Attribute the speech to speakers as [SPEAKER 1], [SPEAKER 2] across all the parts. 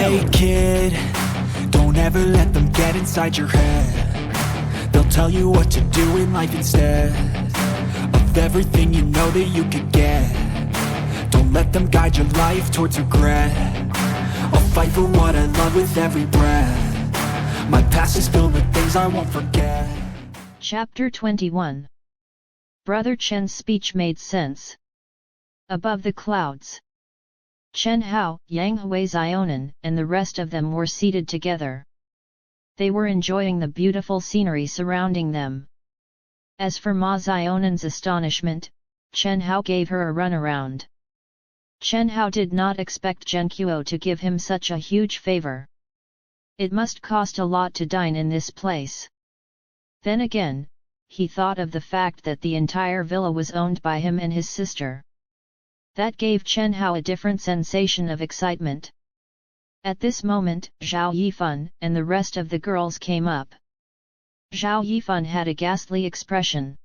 [SPEAKER 1] Hey kid, don't ever let them get inside your head. They'll tell you what to do in life instead of everything you know that you could get. Don't let them guide your life towards regret. I'll fight for what I love with every breath. My past is filled with things I won't forget.
[SPEAKER 2] Chapter 21. Brother Chen's speech made sense. Above the clouds, Chen Hao, Yang Hui Zionan, and the rest of them were seated together. They were enjoying the beautiful scenery surrounding them. As for Ma Zionan's astonishment, Chen Hao gave her a runaround. Chen Hao did not expect Zhen Qiu to give him such a huge favor. It must cost a lot to dine in this place. Then again, he thought of the fact that the entire villa was owned by him and his sister. That gave Chen Hao a different sensation of excitement. At this moment, Zhao Yifan and the rest of the girls came up. Zhao Yifan had a ghastly expression.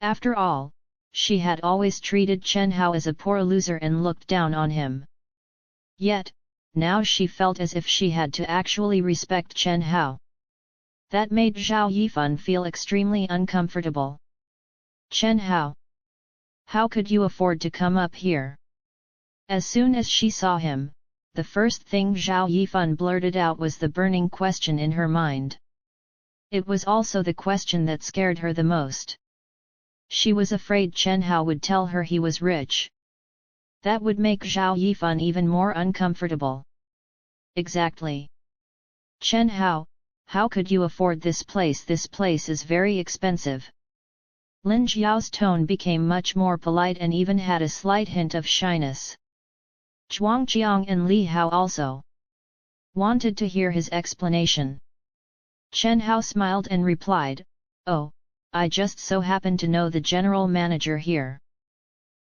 [SPEAKER 2] After all, she had always treated Chen Hao as a poor loser and looked down on him. Yet, now she felt as if she had to actually respect Chen Hao. That made Zhao Yifan feel extremely uncomfortable. Chen Hao, how could you afford to come up here? As soon as she saw him, the first thing Zhao Yifan blurted out was the burning question in her mind. It was also the question that scared her the most. She was afraid Chen Hao would tell her he was rich. That would make Zhao Yifan even more uncomfortable. Exactly. Chen Hao, how could you afford this place? This place is very expensive. Lin Jiao's tone became much more polite and even had a slight hint of shyness. Zhuang Qiang and Li Hao also wanted to hear his explanation. Chen Hao smiled and replied, "Oh, I just so happen to know the general manager here.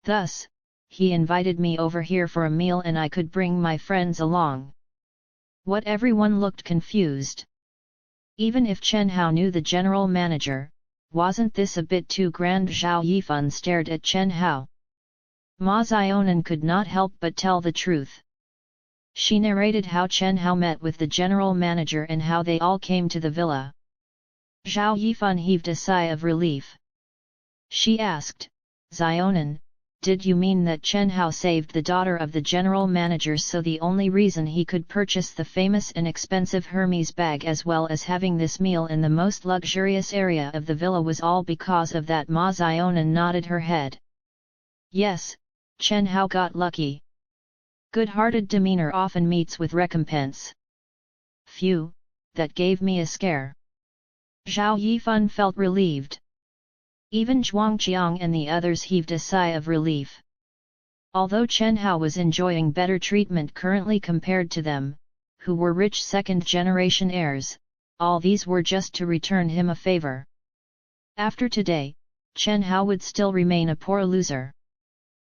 [SPEAKER 2] Thus, he invited me over here for a meal and I could bring my friends along." What everyone looked confused. Even if Chen Hao knew the general manager, wasn't this a bit too grand? Zhao Yifan stared at Chen Hao. Ma Zionan could not help but tell the truth. She narrated how Chen Hao met with the general manager and how they all came to the villa. Zhao Yifan heaved a sigh of relief. She asked, "Zionan, did you mean that Chen Hao saved the daughter of the general manager, so the only reason he could purchase the famous and expensive Hermes bag as well as having this meal in the most luxurious area of the villa was all because of that?" Ma Zionan nodded her head. Yes, Chen Hao got lucky. Good-hearted demeanor often meets with recompense. Phew, that gave me a scare. Zhao Yifan felt relieved. Even Zhuang Qiang and the others heaved a sigh of relief. Although Chen Hao was enjoying better treatment currently compared to them, who were rich second-generation heirs, all these were just to return him a favor. After today, Chen Hao would still remain a poor loser.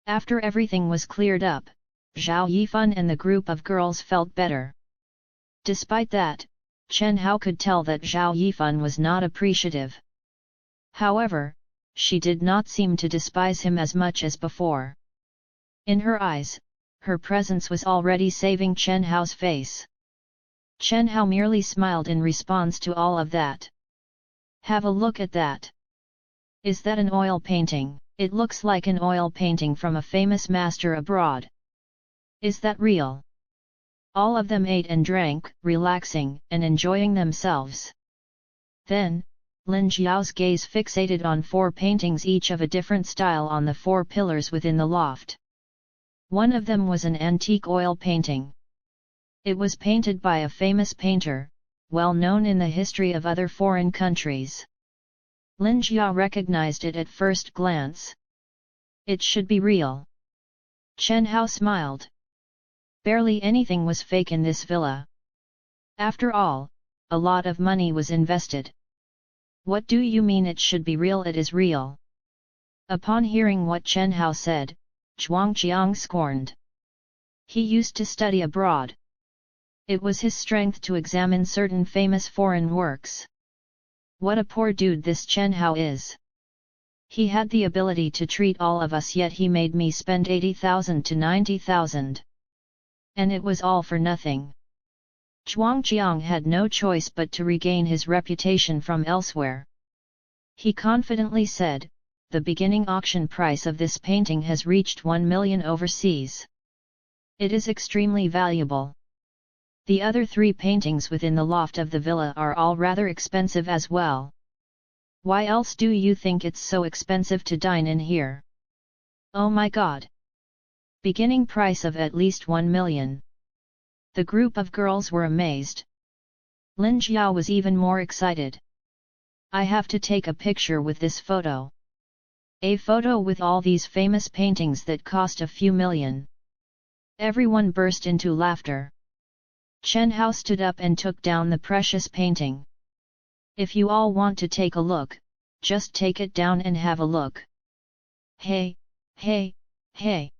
[SPEAKER 2] After everything was cleared up, Zhao Yifan and the group of girls felt better. Despite that, Chen Hao could tell that Zhao Yifan was not appreciative. However, she did not seem to despise him as much as before. In her eyes, her presence was already saving Chen Hao's face. Chen Hao merely smiled in response to all of that. "Have a look at that. Is that an oil painting? It looks like an oil painting from a famous master abroad. Is that real?" All of them ate and drank, relaxing and enjoying themselves. Then, Lin Jiao's gaze fixated on 4 paintings, each of a different style, on the 4 pillars within the loft. One of them was an antique oil painting. It was painted by a famous painter, well known in the history of other foreign countries. Lin Jia recognized it at first glance. It should be real. Chen Hao smiled. Barely anything was fake in this villa. After all, a lot of money was invested. "What do you mean it should be real? It is real." Upon hearing what Chen Hao said, Zhuang Qiang scorned. He used to study abroad. It was his strength to examine certain famous foreign works. What a poor dude this Chen Hao is. He had the ability to treat all of us, yet he made me spend 80,000 to 90,000. And it was all for nothing. Zhuangjiang had no choice but to regain his reputation from elsewhere. He confidently said, "The beginning auction price of this painting has reached 1 million overseas. It is extremely valuable. The other 3 paintings within the loft of the villa are all rather expensive as well. Why else do you think it's so expensive to dine in here? Oh my god! Beginning price of at least 1 million. The group of girls were amazed. Lin Jiao was even more excited. "I have to take a picture with this photo. A photo with all these famous paintings that cost a few million." Everyone burst into laughter. Chen Hao stood up and took down the precious painting. "If you all want to take a look, just take it down and have a look." "Hey, hey, hey!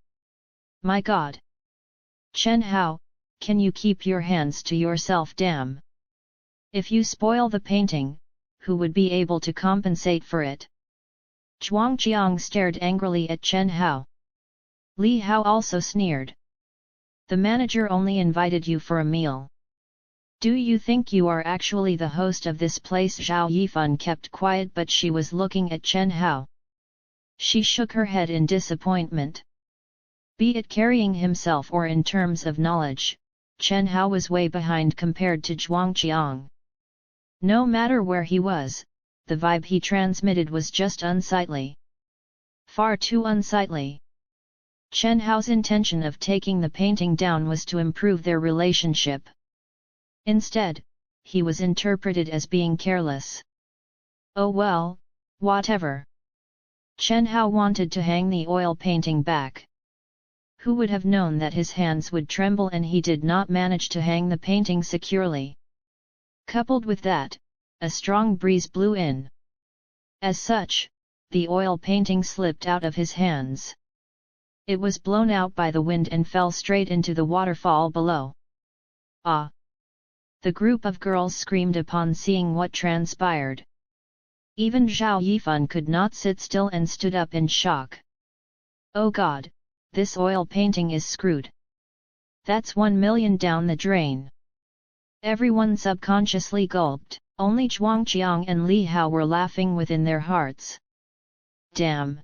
[SPEAKER 2] My god! Chen Hao, can you keep your hands to yourself, damn? If you spoil the painting, who would be able to compensate for it?" Zhuangjiang stared angrily at Chen Hao. Li Hao also sneered. "The manager only invited you for a meal. Do you think you are actually the host of this place?" Zhao Yifan kept quiet, but she was looking at Chen Hao. She shook her head in disappointment. Be it carrying himself or in terms of knowledge, Chen Hao was way behind compared to Zhuangjiang. No matter where he was, the vibe he transmitted was just unsightly. Far too unsightly. Chen Hao's intention of taking the painting down was to improve their relationship. Instead, he was interpreted as being careless. Oh well, whatever. Chen Hao wanted to hang the oil painting back. Who would have known that his hands would tremble and he did not manage to hang the painting securely? Coupled with that, a strong breeze blew in. As such, the oil painting slipped out of his hands. It was blown out by the wind and fell straight into the waterfall below. "Ah!" The group of girls screamed upon seeing what transpired. Even Zhao Yifan could not sit still and stood up in shock. "Oh god, this oil painting is screwed. That's 1 million down the drain." Everyone subconsciously gulped, only Zhuangjiang and Li Hao were laughing within their hearts. Damn!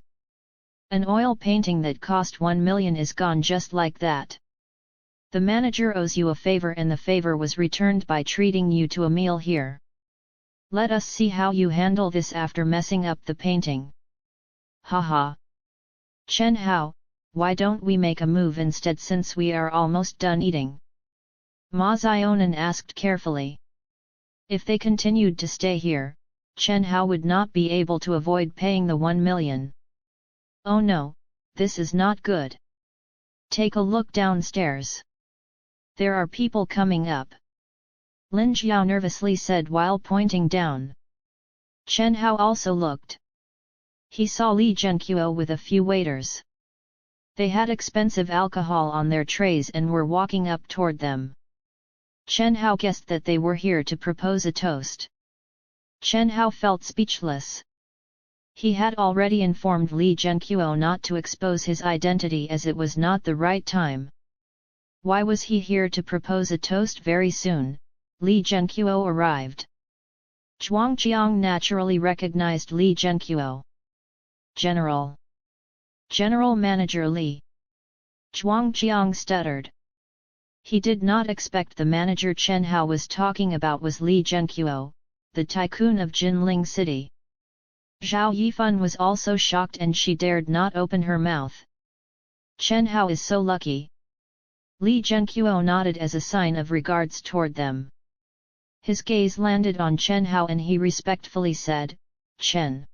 [SPEAKER 2] An oil painting that cost 1 million is gone just like that. The manager owes you a favor and the favor was returned by treating you to a meal here. Let us see how you handle this after messing up the painting. Haha! Chen Hao, why don't we make a move instead since we are almost done eating? Ma Zionan asked carefully. If they continued to stay here, Chen Hao would not be able to avoid paying the 1 million. Oh no, this is not good. Take a look downstairs. There are people coming up. Lin Jiao nervously said while pointing down. Chen Hao also looked. He saw Li Zhenqiu with a few waiters. They had expensive alcohol on their trays and were walking up toward them. Chen Hao guessed that they were here to propose a toast. Chen Hao felt speechless. He had already informed Li Zhenqiu not to expose his identity as it was not the right time. Why was he here to propose a toast very soon? Li Zhenqiu arrived. Zhuangjiang naturally recognized Li Zhenqiu. General. General Manager Li. Zhuangjiang stuttered. He did not expect the manager Chen Hao was talking about was Li Zhenqiu, the tycoon of Jinling City. Zhao Yifan was also shocked and she dared not open her mouth. Chen Hao is so lucky. Li Zhenqiu nodded as a sign of regards toward them. His gaze landed on Chen Hao and he respectfully said, "Chen."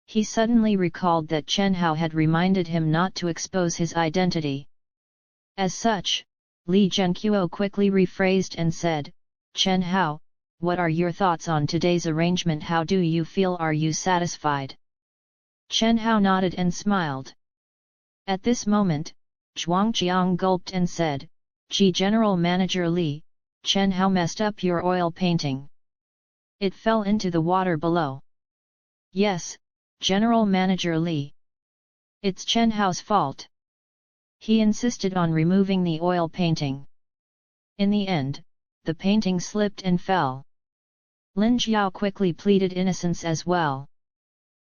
[SPEAKER 2] He suddenly recalled that Chen Hao had reminded him not to expose his identity. As such, Li Zhenqiu quickly rephrased and said, "Chen Hao, what are your thoughts on today's arrangement? How do you feel? Are you satisfied?" Chen Hao nodded and smiled. At this moment, Zhuangjiang gulped and said, "Gee, General Manager Li, Chen Hao messed up your oil painting. It fell into the water below." "Yes, General Manager Li. It's Chen Hao's fault. He insisted on removing the oil painting. In the end, the painting slipped and fell. Lin Jiao quickly pleaded innocence as well.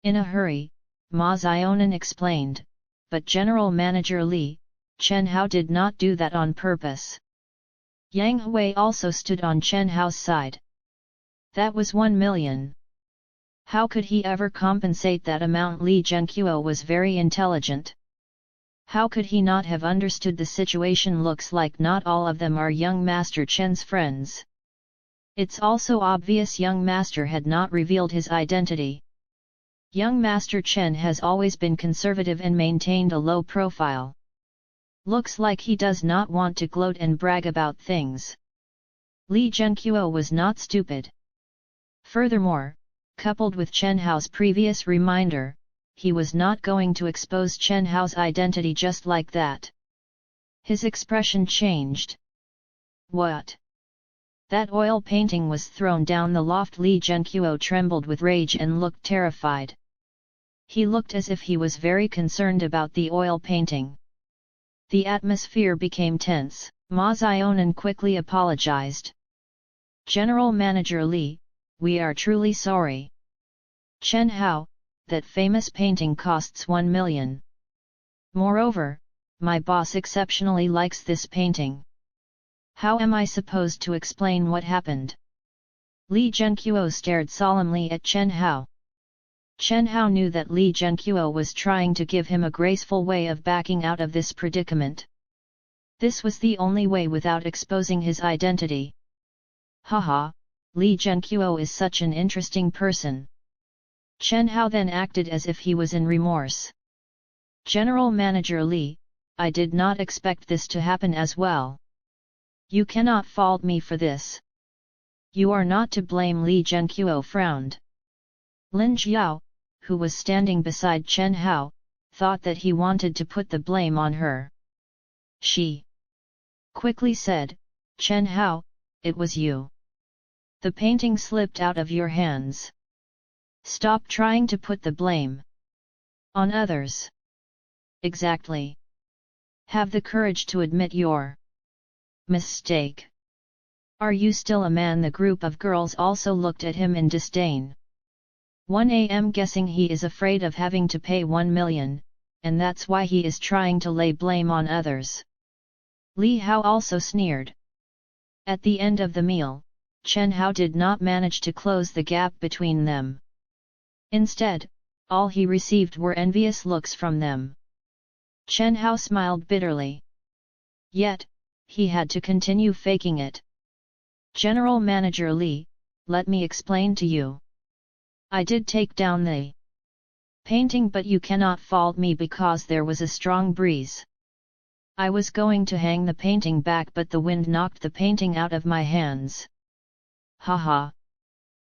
[SPEAKER 2] In a hurry, Ma Zionan explained, but General Manager Li, Chen Hao did not do that on purpose. Yang Hui also stood on Chen Hao's side. That was 1 million. How could he ever compensate that amount? Li Zhenqiu was very intelligent. How could he not have understood the situation? Looks like not all of them are young Master Chen's friends. It's also obvious young Master had not revealed his identity. Young Master Chen has always been conservative and maintained a low profile. Looks like he does not want to gloat and brag about things. Li Zhenqiu was not stupid. Furthermore, coupled with Chen Hao's previous reminder, he was not going to expose Chen Hao's identity just like that. His expression changed. What? That oil painting was thrown down the loft. Li Zhenqiu trembled with rage and looked terrified. He looked as if he was very concerned about the oil painting. The atmosphere became tense. Ma Zionan quickly apologized. General Manager Li, we are truly sorry. Chen Hao, that famous painting costs 1 million. Moreover, my boss exceptionally likes this painting. How am I supposed to explain what happened? Li Zhenqiu stared solemnly at Chen Hao. Chen Hao knew that Li Zhenqiu was trying to give him a graceful way of backing out of this predicament. This was the only way without exposing his identity. Haha, Li Zhenqiu is such an interesting person. Chen Hao then acted as if he was in remorse. General Manager Li, I did not expect this to happen as well. You cannot fault me for this. You are not to blame. Li Zhenqiu frowned. Lin Jiao, who was standing beside Chen Hao, thought that he wanted to put the blame on her. She quickly said, Chen Hao, it was you. The painting slipped out of your hands. Stop trying to put the blame on others. Exactly. Have the courage to admit your mistake. Are you still a man? The group of girls also looked at him in disdain. 1am guessing he is afraid of having to pay 1 million, and that's why he is trying to lay blame on others. Li Hao also sneered. At the end of the meal, Chen Hao did not manage to close the gap between them. Instead, all he received were envious looks from them. Chen Hao smiled bitterly. Yet, he had to continue faking it. General Manager Li, let me explain to you. I did take down the painting, but you cannot fault me because there was a strong breeze. I was going to hang the painting back, but the wind knocked the painting out of my hands. Haha.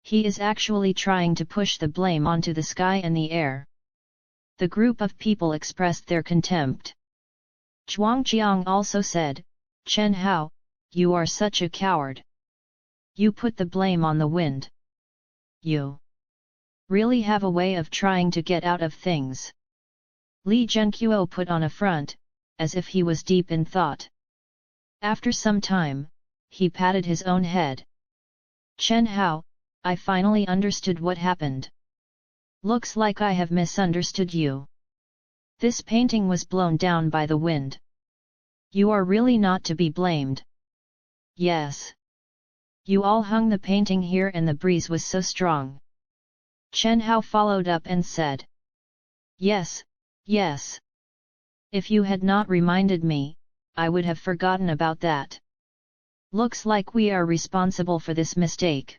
[SPEAKER 2] He is actually trying to push the blame onto the sky and the air. The group of people expressed their contempt. Zhuangjiang also said, Chen Hao, you are such a coward. You put the blame on the wind. You really have a way of trying to get out of things. Li Zhenqiu put on a front, as if he was deep in thought. After some time, he patted his own head. Chen Hao, I finally understood what happened. Looks like I have misunderstood you. This painting was blown down by the wind. You are really not to be blamed. Yes. You all hung the painting here and the breeze was so strong. Chen Hao followed up and said. Yes, yes. If you had not reminded me, I would have forgotten about that. Looks like we are responsible for this mistake.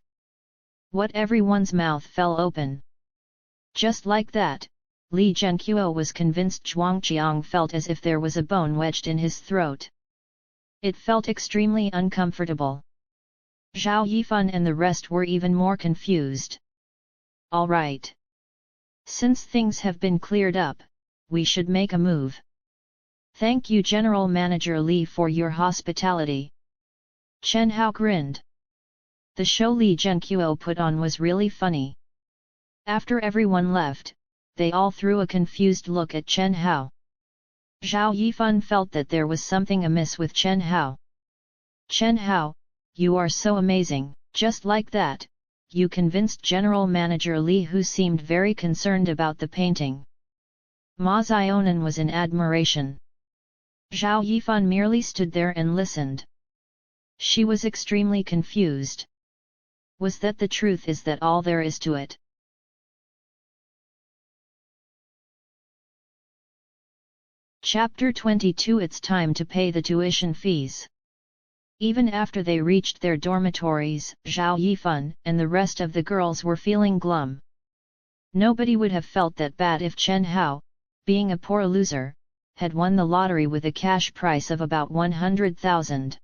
[SPEAKER 2] What? Everyone's mouth fell open. Just like that, Li Zhenqiu was convinced Zhuangjiang felt as if there was a bone wedged in his throat. It felt extremely uncomfortable. Zhao Yifan and the rest were even more confused. All right. Since things have been cleared up, we should make a move. Thank you General Manager Li for your hospitality. Chen Hao grinned. The show Li Zhenqiu put on was really funny. After everyone left, they all threw a confused look at Chen Hao. Zhao Yifan felt that there was something amiss with Chen Hao. Chen Hao, you are so amazing." Just like that, you convinced General Manager Li, who seemed very concerned about the painting. Ma Xiaonan was in admiration. Zhao Yifan merely stood there and listened. She was extremely confused. Was that the truth? Is that all there is to it? Chapter 22. It's time to pay the tuition fees. Even after they reached their dormitories, Zhao Yifan and the rest of the girls were feeling glum. Nobody would have felt that bad if Chen Hao, being a poor loser, had won the lottery with a cash price of about 100,000.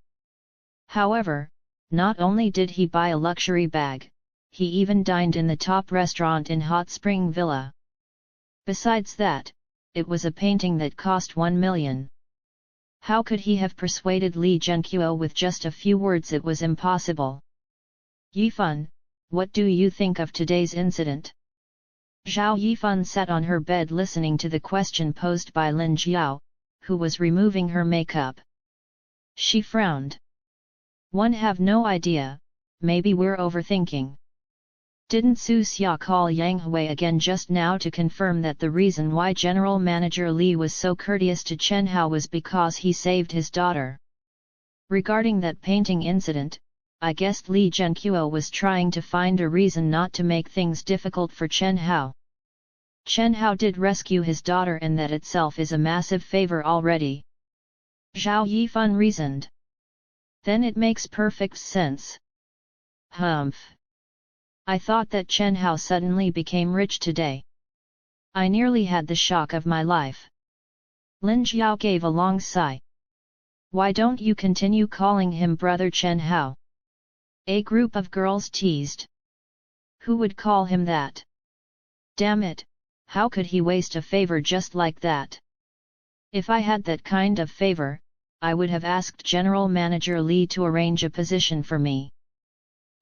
[SPEAKER 2] However, not only did he buy a luxury bag, he even dined in the top restaurant in Hot Spring Villa. Besides that, it was a painting that cost 1 million. How could he have persuaded Li Zhenqiu with just a few words? It was impossible. Yifan, what do you think of today's incident? Zhao Yifan sat on her bed listening to the question posed by Lin Jiao, who was removing her makeup. She frowned. One have no idea, maybe we're overthinking. Didn't Su Xia call Yang Hui again just now to confirm that the reason why General Manager Li was so courteous to Chen Hao was because he saved his daughter? Regarding that painting incident, I guessed Li Zhenqiu was trying to find a reason not to make things difficult for Chen Hao. Chen Hao did rescue his daughter, and that itself is a massive favor already. Zhao Yifan reasoned. Then it makes perfect sense. Humph. I thought that Chen Hao suddenly became rich today. I nearly had the shock of my life. Lin Jiao gave a long sigh. Why don't you continue calling him Brother Chen Hao? A group of girls teased. Who would call him that? Damn it, how could he waste a favor just like that? If I had that kind of favor, I would have asked General Manager Li to arrange a position for me.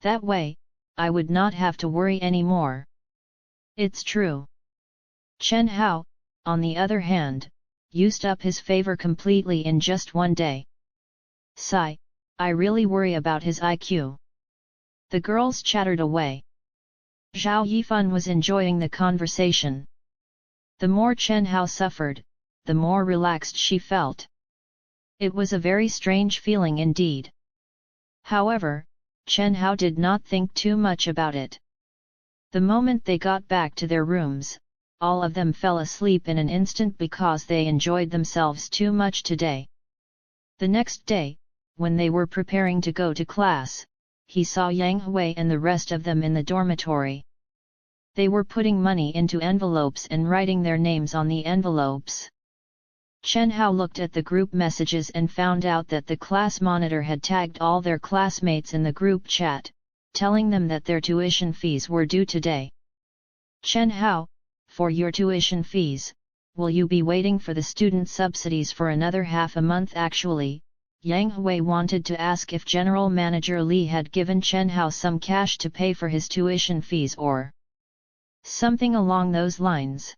[SPEAKER 2] That way, I would not have to worry anymore. It's true. Chen Hao, on the other hand, used up his favor completely in just one day. Sigh, I really worry about his IQ. The girls chattered away. Zhao Yifan was enjoying the conversation. The more Chen Hao suffered, the more relaxed she felt. It was a very strange feeling indeed. However, Chen Hao did not think too much about it. The moment they got back to their rooms, all of them fell asleep in an instant because they enjoyed themselves too much today. The next day, when they were preparing to go to class, he saw Yang Hui and the rest of them in the dormitory. They were putting money into envelopes and writing their names on the envelopes. Chen Hao looked at the group messages and found out that the class monitor had tagged all their classmates in the group chat, telling them that their tuition fees were due today. Chen Hao, for your tuition fees, will you be waiting for the student subsidies for another half a month? Actually, Yang Hui wanted to ask if General Manager Li had given Chen Hao some cash to pay for his tuition fees or something along those lines.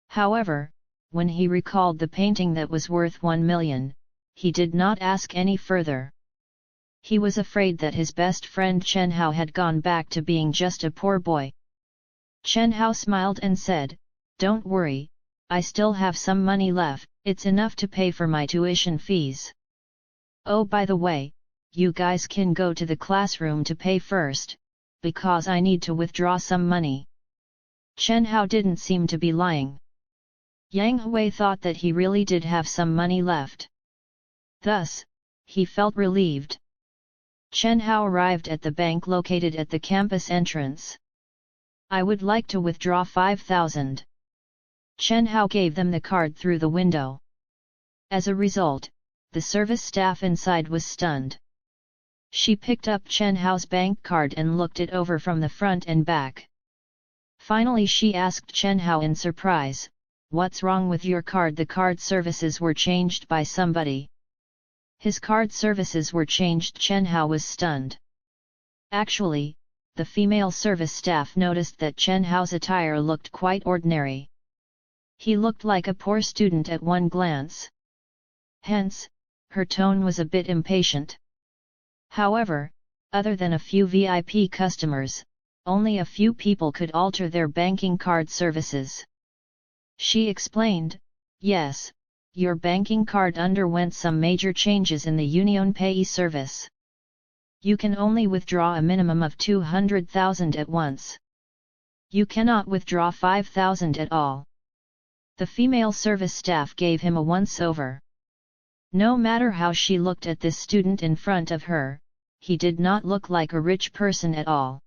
[SPEAKER 2] However, when he recalled the painting that was worth 1 million, he did not ask any further. He was afraid that his best friend Chen Hao had gone back to being just a poor boy. Chen Hao smiled and said, "Don't worry, I still have some money left, it's enough to pay for my tuition fees. Oh, by the way, you guys can go to the classroom to pay first, because I need to withdraw some money." Chen Hao didn't seem to be lying. Yang Hui thought that he really did have some money left. Thus, he felt relieved. Chen Hao arrived at the bank located at the campus entrance. "I would like to withdraw 5,000. Chen Hao gave them the card through the window. As a result, the service staff inside was stunned. She picked up Chen Hao's bank card and looked it over from the front and back. Finally she asked Chen Hao in surprise, "What's wrong with your card?" The card services were changed by somebody. His card services were changed. Chen Hao was stunned. Actually, the female service staff noticed that Chen Hao's attire looked quite ordinary. He looked like a poor student at one glance. Hence, her tone was a bit impatient. However, other than a few VIP customers, only a few people could alter their banking card services. She explained, "Yes, your banking card underwent some major changes in the UnionPay service. You can only withdraw a minimum of 200,000 at once. You cannot withdraw 5,000 at all." The female service staff gave him a once-over. No matter how she looked at this student in front of her, he did not look like a rich person at all.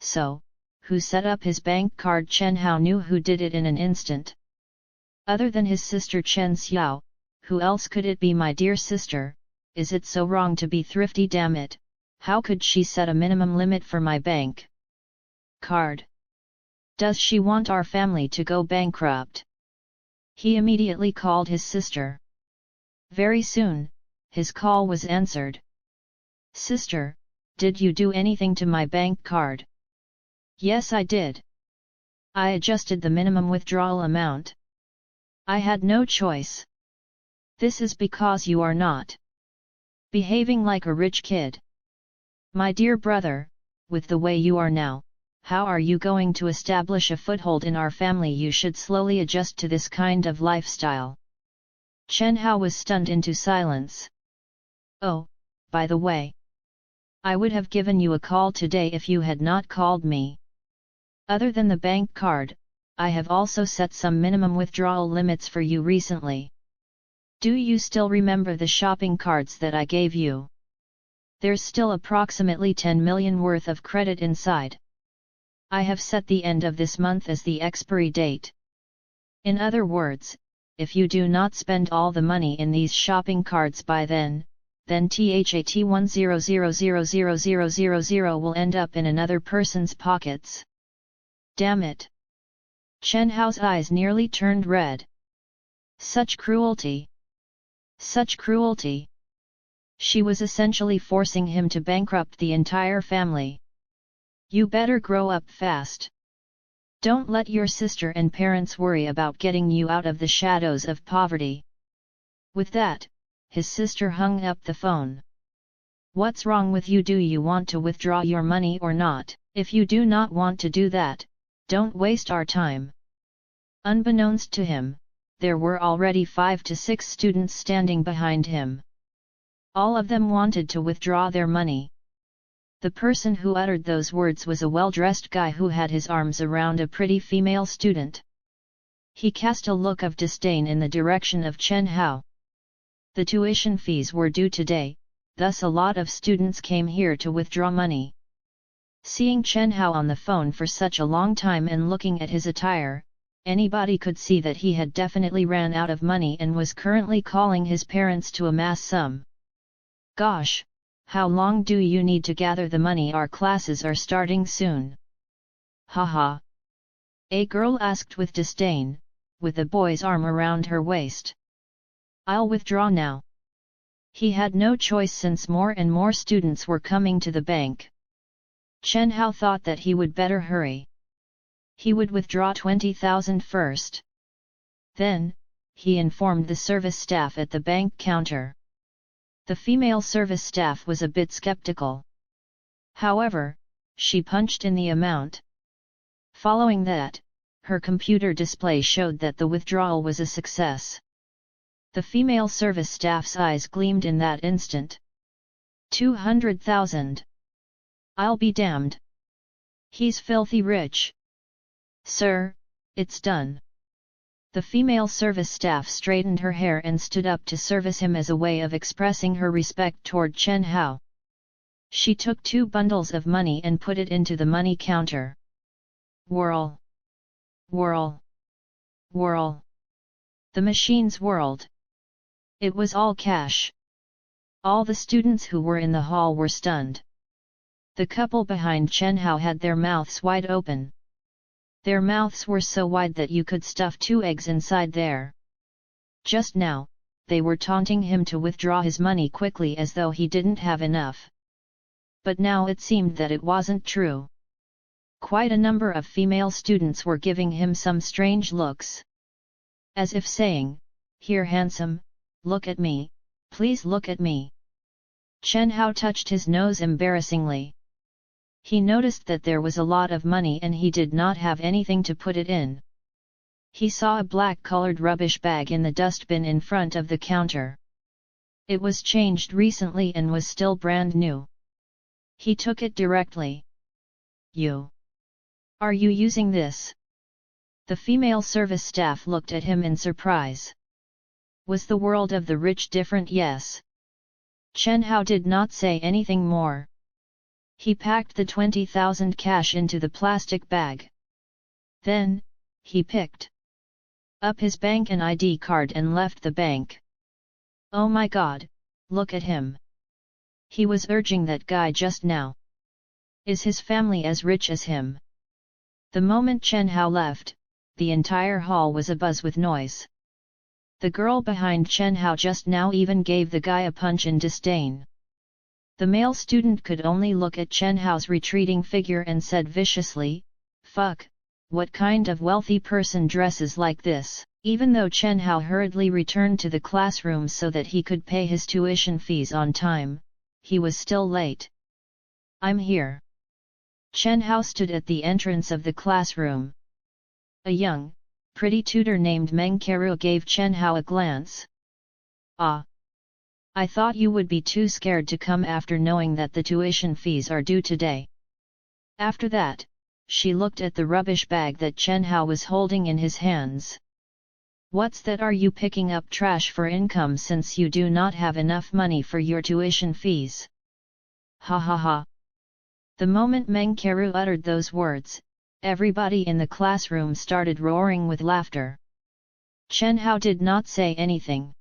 [SPEAKER 2] So, who set up his bank card? Chen Hao knew who did it in an instant. Other than his sister Chen Xiao, who else could it be? "My dear sister, is it so wrong to be thrifty? Damn it, how could she set a minimum limit for my bank card? Does she want our family to go bankrupt?" He immediately called his sister. Very soon, his call was answered. "Sister, did you do anything to my bank card?" "Yes, I did. I adjusted the minimum withdrawal amount. I had no choice. This is because you are not behaving like a rich kid. My dear brother, with the way you are now, how are you going to establish a foothold in our family? You should slowly adjust to this kind of lifestyle." Chen Hao was stunned into silence. "Oh, by the way, I would have given you a call today if you had not called me. Other than the bank card, I have also set some minimum withdrawal limits for you recently. Do you still remember the shopping cards that I gave you? There's still approximately 10 million worth of credit inside. I have set the end of this month as the expiry date. In other words, if you do not spend all the money in these shopping cards by then THAT 100,000,000 will end up in another person's pockets." Damn it! Chen Hao's eyes nearly turned red. Such cruelty! Such cruelty! She was essentially forcing him to bankrupt the entire family. You better grow up fast. Don't let your sister and parents worry about getting you out of the shadows of poverty. With that, his sister hung up the phone. "What's wrong with you? Do you want to withdraw your money or not? If you do not want to do that, don't waste our time." Unbeknownst to him, there were already 5 to 6 students standing behind him. All of them wanted to withdraw their money. The person who uttered those words was a well-dressed guy who had his arms around a pretty female student. He cast a look of disdain in the direction of Chen Hao. The tuition fees were due today, thus a lot of students came here to withdraw money. Seeing Chen Hao on the phone for such a long time and looking at his attire, anybody could see that he had definitely ran out of money and was currently calling his parents to amass some. "Gosh, how long do you need to gather the money? Our classes are starting soon." "Haha!" a girl asked with disdain, with the boy's arm around her waist. "I'll withdraw now." He had no choice since more and more students were coming to the bank. Chen Hao thought that he would better hurry. He would withdraw 20,000 first. Then, he informed the service staff at the bank counter. The female service staff was a bit skeptical. However, she punched in the amount. Following that, her computer display showed that the withdrawal was a success. The female service staff's eyes gleamed in that instant. 200,000. I'll be damned. He's filthy rich. "Sir, it's done." The female service staff straightened her hair and stood up to service him as a way of expressing her respect toward Chen Hao. She took 2 bundles of money and put it into the money counter. Whirl! Whirl! Whirl! The machines whirled. It was all cash. All the students who were in the hall were stunned. The couple behind Chen Hao had their mouths wide open. Their mouths were so wide that you could stuff 2 eggs inside there. Just now, they were taunting him to withdraw his money quickly as though he didn't have enough. But now it seemed that it wasn't true. Quite a number of female students were giving him some strange looks. As if saying, "Here handsome, look at me, please look at me." Chen Hao touched his nose embarrassingly. He noticed that there was a lot of money and he did not have anything to put it in. He saw a black-colored rubbish bag in the dustbin in front of the counter. It was changed recently and was still brand new. He took it directly. "You? Are you using this?" The female service staff looked at him in surprise. Was the world of the rich different? Yes. Chen Hao did not say anything more. He packed the 20,000 cash into the plastic bag. Then, he picked up his bank and ID card and left the bank. "Oh my God, look at him. He was urging that guy just now. Is his family as rich as him?" The moment Chen Hao left, the entire hall was abuzz with noise. The girl behind Chen Hao just now even gave the guy a punch in disdain. The male student could only look at Chen Hao's retreating figure and said viciously, "Fuck, what kind of wealthy person dresses like this?" Even though Chen Hao hurriedly returned to the classroom so that he could pay his tuition fees on time, he was still late. "I'm here." Chen Hao stood at the entrance of the classroom. A young, pretty tutor named Meng Keru gave Chen Hao a glance. "Ah. I thought you would be too scared to come after knowing that the tuition fees are due today." After that, she looked at the rubbish bag that Chen Hao was holding in his hands. "What's that? Are you picking up trash for income since you do not have enough money for your tuition fees?" Ha ha ha. The moment Meng Keru uttered those words, everybody in the classroom started roaring with laughter. Chen Hao did not say anything.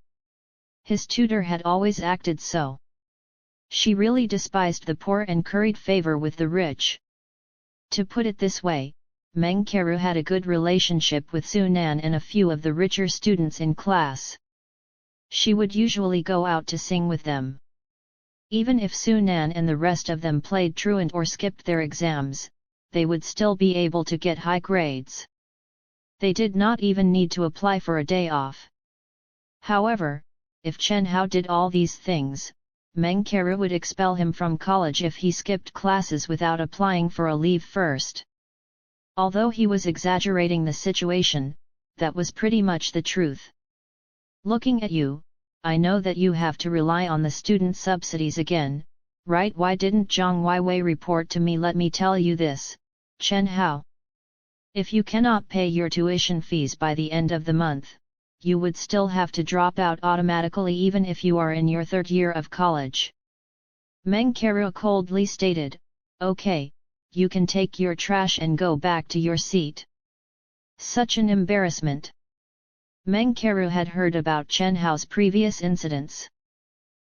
[SPEAKER 2] His tutor had always acted so. She really despised the poor and curried favor with the rich. To put it this way, Meng Keru had a good relationship with Su Nan and a few of the richer students in class. She would usually go out to sing with them. Even if Su Nan and the rest of them played truant or skipped their exams, they would still be able to get high grades. They did not even need to apply for a day off. However, if Chen Hao did all these things, Meng Keru would expel him from college if he skipped classes without applying for a leave first. Although he was exaggerating the situation, that was pretty much the truth. "Looking at you, I know that you have to rely on the student subsidies again, right? Why didn't Zhang Weiwei report to me? Let me tell you this, Chen Hao. If you cannot pay your tuition fees by the end of the month, you would still have to drop out automatically even if you are in your third year of college." Meng Keru coldly stated, "Okay, you can take your trash and go back to your seat." Such an embarrassment. Meng Keru had heard about Chen Hao's previous incidents.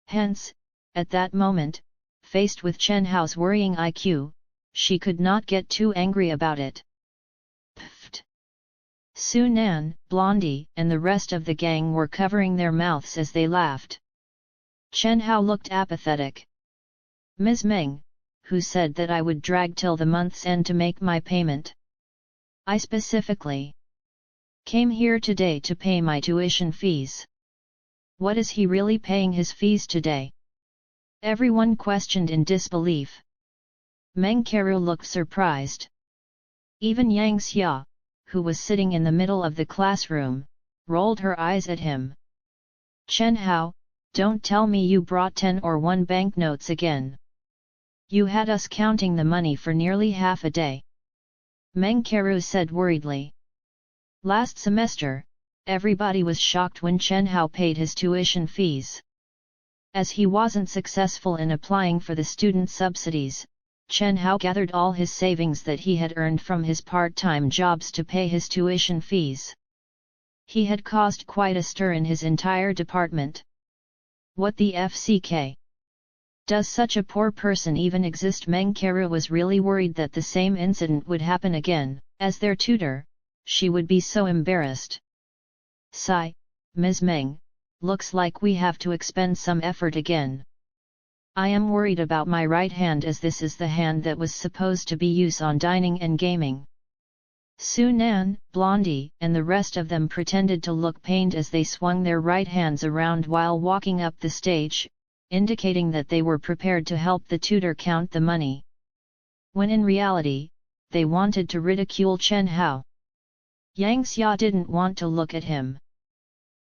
[SPEAKER 2] Hence, at that moment, faced with Chen Hao's worrying IQ, she could not get too angry about it. Pfft. Su Nan, Blondie, and the rest of the gang were covering their mouths as they laughed. Chen Hao looked apathetic. "Ms. Meng, who said that I would drag till the month's end to make my payment? I specifically came here today to pay my tuition fees. What is he really paying his fees today?" Everyone questioned in disbelief. Meng Keru looked surprised. Even Yang Xia, who was sitting in the middle of the classroom, rolled her eyes at him. "Chen Hao, don't tell me you brought 10 or 1 banknotes again. You had us counting the money for nearly half a day." Meng Keru said worriedly. Last semester, everybody was shocked when Chen Hao paid his tuition fees. As he wasn't successful in applying for the student subsidies, Chen Hao gathered all his savings that he had earned from his part-time jobs to pay his tuition fees. He had caused quite a stir in his entire department. What the FCK? Does such a poor person even exist? Meng Keru was really worried that the same incident would happen again. As their tutor, she would be so embarrassed. Sigh, "Ms. Meng, looks like we have to expend some effort again. I am worried about my right hand as this is the hand that was supposed to be used on dining and gaming." Su Nan, Blondie, and the rest of them pretended to look pained as they swung their right hands around while walking up the stage. indicating that they were prepared to help the tutor count the money. When in reality, they wanted to ridicule Chen Hao. Yang Xia didn't want to look at him.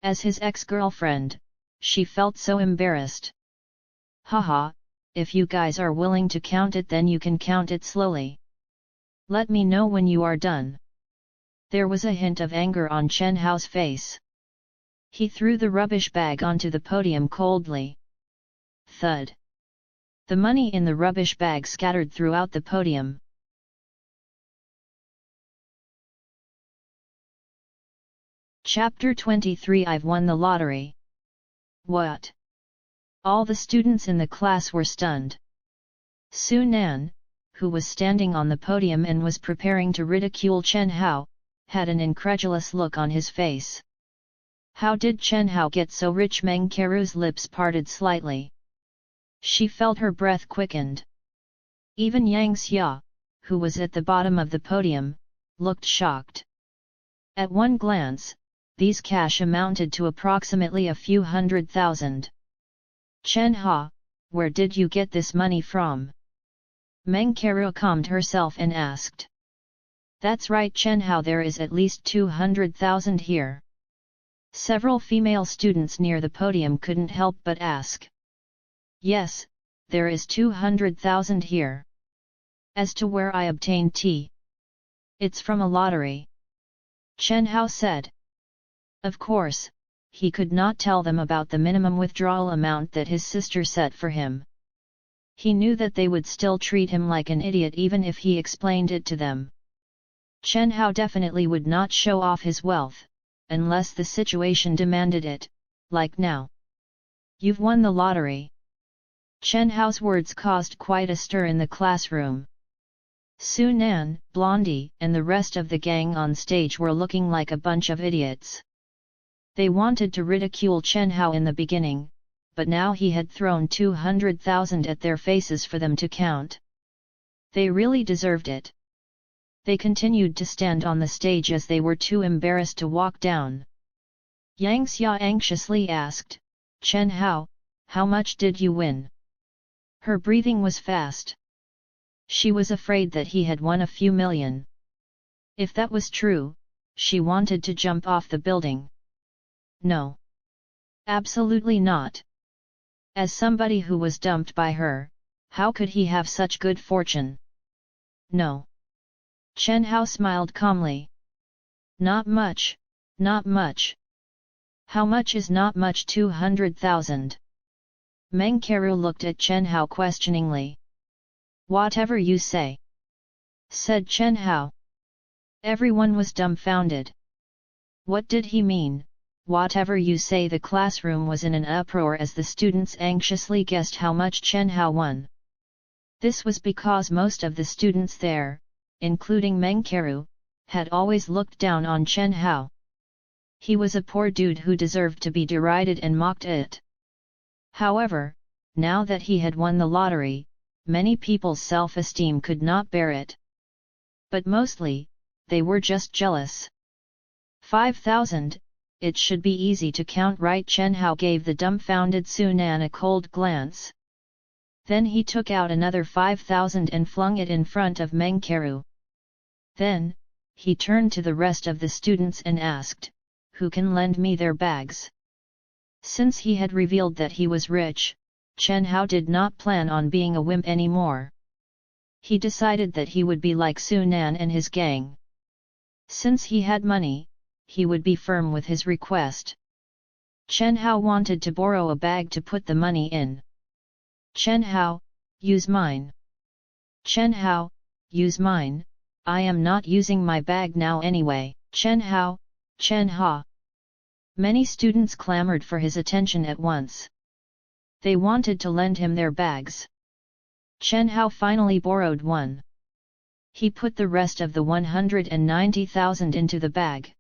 [SPEAKER 2] As his ex-girlfriend, she felt so embarrassed. Haha, if you guys are willing to count it, then you can count it slowly. Let me know when you are done. There was a hint of anger on Chen Hao's face. He threw the rubbish bag onto the podium coldly. Thud. The money in the rubbish bag scattered throughout the podium. Chapter 23 I've won the lottery. What? All the students in the class were stunned. Su Nan, who was standing on the podium and was preparing to ridicule Chen Hao, had an incredulous look on his face. How did Chen Hao get so rich? Meng Keru's lips parted slightly. She felt her breath quickened. Even Yang Xia, who was at the bottom of the podium, looked shocked. At one glance, these cash amounted to approximately a few 100,000. Chen Hao, where did you get this money from? Meng Keru calmed herself and asked. That's right Chen Hao, there is at least 200,000 here. Several female students near the podium couldn't help but ask. Yes, there is 200,000 here. As to where I obtained tea? It's from a lottery. Chen Hao said. Of course, he could not tell them about the minimum withdrawal amount that his sister set for him. He knew that they would still treat him like an idiot even if he explained it to them. Chen Hao definitely would not show off his wealth, unless the situation demanded it, like now. You've won the lottery. Chen Hao's words caused quite a stir in the classroom. Su Nan, Blondie, and the rest of the gang on stage were looking like a bunch of idiots. They wanted to ridicule Chen Hao in the beginning, but now he had thrown 200,000 at their faces for them to count. They really deserved it. They continued to stand on the stage as they were too embarrassed to walk down. Yang Xia anxiously asked, Chen Hao, how much did you win? Her breathing was fast. She was afraid that he had won a few million. If that was true, she wanted to jump off the building. No. Absolutely not. As somebody who was dumped by her, how could he have such good fortune? No. Chen Hao smiled calmly. Not much, not much. How much is not much? 200,000. Meng Keru looked at Chen Hao questioningly. Whatever you say, said Chen Hao. Everyone was dumbfounded. What did he mean? Whatever you say? The classroom was in an uproar as the students anxiously guessed how much Chen Hao won. This was because most of the students there, including Meng Keru, had always looked down on Chen Hao. He was a poor dude who deserved to be derided and mocked at. However, now that he had won the lottery, many people's self-esteem could not bear it. But mostly, they were just jealous. 5,000, it should be easy to count, right? Chen Hao gave the dumbfounded Su Nan a cold glance. Then he took out another 5,000 and flung it in front of Meng Keru. Then, he turned to the rest of the students and asked, who can lend me their bags? Since he had revealed that he was rich, Chen Hao did not plan on being a wimp anymore. He decided that he would be like Su Nan and his gang. Since he had money, he would be firm with his request. Chen Hao wanted to borrow a bag to put the money in. Chen Hao, use mine. Chen Hao, use mine, I am not using my bag now anyway. Chen Hao, Chen Hao. Many students clamored for his attention at once. They wanted to lend him their bags. Chen Hao finally borrowed one. He put the rest of the 190,000 into the bag.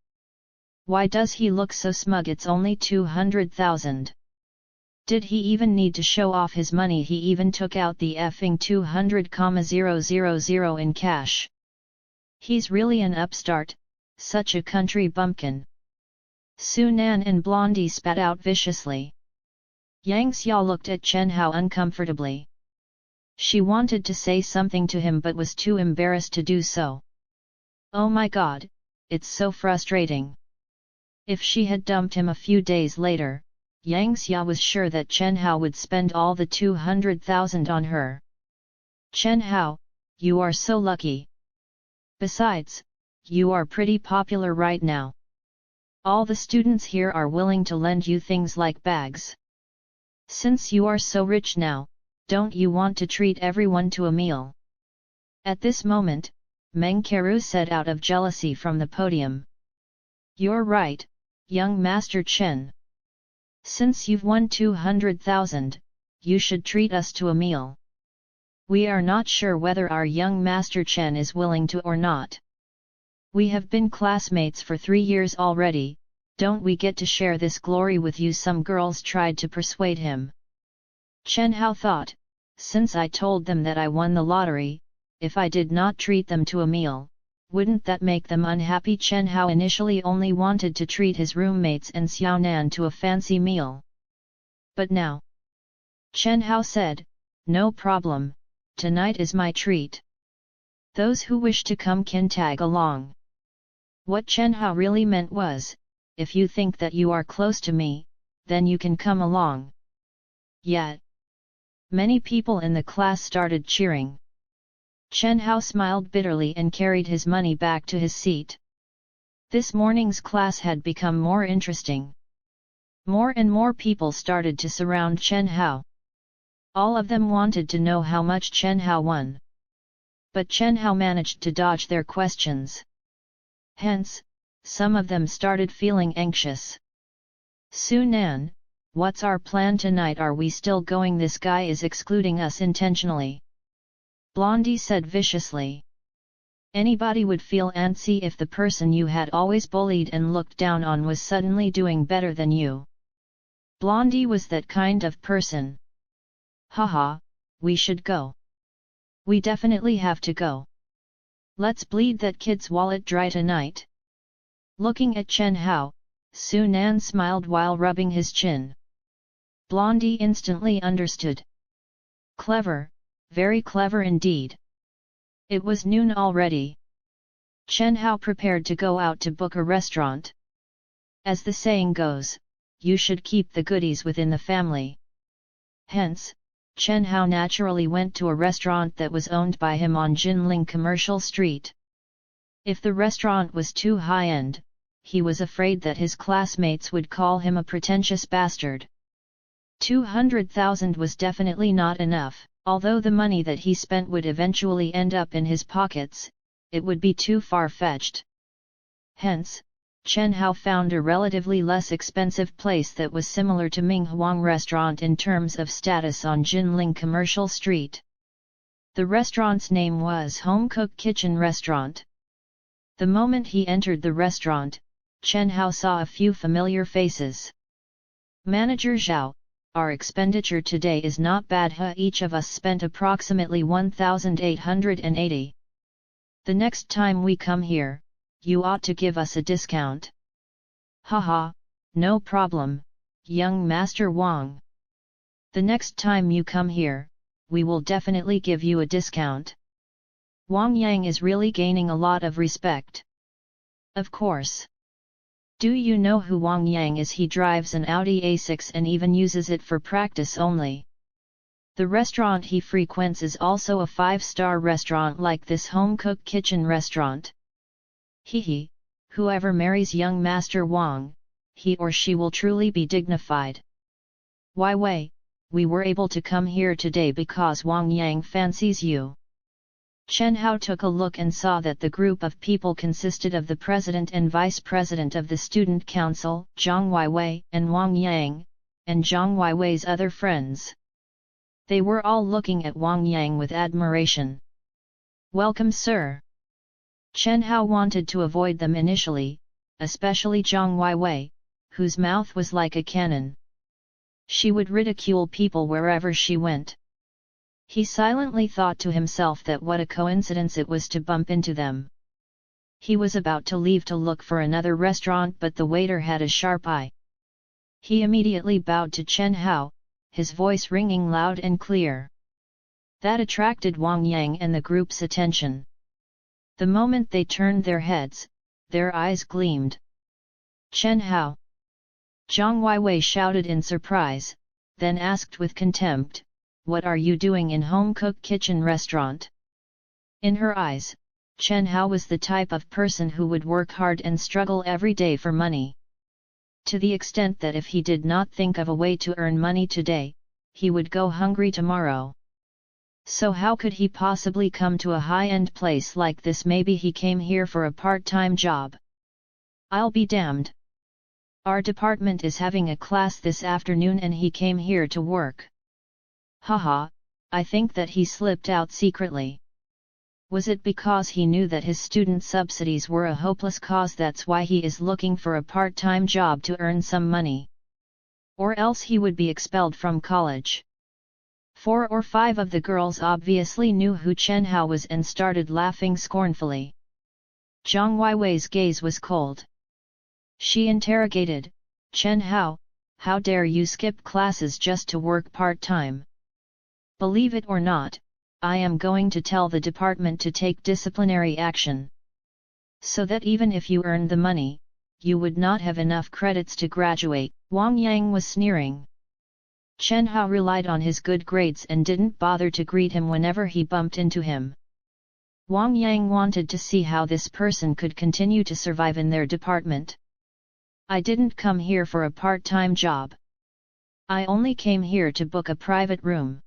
[SPEAKER 2] Why does he look so smug? It's only 200,000. Did he even need to show off his money? He even took out the effing 200,000 in cash. He's really an upstart, such a country bumpkin. Su Nan and Blondie spat out viciously. Yang Xiao looked at Chen Hao uncomfortably. She wanted to say something to him but was too embarrassed to do so. Oh my god, it's so frustrating. If she had dumped him a few days later, Yang Xiao was sure that Chen Hao would spend all the 200,000 on her. Chen Hao, you are so lucky. Besides, you are pretty popular right now. All the students here are willing to lend you things like bags. Since you are so rich now, don't you want to treat everyone to a meal? At this moment, Meng Keru said out of jealousy from the podium. You're right, young Master Chen. Since you've won 200,000, you should treat us to a meal. We are not sure whether our young Master Chen is willing to or not. We have been classmates for 3 years already, don't we get to share this glory with you? Some girls tried to persuade him. Chen Hao thought, since I told them that I won the lottery, if I did not treat them to a meal, wouldn't that make them unhappy? Chen Hao initially only wanted to treat his roommates and Xiao Nan to a fancy meal. But now, Chen Hao said, no problem, tonight is my treat. Those who wish to come can tag along. What Chen Hao really meant was, if you think that you are close to me, then you can come along. Yet, many people in the class started cheering. Chen Hao smiled bitterly and carried his money back to his seat. This morning's class had become more interesting. More and more people started to surround Chen Hao. All of them wanted to know how much Chen Hao won. But Chen Hao managed to dodge their questions. Hence, some of them started feeling anxious. Su Nan, what's our plan tonight? Are we still going? This guy is excluding us intentionally. Blondie said viciously. Anybody would feel antsy if the person you had always bullied and looked down on was suddenly doing better than you. Blondie was that kind of person. Haha, we should go. We definitely have to go. Let's bleed that kid's wallet dry tonight. Looking at Chen Hao, Su Nan smiled while rubbing his chin. Blondie instantly understood. Clever, very clever indeed. It was noon already. Chen Hao prepared to go out to book a restaurant. As the saying goes, you should keep the goodies within the family. Hence, Chen Hao naturally went to a restaurant that was owned by him on Jinling Commercial Street. If the restaurant was too high-end, he was afraid that his classmates would call him a pretentious bastard. 200,000 was definitely not enough, although the money that he spent would eventually end up in his pockets, it would be too far-fetched. Hence, Chen Hao found a relatively less expensive place that was similar to Ming Huang Restaurant in terms of status on Jinling Commercial Street. The restaurant's name was Home Cook Kitchen Restaurant. The moment he entered the restaurant, Chen Hao saw a few familiar faces. Manager Zhao, our expenditure today is not bad. Each of us spent approximately 1,880. The next time we come here, you ought to give us a discount. Haha, no problem, young Master Wang. The next time you come here, we will definitely give you a discount. Wang Yang is really gaining a lot of respect. Of course. Do you know who Wang Yang is? He drives an Audi A6 and even uses it for practice only. The restaurant he frequents is also a 5-star restaurant like this Home Cook Kitchen Restaurant. Hehe, whoever marries young Master Wang, he or she will truly be dignified. Why Wei, we were able to come here today because Wang Yang fancies you. Chen Hao took a look and saw that the group of people consisted of the president and vice president of the student council, Zhang Weiwei, and Wang Yang, and Zhang Weiwei's other friends. They were all looking at Wang Yang with admiration. Welcome, sir. Chen Hao wanted to avoid them initially, especially Zhang Weiwei, whose mouth was like a cannon. She would ridicule people wherever she went. He silently thought to himself that what a coincidence it was to bump into them. He was about to leave to look for another restaurant, but the waiter had a sharp eye. He immediately bowed to Chen Hao, his voice ringing loud and clear. That attracted Wang Yang and the group's attention. The moment they turned their heads, their eyes gleamed. "Chen Hao!" Zhang Weiwei shouted in surprise, then asked with contempt, "What are you doing in home-cooked kitchen restaurant?" In her eyes, Chen Hao was the type of person who would work hard and struggle every day for money. To the extent that if he did not think of a way to earn money today, he would go hungry tomorrow. So how could he possibly come to a high-end place like this? Maybe he came here for a part-time job. I'll be damned. Our department is having a class this afternoon and he came here to work. Haha, I think that he slipped out secretly. Was it because he knew that his student subsidies were a hopeless cause that's why he is looking for a part-time job to earn some money? Or else he would be expelled from college. 4 or 5 of the girls obviously knew who Chen Hao was and started laughing scornfully. Zhang Weiwei's gaze was cold. She interrogated, "Chen Hao, how dare you skip classes just to work part-time? Believe it or not, I am going to tell the department to take disciplinary action. So that even if you earned the money, you would not have enough credits to graduate." Wang Yang was sneering. Chen Hao relied on his good grades and didn't bother to greet him whenever he bumped into him. Wang Yang wanted to see how this person could continue to survive in their department. "I didn't come here for a part-time job. I only came here to book a private room."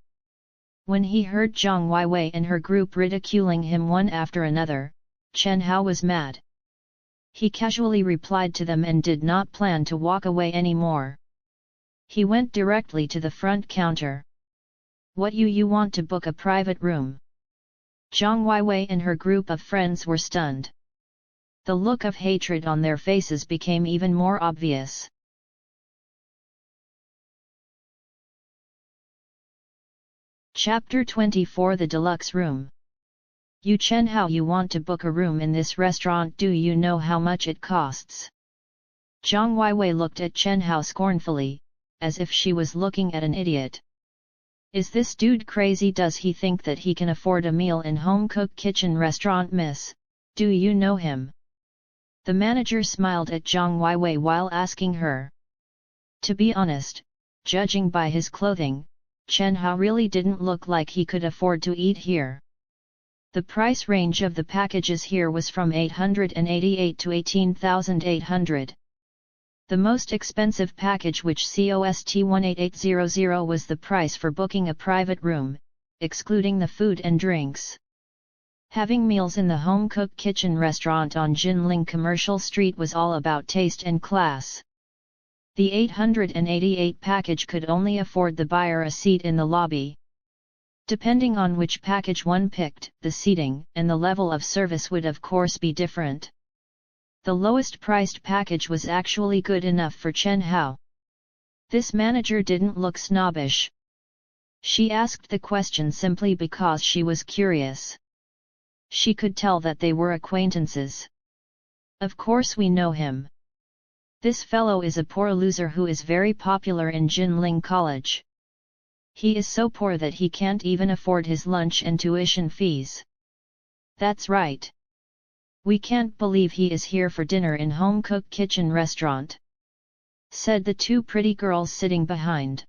[SPEAKER 2] When he heard Zhang Weiwei and her group ridiculing him one after another, Chen Hao was mad. He casually replied to them and did not plan to walk away anymore. He went directly to the front counter. "What you want to book a private room?" Zhang Weiwei and her group of friends were stunned. The look of hatred on their faces became even more obvious. Chapter 24 The Deluxe Room. "You Chen Hao, you want to book a room in this restaurant? Do you know how much it costs?" Zhang Weiwei looked at Chen Hao scornfully, as if she was looking at an idiot. "Is this dude crazy? Does he think that he can afford a meal in home-cooked kitchen restaurant? Miss, do you know him?" The manager smiled at Zhang Weiwei while asking her. To be honest, judging by his clothing, Chen Hao really didn't look like he could afford to eat here. The price range of the packages here was from 888 to 18,800. The most expensive package, which cost 18800, was the price for booking a private room, excluding the food and drinks. Having meals in the home-cooked kitchen restaurant on Jinling Commercial Street was all about taste and class. The 888 package could only afford the buyer a seat in the lobby. Depending on which package one picked, the seating and the level of service would of course be different. The lowest priced package was actually good enough for Chen Hao. This manager didn't look snobbish. She asked the question simply because she was curious. She could tell that they were acquaintances. "Of course we know him. This fellow is a poor loser who is very popular in Jinling College. He is so poor that he can't even afford his lunch and tuition fees." "That's right. We can't believe he is here for dinner in home-cooked kitchen restaurant," said the 2 pretty girls sitting behind.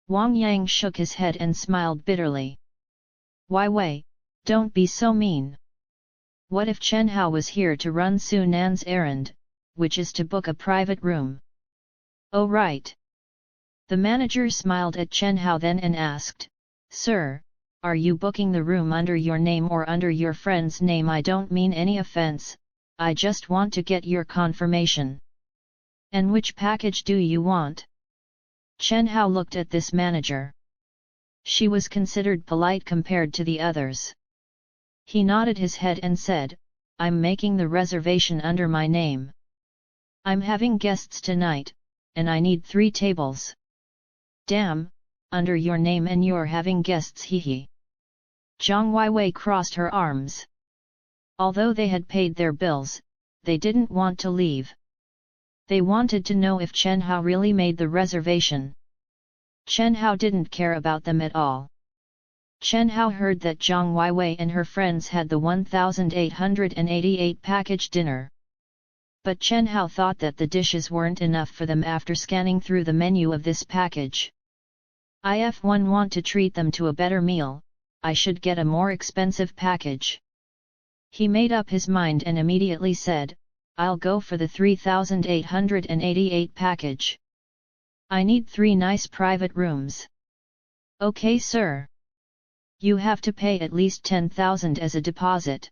[SPEAKER 2] Wang Yang shook his head and smiled bitterly. "Weiwei, don't be so mean. What if Chen Hao was here to run Su Nan's errand, which is to book a private room?" "Oh right." The manager smiled at Chen Hao then and asked, "Sir, are you booking the room under your name or under your friend's name? I don't mean any offense, I just want to get your confirmation." "And which package do you want?" Chen Hao looked at this manager. She was considered polite compared to the others. He nodded his head and said, "I'm making the reservation under my name. I'm having guests tonight, and I need 3 tables. "Damn, under your name and you're having guests, hee." Zhang Weiwei crossed her arms. Although they had paid their bills, they didn't want to leave. They wanted to know if Chen Hao really made the reservation. Chen Hao didn't care about them at all. Chen Hao heard that Zhang Weiwei and her friends had the 1888 package dinner. But Chen Hao thought that the dishes weren't enough for them after scanning through the menu of this package. If one want to treat them to a better meal, I should get a more expensive package. He made up his mind and immediately said, I'll go for the 3888 package. I need 3 nice private rooms. Okay, sir. You have to pay at least 10,000 as a deposit.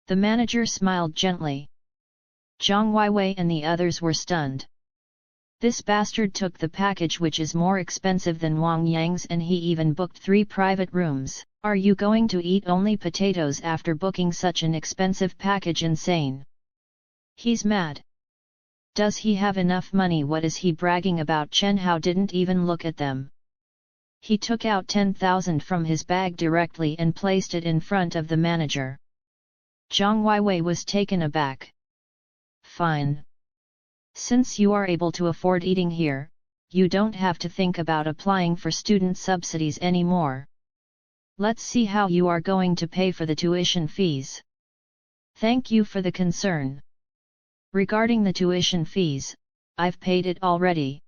[SPEAKER 2] The manager smiled gently. Zhang Weiwei and the others were stunned. This bastard took the package which is more expensive than Wang Yang's, and he even booked 3 private rooms. Are you going to eat only potatoes after booking such an expensive package? Insane. He's mad. Does he have enough money? What is he bragging about? Chen Hao didn't even look at them. He took out 10,000 from his bag directly and placed it in front of the manager. Zhang Weiwei was taken aback. Fine. Since you are able to afford eating here, you don't have to think about applying for student subsidies anymore. Let's see how you are going to pay for the tuition fees. Thank you for the concern. Regarding the tuition fees, I've paid it already.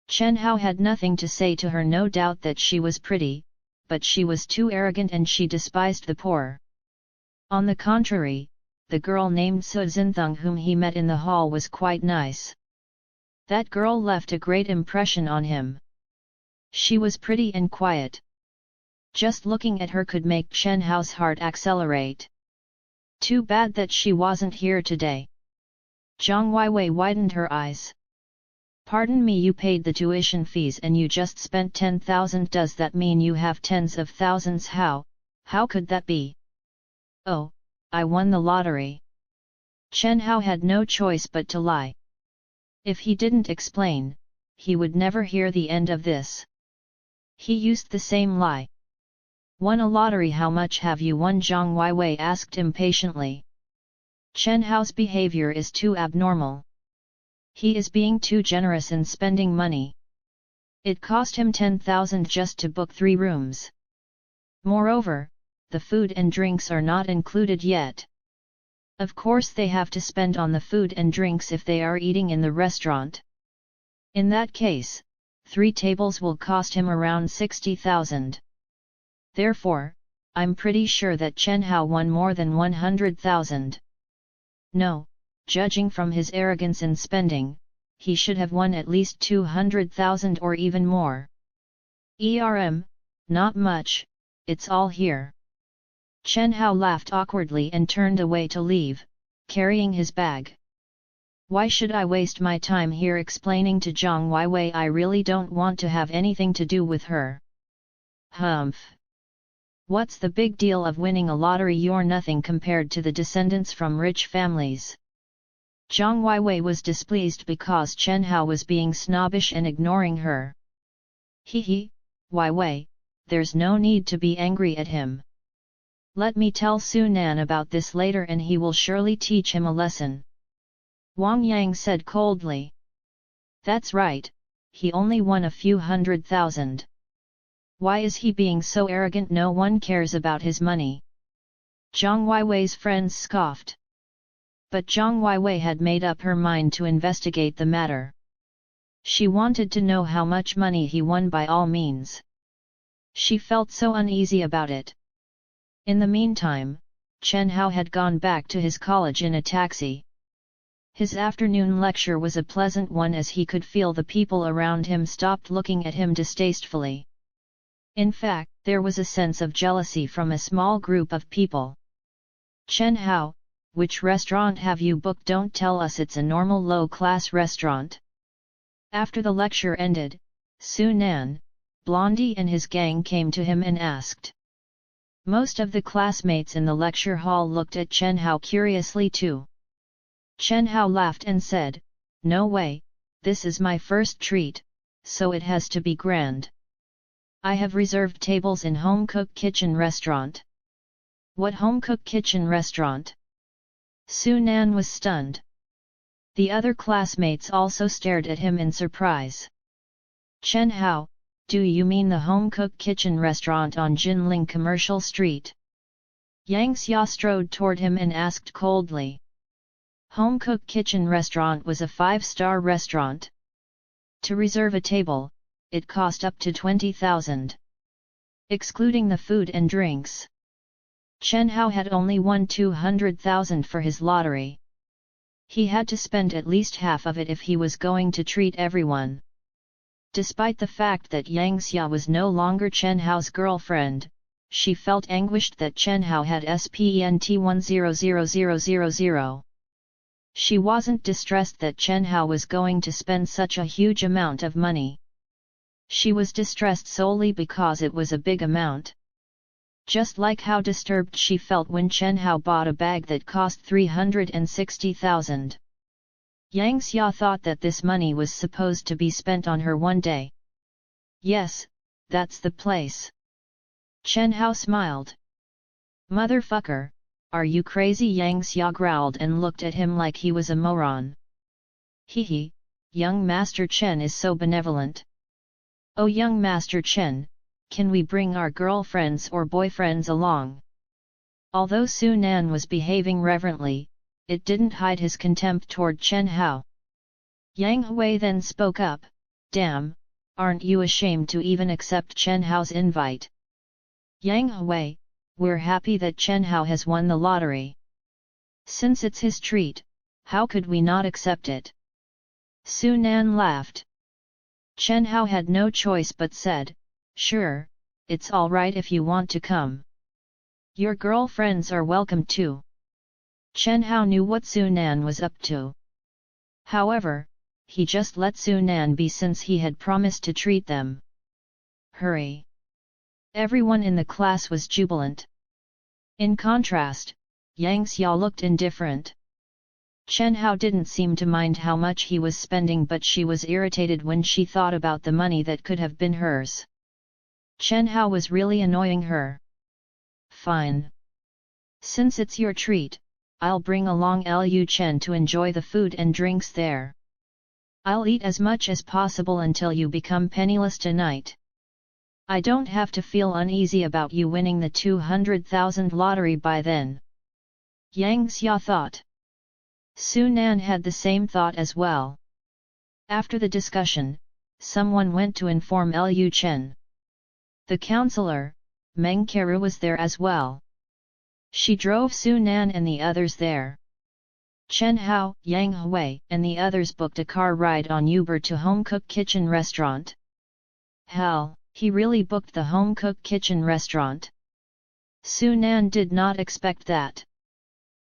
[SPEAKER 2] Chen Hao had nothing to say to her. No doubt that she was pretty, but she was too arrogant and she despised the poor. On the contrary, the girl named Su Xintheng whom he met in the hall was quite nice. That girl left a great impression on him. She was pretty and quiet. Just looking at her could make Chen Hao's heart accelerate. Too bad that she wasn't here today. Zhang Weiwei widened her eyes. Pardon me, you paid the tuition fees and you just spent 10,000. Does that mean you have tens of thousands? How could that be? Oh, I won the lottery. Chen Hao had no choice but to lie. If he didn't explain, he would never hear the end of this. He used the same lie. Won a lottery? How much have you won? Zhang Weiwei asked impatiently. Chen Hao's behavior is too abnormal. He is being too generous in spending money. It cost him 10,000 just to book 3 rooms. Moreover, the food and drinks are not included yet. Of course they have to spend on the food and drinks if they are eating in the restaurant. In that case, 3 tables will cost him around 60,000. Therefore, I'm pretty sure that Chen Hao won more than 100,000. No, judging from his arrogance in spending, he should have won at least 200,000 or even more. Not much, it's all here. Chen Hao laughed awkwardly and turned away to leave, carrying his bag. Why should I waste my time here explaining to Zhang Weiwei? I really don't want to have anything to do with her. Humph. What's the big deal of winning a lottery? You're nothing compared to the descendants from rich families. Zhang Weiwei was displeased because Chen Hao was being snobbish and ignoring her. Weiwei, there's no need to be angry at him. Let me tell Su Nan about this later and he will surely teach him a lesson. Wang Yang said coldly. That's right, he only won a few 100,000. Why is he being so arrogant? No one cares about his money. Zhang Weiwei's friends scoffed. But Zhang Weiwei had made up her mind to investigate the matter. She wanted to know how much money he won by all means. She felt so uneasy about it. In the meantime, Chen Hao had gone back to his college in a taxi. His afternoon lecture was a pleasant one as he could feel the people around him stopped looking at him distastefully. In fact, there was a sense of jealousy from a small group of people. Chen Hao, which restaurant have you booked? Don't tell us it's a normal low-class restaurant. After the lecture ended, Su Nan, Blondie and his gang came to him and asked. Most of the classmates in the lecture hall looked at Chen Hao curiously too. Chen Hao laughed and said, "No way, this is my first treat, so it has to be grand. I have reserved tables in Home Cook Kitchen Restaurant." What Home Cook Kitchen Restaurant? Su Nan was stunned. The other classmates also stared at him in surprise. Chen Hao, Do you mean the home-cooked kitchen restaurant on Jinling Commercial Street? Yang Xia strode toward him and asked coldly. Home-cooked kitchen restaurant was a 5-star restaurant. To reserve a table, it cost up to 20,000. Excluding the food and drinks. Chen Hao had only won 200,000 for his lottery. He had to spend at least half of it if he was going to treat everyone. Despite the fact that Yang Xia was no longer Chen Hao's girlfriend, she felt anguished that Chen Hao had spent 100,000. She wasn't distressed that Chen Hao was going to spend such a huge amount of money. She was distressed solely because it was a big amount. Just like how disturbed she felt when Chen Hao bought a bag that cost 360,000. Yang Xia thought that this money was supposed to be spent on her one day. Yes, that's the place. Chen Hao smiled. Motherfucker, are you crazy? Yang Xia growled and looked at him like he was a moron. Hehe, young Master Chen is so benevolent. Oh young Master Chen, can we bring our girlfriends or boyfriends along? Although Su Nan was behaving reverently, it didn't hide his contempt toward Chen Hao. Yang Hui then spoke up, damn, aren't you ashamed to even accept Chen Hao's invite? Yang Hui, we're happy that Chen Hao has won the lottery. Since it's his treat, how could we not accept it? Su Nan laughed. Chen Hao had no choice but said, sure, it's all right if you want to come. Your girlfriends are welcome too. Chen Hao knew what Su Nan was up to. However, he just let Su Nan be since he had promised to treat them. Hurry! Everyone in the class was jubilant. In contrast, Yang Xia looked indifferent. Chen Hao didn't seem to mind how much he was spending, but she was irritated when she thought about the money that could have been hers. Chen Hao was really annoying her. Fine. Since it's your treat, I'll bring along Lu Chen to enjoy the food and drinks there. I'll eat as much as possible until you become penniless tonight. I don't have to feel uneasy about you winning the 200,000 lottery by then. Yang Xia thought. Su Nan had the same thought as well. After the discussion, someone went to inform Lu Chen. The counselor, Meng Keru, was there as well. She drove Su Nan and the others there. Chen Hao, Yang Hui, and the others booked a car ride on Uber to home-cooked kitchen restaurant. Hell, he really booked the home-cooked kitchen restaurant? Su Nan did not expect that.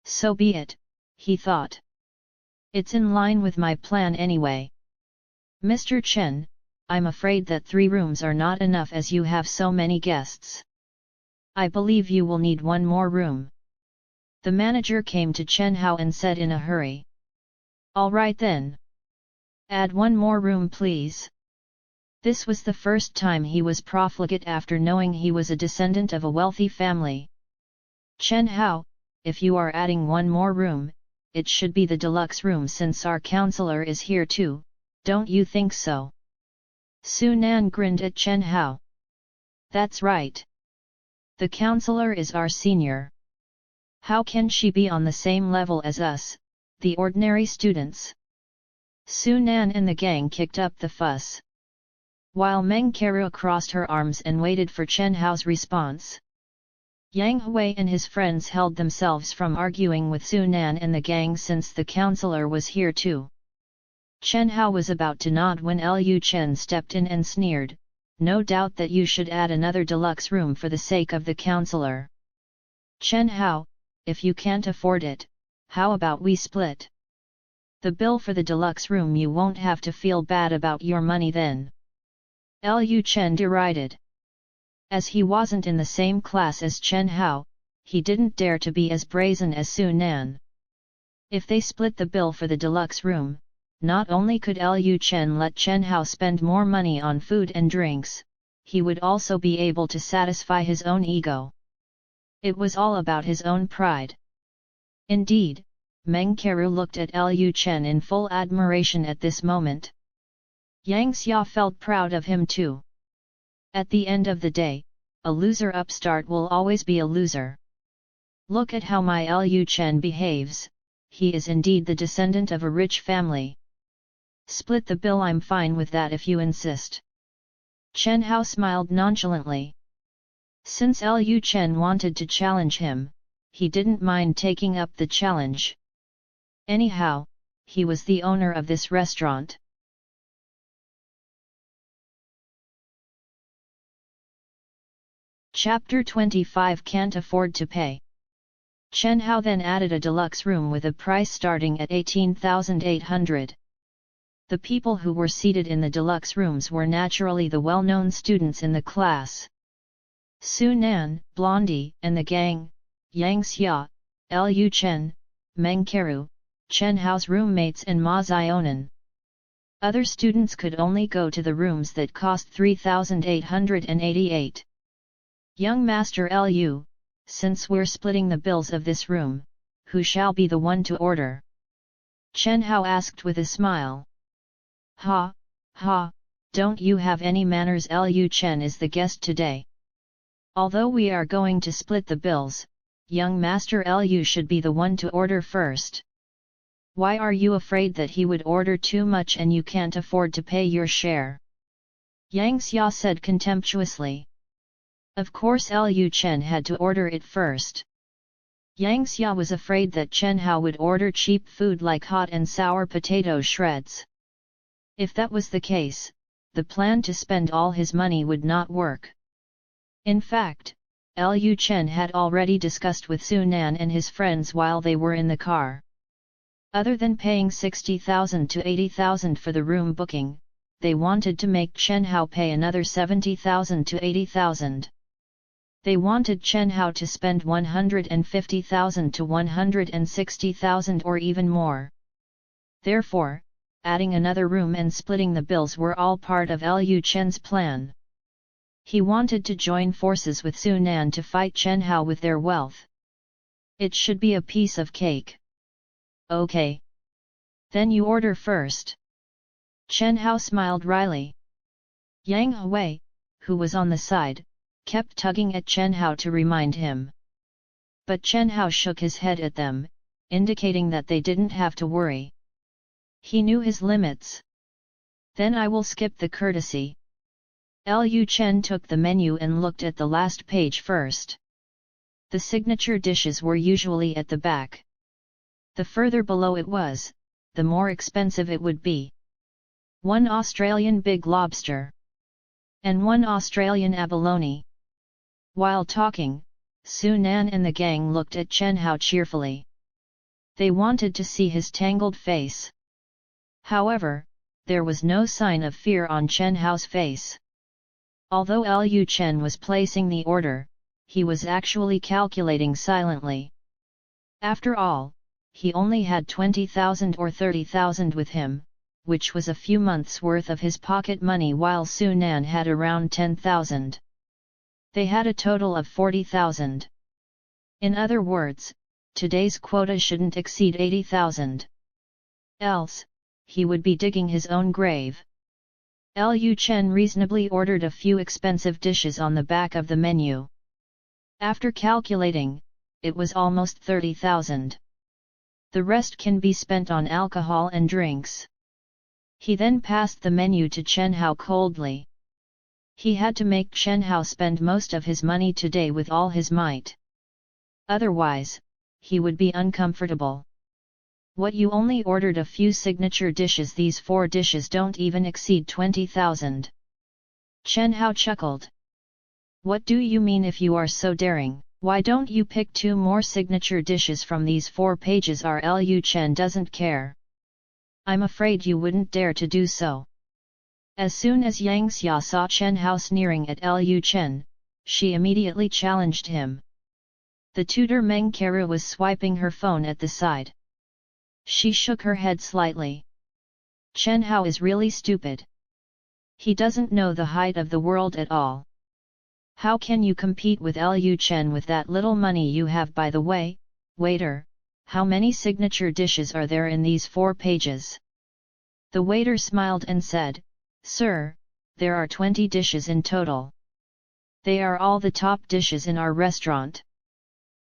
[SPEAKER 2] So be it, he thought. It's in line with my plan anyway. Mr. Chen, I'm afraid that 3 rooms are not enough as you have so many guests. I believe you will need 1 more room. The manager came to Chen Hao and said in a hurry. All right then. Add 1 more room please. This was the first time he was profligate after knowing he was a descendant of a wealthy family. Chen Hao, if you are adding 1 more room, it should be the deluxe room since our counselor is here too, don't you think so? Su Nan grinned at Chen Hao. That's right. The counselor is our senior. How can she be on the same level as us, the ordinary students? Su Nan and the gang kicked up the fuss. While Meng Keru crossed her arms and waited for Chen Hao's response. Yang Hui and his friends held themselves from arguing with Su Nan and the gang since the counselor was here too. Chen Hao was about to nod when Lu Chen stepped in and sneered, no doubt that you should add another deluxe room for the sake of the counselor. Chen Hao, if you can't afford it, how about we split? The bill for the deluxe room, you won't have to feel bad about your money then. Lu Chen derided. As he wasn't in the same class as Chen Hao, he didn't dare to be as brazen as Su Nan. If they split the bill for the deluxe room, not only could Lu Chen let Chen Hao spend more money on food and drinks, he would also be able to satisfy his own ego. It was all about his own pride. Indeed, Meng Keru looked at Lu Chen in full admiration at this moment. Yang Xia felt proud of him too. At the end of the day, a loser upstart will always be a loser. Look at how my Liu Chen behaves, he is indeed the descendant of a rich family. Split the bill, I'm fine with that if you insist. Chen Hao smiled nonchalantly. Since Liu Chen wanted to challenge him, he didn't mind taking up the challenge. Anyhow, he was the owner of this restaurant. Chapter 25 Can't Afford to Pay. Chen Hao then added a deluxe room with a price starting at 18,800. The people who were seated in the deluxe rooms were naturally the well-known students in the class. Su Nan, Blondie, and the gang, Yang Xia, Liu Chen, Meng Keru, Chen Hao's roommates and Ma Zionan. Other students could only go to the rooms that cost 3,888. Young Master Liu, since we're splitting the bills of this room, who shall be the one to order? Chen Hao asked with a smile. Ha, ha, don't you have any manners? Liu Chen is the guest today. Although we are going to split the bills, young Master Liu should be the one to order first. Why are you afraid that he would order too much and you can't afford to pay your share? Yang Xia said contemptuously. Of course Liu Chen had to order it first. Yang Xia was afraid that Chen Hao would order cheap food like hot and sour potato shreds. If that was the case, the plan to spend all his money would not work. In fact, Liu Chen had already discussed with Su Nan and his friends while they were in the car. Other than paying 60,000 to 80,000 for the room booking, they wanted to make Chen Hao pay another 70,000 to 80,000. They wanted Chen Hao to spend 150,000 to 160,000 or even more. Therefore, adding another room and splitting the bills were all part of Liu Chen's plan. He wanted to join forces with Su Nan to fight Chen Hao with their wealth. It should be a piece of cake. Okay. Then you order first. Chen Hao smiled wryly. Yang Hui, who was on the side, kept tugging at Chen Hao to remind him. But Chen Hao shook his head at them, indicating that they didn't have to worry. He knew his limits. Then I will skip the courtesy. Liu Chen took the menu and looked at the last page first. The signature dishes were usually at the back. The further below it was, the more expensive it would be. 1 Australian big lobster. And 1 Australian abalone. While talking, Su Nan and the gang looked at Chen Hao cheerfully. They wanted to see his tangled face. However, there was no sign of fear on Chen Hao's face. Although Liu Chen was placing the order, he was actually calculating silently. After all, he only had 20,000 or 30,000 with him, which was a few months' worth of his pocket money, while Su Nan had around 10,000. They had a total of 40,000. In other words, today's quota shouldn't exceed 80,000. Else, he would be digging his own grave. Liu Chen reasonably ordered a few expensive dishes on the back of the menu. After calculating, it was almost 30,000. The rest can be spent on alcohol and drinks. He then passed the menu to Chen Hao coldly. He had to make Chen Hao spend most of his money today with all his might. Otherwise, he would be uncomfortable. What, you only ordered a few signature dishes? These 4 dishes don't even exceed 20,000. Chen Hao chuckled. What do you mean? If you are so daring, why don't you pick 2 more signature dishes from these 4 pages? Our Liu Chen doesn't care. I'm afraid you wouldn't dare to do so. As soon as Yang Xia saw Chen Hao sneering at Liu Chen, she immediately challenged him. The tutor Meng Keru was swiping her phone at the side. She shook her head slightly. Chen Hao is really stupid. He doesn't know the height of the world at all. How can you compete with Liu Chen with that little money you have? By the way, waiter, how many signature dishes are there in these 4 pages? The waiter smiled and said, Sir, there are 20 dishes in total. They are all the top dishes in our restaurant.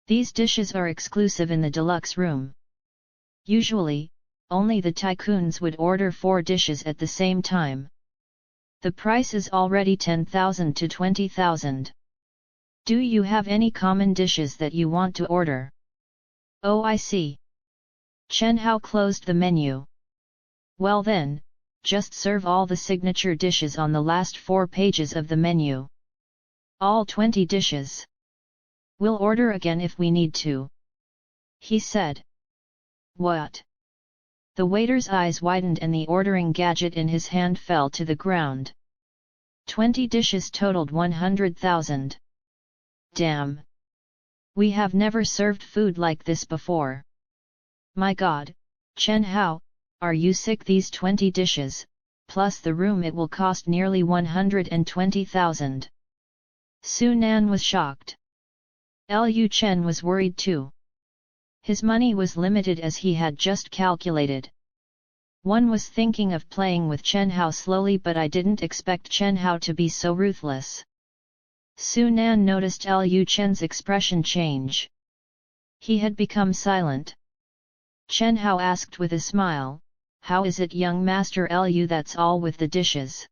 [SPEAKER 2] These dishes are exclusive in the deluxe room. Usually, only the tycoons would order 4 dishes at the same time. The price is already 10,000 to 20,000. Do you have any common dishes that you want to order? Oh, I see. Chen Hao closed the menu. Well then, just serve all the signature dishes on the last 4 pages of the menu. All 20 dishes. We'll order again if we need to, he said. What? The waiter's eyes widened and the ordering gadget in his hand fell to the ground. 20 dishes totaled 100,000. Damn! We have never served food like this before. My God, Chen Hao, are you sick? These 20 dishes, plus the room, it will cost nearly 120,000. Su Nan was shocked. Lu Chen was worried too. His money was limited as he had just calculated. One was thinking of playing with Chen Hao slowly, but I didn't expect Chen Hao to be so ruthless. Su Nan noticed Lu Chen's expression change. He had become silent. Chen Hao asked with a smile, "How is it, young master Lu? That's all with the dishes.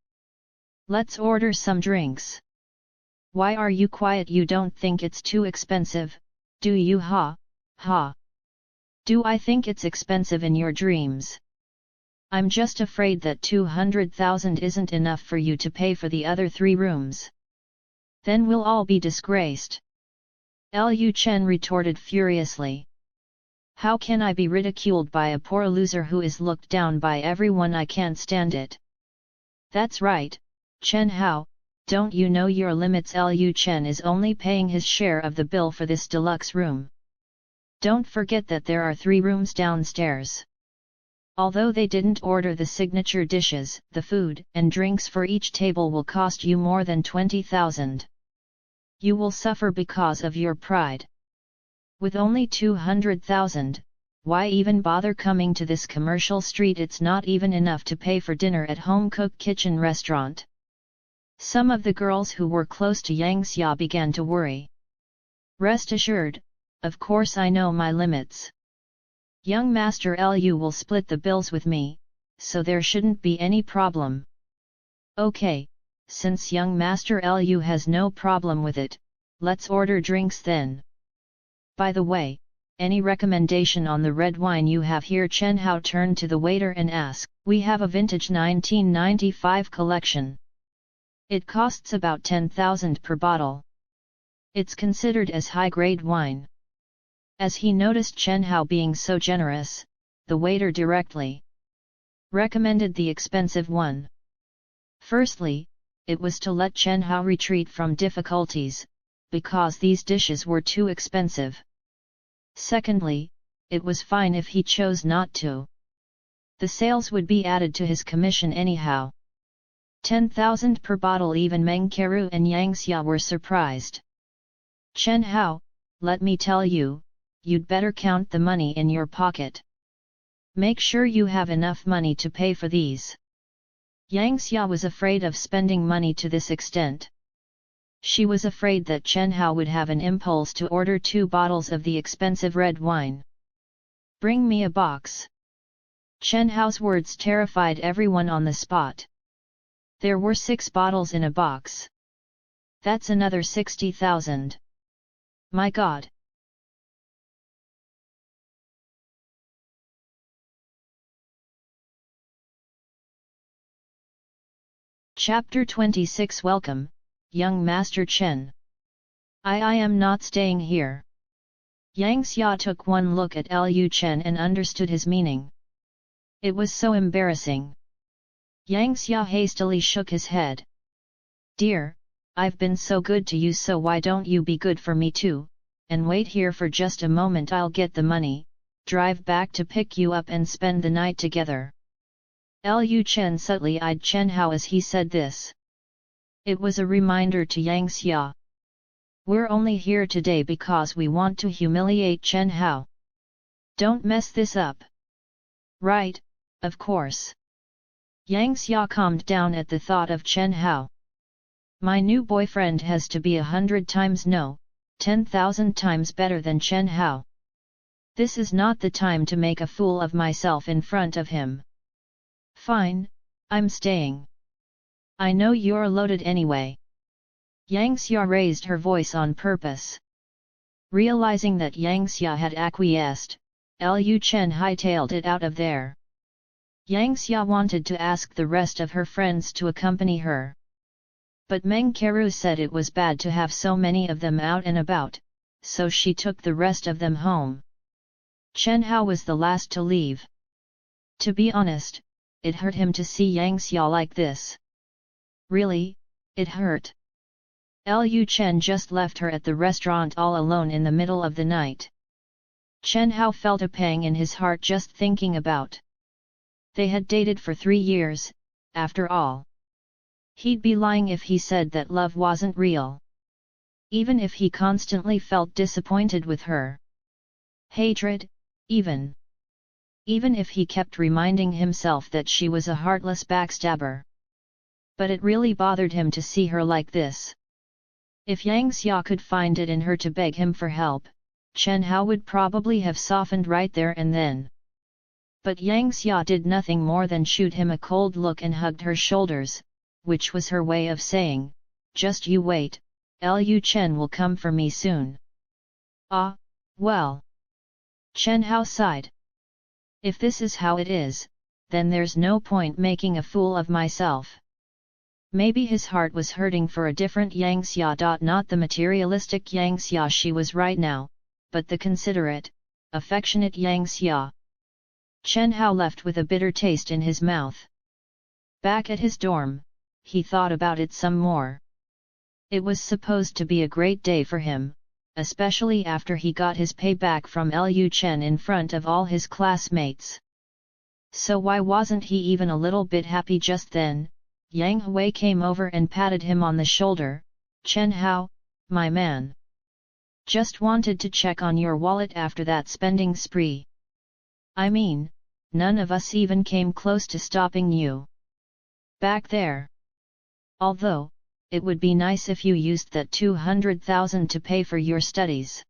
[SPEAKER 2] Let's order some drinks." "Why are you quiet? You don't think it's too expensive, do you? Ha, ha. Do I think it's expensive in your dreams? I'm just afraid that 200,000 isn't enough for you to pay for the other 3 rooms. Then we'll all be disgraced." Lu Chen retorted furiously. "How can I be ridiculed by a poor loser who is looked down by everyone? I can't stand it." "That's right, Chen Hao. Don't you know your limits?" Lu Chen is only paying his share of the bill for this deluxe room. Don't forget that there are 3 rooms downstairs. Although they didn't order the signature dishes, the food and drinks for each table will cost you more than 20,000. You will suffer because of your pride. With only 200,000, why even bother coming to this commercial street? It's not even enough to pay for dinner at home cook kitchen restaurant. Some of the girls who were close to Yang Xia began to worry. Rest assured, of course I know my limits. Young Master Lu will split the bills with me, so there shouldn't be any problem. Okay, since young Master Lu has no problem with it, let's order drinks then. By the way, any recommendation on the red wine you have here? Chen Hao turned to the waiter and asked. "We have a vintage 1995 collection. It costs about 10,000 per bottle. It's considered as high-grade wine." As he noticed Chen Hao being so generous, the waiter directly recommended the expensive one. Firstly, it was to let Chen Hao retreat from difficulties, because these dishes were too expensive. Secondly, it was fine if he chose not to. The sales would be added to his commission anyhow. 10,000 per bottle. Even Meng Keru and Yang Xia were surprised. "Chen Hao, let me tell you, you'd better count the money in your pocket. Make sure you have enough money to pay for these." Yang Xia was afraid of spending money to this extent. She was afraid that Chen Hao would have an impulse to order 2 bottles of the expensive red wine. "Bring me a box." Chen Hao's words terrified everyone on the spot. There were 6 bottles in a box. That's another 60,000. My God! Chapter 26. Welcome, young Master Chen. I am not staying here. Yang Xia took one look at Lu Chen and understood his meaning. It was so embarrassing. Yang Xia hastily shook his head. "Dear, I've been so good to you, so why don't you be good for me too, and wait here for just a moment? I'll get the money, drive back to pick you up and spend the night together." Lu Chen subtly eyed Chen Hao as he said this. It was a reminder to Yang Xia. "We're only here today because we want to humiliate Chen Hao. Don't mess this up." "Right, of course." Yang Xia calmed down at the thought of Chen Hao. My new boyfriend has to be 100 times no, 10,000 times better than Chen Hao. This is not the time to make a fool of myself in front of him. Fine, I'm staying. I know you're loaded anyway. Yang Xia raised her voice on purpose. Realizing that Yang Xia had acquiesced, Lu Chen hightailed it out of there. Yang Xia wanted to ask the rest of her friends to accompany her. But Meng Keru said it was bad to have so many of them out and about, so she took the rest of them home. Chen Hao was the last to leave. To be honest, it hurt him to see Yang Xia like this. Really, it hurt. Lu Chen just left her at the restaurant all alone in the middle of the night. Chen Hao felt a pang in his heart just thinking about. They had dated for 3 years, after all. He'd be lying if he said that love wasn't real. Even if he constantly felt disappointed with her. Hatred, even. Even if he kept reminding himself that she was a heartless backstabber. But it really bothered him to see her like this. If Yang Xia could find it in her to beg him for help, Chen Hao would probably have softened right there and then. But Yang Xia did nothing more than shoot him a cold look and hugged her shoulders, which was her way of saying, "Just you wait, Lu Chen will come for me soon." Ah, well. Chen Hao sighed. If this is how it is, then there's no point making a fool of myself. Maybe his heart was hurting for a different Yang Xia. Not the materialistic Yang Xia she was right now, but the considerate, affectionate Yang Xia. Chen Hao left with a bitter taste in his mouth. Back at his dorm, he thought about it some more. It was supposed to be a great day for him, especially after he got his payback from Lu Chen in front of all his classmates. So why wasn't he even a little bit happy just then? Yang Hui came over and patted him on the shoulder. "Chen Hao, my man. Just wanted to check on your wallet after that spending spree. I mean, none of us even came close to stopping you back there. Although, it would be nice if you used that 200,000 to pay for your studies."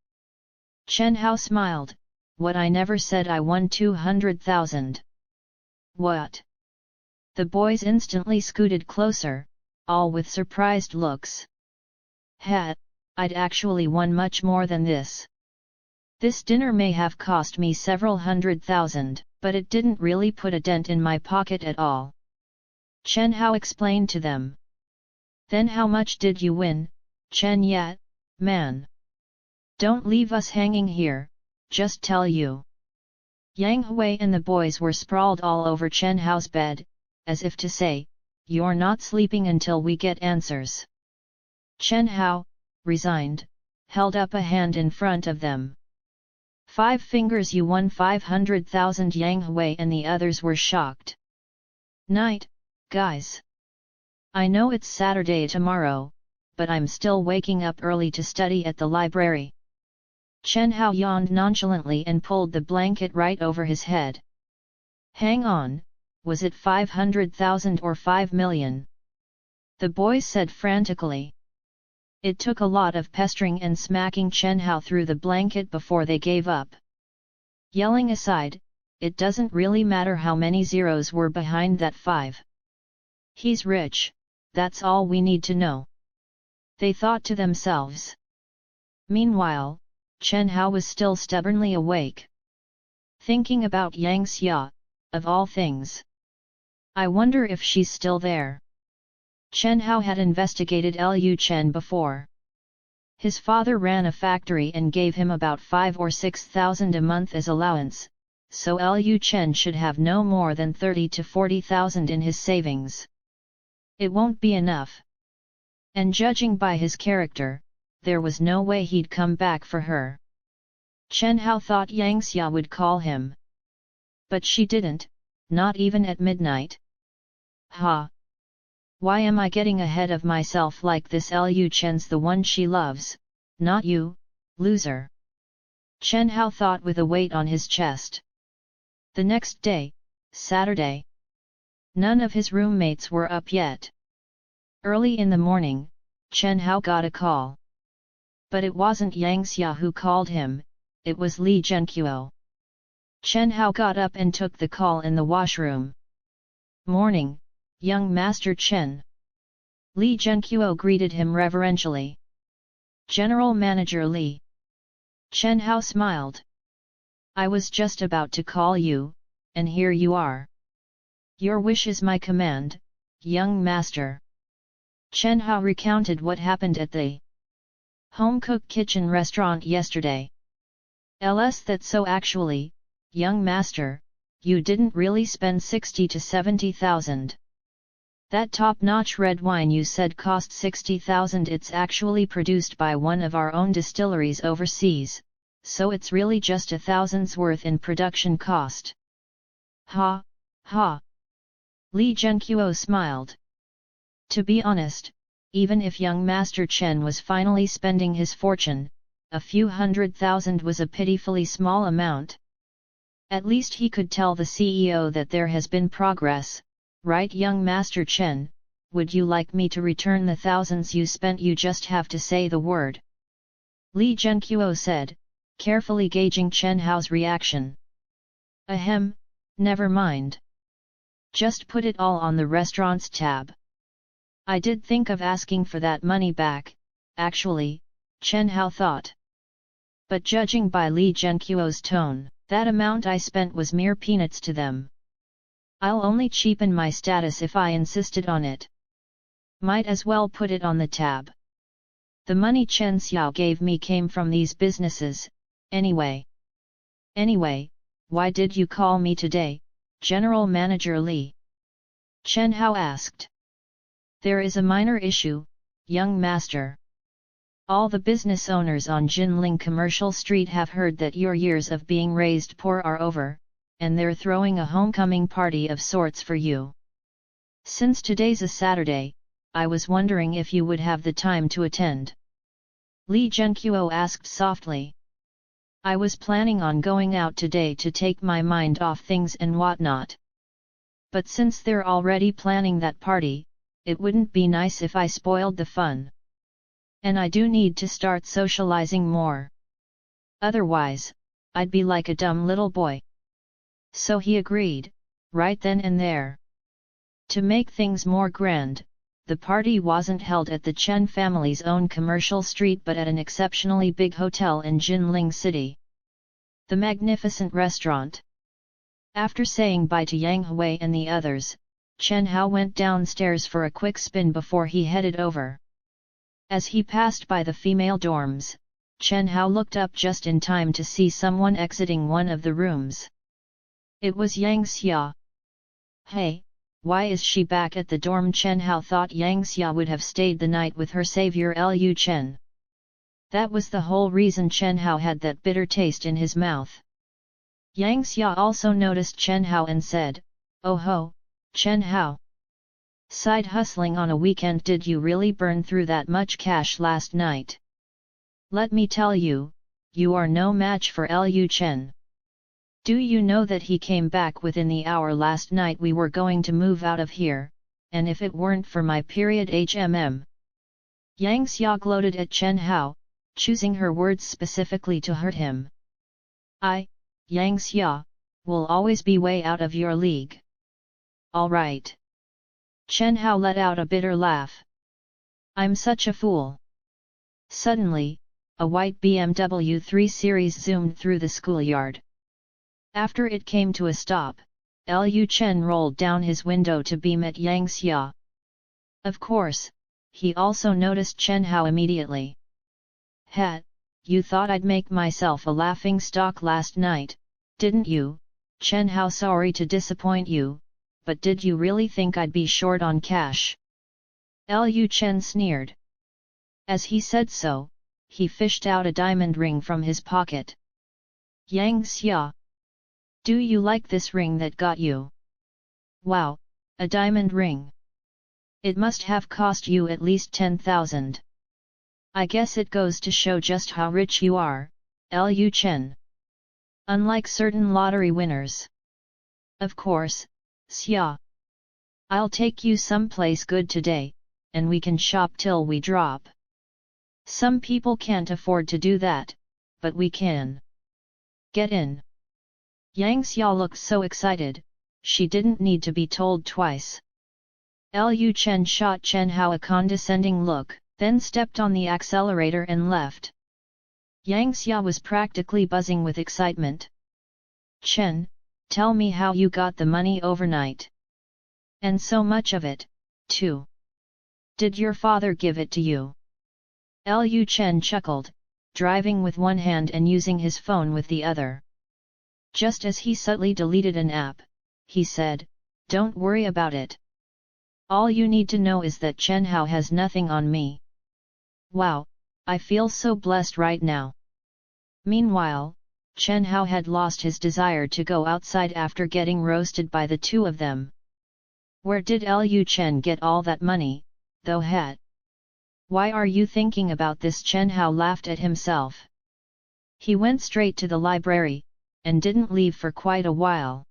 [SPEAKER 2] Chen Hao smiled. "What, I never said I won 200,000. What?" The boys instantly scooted closer, all with surprised looks. I'd actually won much more than this. This dinner may have cost me several 100,000, but it didn't really put a dent in my pocket at all." Chen Hao explained to them. "Then how much did you win, Chen Yat, man? Don't leave us hanging here, just tell you." Yang Hui and the boys were sprawled all over Chen Hao's bed, as if to say, "You're not sleeping until we get answers." Chen Hao, resigned, held up a hand in front of them. "5 fingers, you won 500,000. Yang Hui and the others were shocked. "Night, guys. I know it's Saturday tomorrow, but I'm still waking up early to study at the library." Chen Hao yawned nonchalantly and pulled the blanket right over his head. "Hang on, was it 500,000 or 5 million? The boys said frantically. It took a lot of pestering and smacking Chen Hao through the blanket before they gave up. Yelling aside, it doesn't really matter how many zeros were behind that 5. He's rich, that's all we need to know, they thought to themselves. Meanwhile, Chen Hao was still stubbornly awake. Thinking about Yang Xia, of all things. I wonder if she's still there. Chen Hao had investigated Lu Chen before. His father ran a factory and gave him about 5,000 or 6,000 a month as allowance, so Lu Chen should have no more than 30,000 to 40,000 in his savings. It won't be enough. And judging by his character, there was no way he'd come back for her. Chen Hao thought Yang Xia would call him. But she didn't, not even at midnight. Ha! Why am I getting ahead of myself like this? Lu Chen's the one she loves, not you, loser. Chen Hao thought with a weight on his chest. The next day, Saturday. None of his roommates were up yet. Early in the morning, Chen Hao got a call. But it wasn't Yang Xia who called him, it was Li Zhenqiu. Chen Hao got up and took the call in the washroom. "Morning, young Master Chen." Li Zhenqiu greeted him reverentially. "General Manager Li." Chen Hao smiled. "I was just about to call you, and here you are. Your wish is my command, young master." Chen Hao recounted what happened at the home-cooked kitchen restaurant yesterday. "LS that so actually, young master, you didn't really spend 60 to 70,000. That top-notch red wine you said cost 60,000, it's actually produced by one of our own distilleries overseas, so it's really just 1,000's worth in production cost." "Ha, ha." Li Zhenqiu smiled. To be honest, even if young Master Chen was finally spending his fortune, a few 100,000 was a pitifully small amount. At least he could tell the CEO that there has been progress, right? "Young Master Chen, would you like me to return the thousands you spent? You just have to say the word," Li Zhenqiu said, carefully gauging Chen Hao's reaction. "Ahem, never mind. Just put it all on the restaurant's tab. I did think of asking for that money back, actually," Chen Hao thought. But judging by Li Zhenqiu's tone, that amount I spent was mere peanuts to them. "I'll only cheapen my status if I insisted on it. Might as well put it on the tab. The money Chen Xiao gave me came from these businesses, anyway." "Anyway, why did you call me today, General Manager Li?" Chen Hao asked. "There is a minor issue, young master. All the business owners on Jinling Commercial Street have heard that your years of being raised poor are over, and they're throwing a homecoming party of sorts for you. Since today's a Saturday, I was wondering if you would have the time to attend." Li Zhenqiu asked softly. "I was planning on going out today to take my mind off things and whatnot. But since they're already planning that party, it wouldn't be nice if I spoiled the fun. And I do need to start socializing more. Otherwise, I'd be like a dumb little boy." So he agreed, right then and there. To make things more grand, the party wasn't held at the Chen family's own commercial street but at an exceptionally big hotel in Jinling City. The magnificent restaurant. After saying bye to Yang Hui and the others, Chen Hao went downstairs for a quick spin before he headed over. As he passed by the female dorms, Chen Hao looked up just in time to see someone exiting one of the rooms. It was Yang Xia. "Hey, why is she back at the dorm?" Chen Hao thought Yang Xia would have stayed the night with her savior Liu Chen. That was the whole reason Chen Hao had that bitter taste in his mouth. Yang Xia also noticed Chen Hao and said, "Oh ho, Chen Hao. Side hustling on a weekend? Did you really burn through that much cash last night? Let me tell you, you are no match for Liu Chen. Do you know that he came back within the hour last night? We were going to move out of here, and if it weren't for my period HMM." Yang Xia gloated at Chen Hao, choosing her words specifically to hurt him. Yang Xia, will always be way out of your league." "All right." Chen Hao let out a bitter laugh. "I'm such a fool." Suddenly, a white BMW 3 Series zoomed through the schoolyard. After it came to a stop, Liu Chen rolled down his window to beam at Yang Xia. Of course, he also noticed Chen Hao immediately. "Heh, you thought I'd make myself a laughing stock last night, didn't you, Chen Hao? Sorry to disappoint you, but did you really think I'd be short on cash?" Liu Chen sneered. As he said so, he fished out a diamond ring from his pocket. "Yang Xia, do you like this ring that got you? Wow, a diamond ring! It must have cost you at least 10,000. I guess it goes to show just how rich you are, Liu Chen. Unlike certain lottery winners. Of course, Xia. I'll take you someplace good today, and we can shop till we drop. Some people can't afford to do that, but we can. Get in. Yang Xia looked so excited, she didn't need to be told twice. Lu Chen shot Chen Hao a condescending look, then stepped on the accelerator and left. Yang Xia was practically buzzing with excitement. Chen, tell me how you got the money overnight. And so much of it, too. Did your father give it to you? Lu Chen chuckled, driving with one hand and using his phone with the other. Just as he subtly deleted an app, he said, "Don't worry about it. All you need to know is that Chen Hao has nothing on me." Wow, I feel so blessed right now. Meanwhile, Chen Hao had lost his desire to go outside after getting roasted by the two of them. Where did Lu Chen get all that money, though? Why are you thinking about this? Chen Hao laughed at himself. He went straight to the library, and didn't leave for quite a while.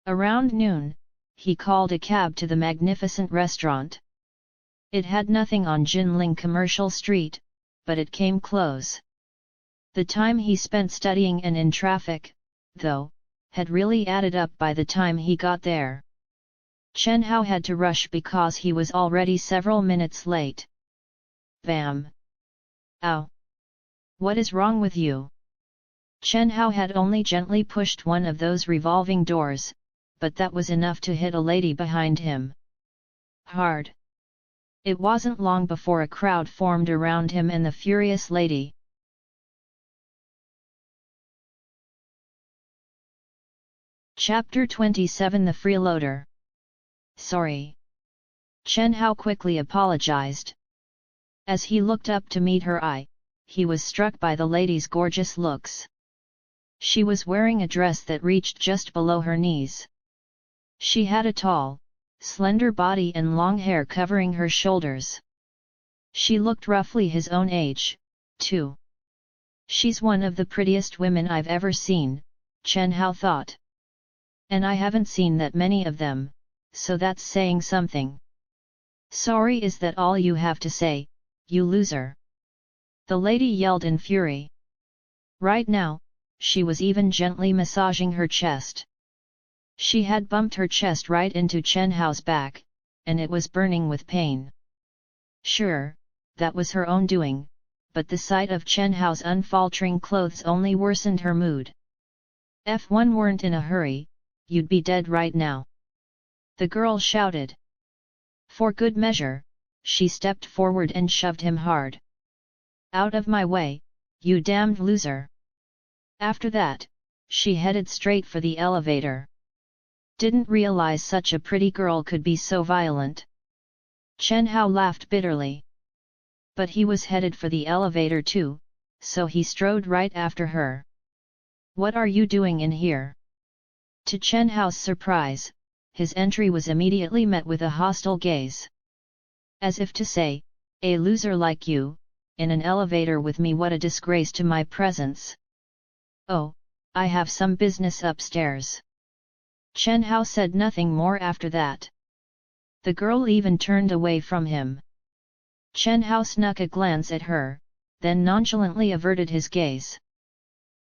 [SPEAKER 2] Around noon, he called a cab to the magnificent restaurant. It had nothing on Jinling Commercial Street, but it came close. The time he spent studying and in traffic, though, had really added up by the time he got there. Chen Hao had to rush because he was already several minutes late. Bam! Ow! What is wrong with you? Chen Hao had only gently pushed one of those revolving doors, but that was enough to hit a lady behind him. Hard. It wasn't long before a crowd formed around him and the furious lady. Chapter 27 The Freeloader. Sorry. Chen Hao quickly apologized. As he looked up to meet her eye, he was struck by the lady's gorgeous looks. She was wearing a dress that reached just below her knees. She had a tall, slender body and long hair covering her shoulders. She looked roughly his own age, too. She's one of the prettiest women I've ever seen, Chen Hao thought. And I haven't seen that many of them, so that's saying something. Sorry, is that all you have to say, you loser? The lady yelled in fury. Right now, she was even gently massaging her chest. She had bumped her chest right into Chen Hao's back, and it was burning with pain. Sure, that was her own doing, but the sight of Chen Hao's unfaltering clothes only worsened her mood. If one weren't in a hurry, you'd be dead right now. The girl shouted. For good measure, she stepped forward and shoved him hard. Out of my way, you damned loser! After that, she headed straight for the elevator. Didn't realize such a pretty girl could be so violent. Chen Hao laughed bitterly. But he was headed for the elevator too, so he strode right after her. What are you doing in here? To Chen Hao's surprise, his entry was immediately met with a hostile gaze. As if to say, a loser like you, in an elevator with me, what a disgrace to my presence. Oh, I have some business upstairs. Chen Hao said nothing more after that. The girl even turned away from him. Chen Hao snuck a glance at her, then nonchalantly averted his gaze.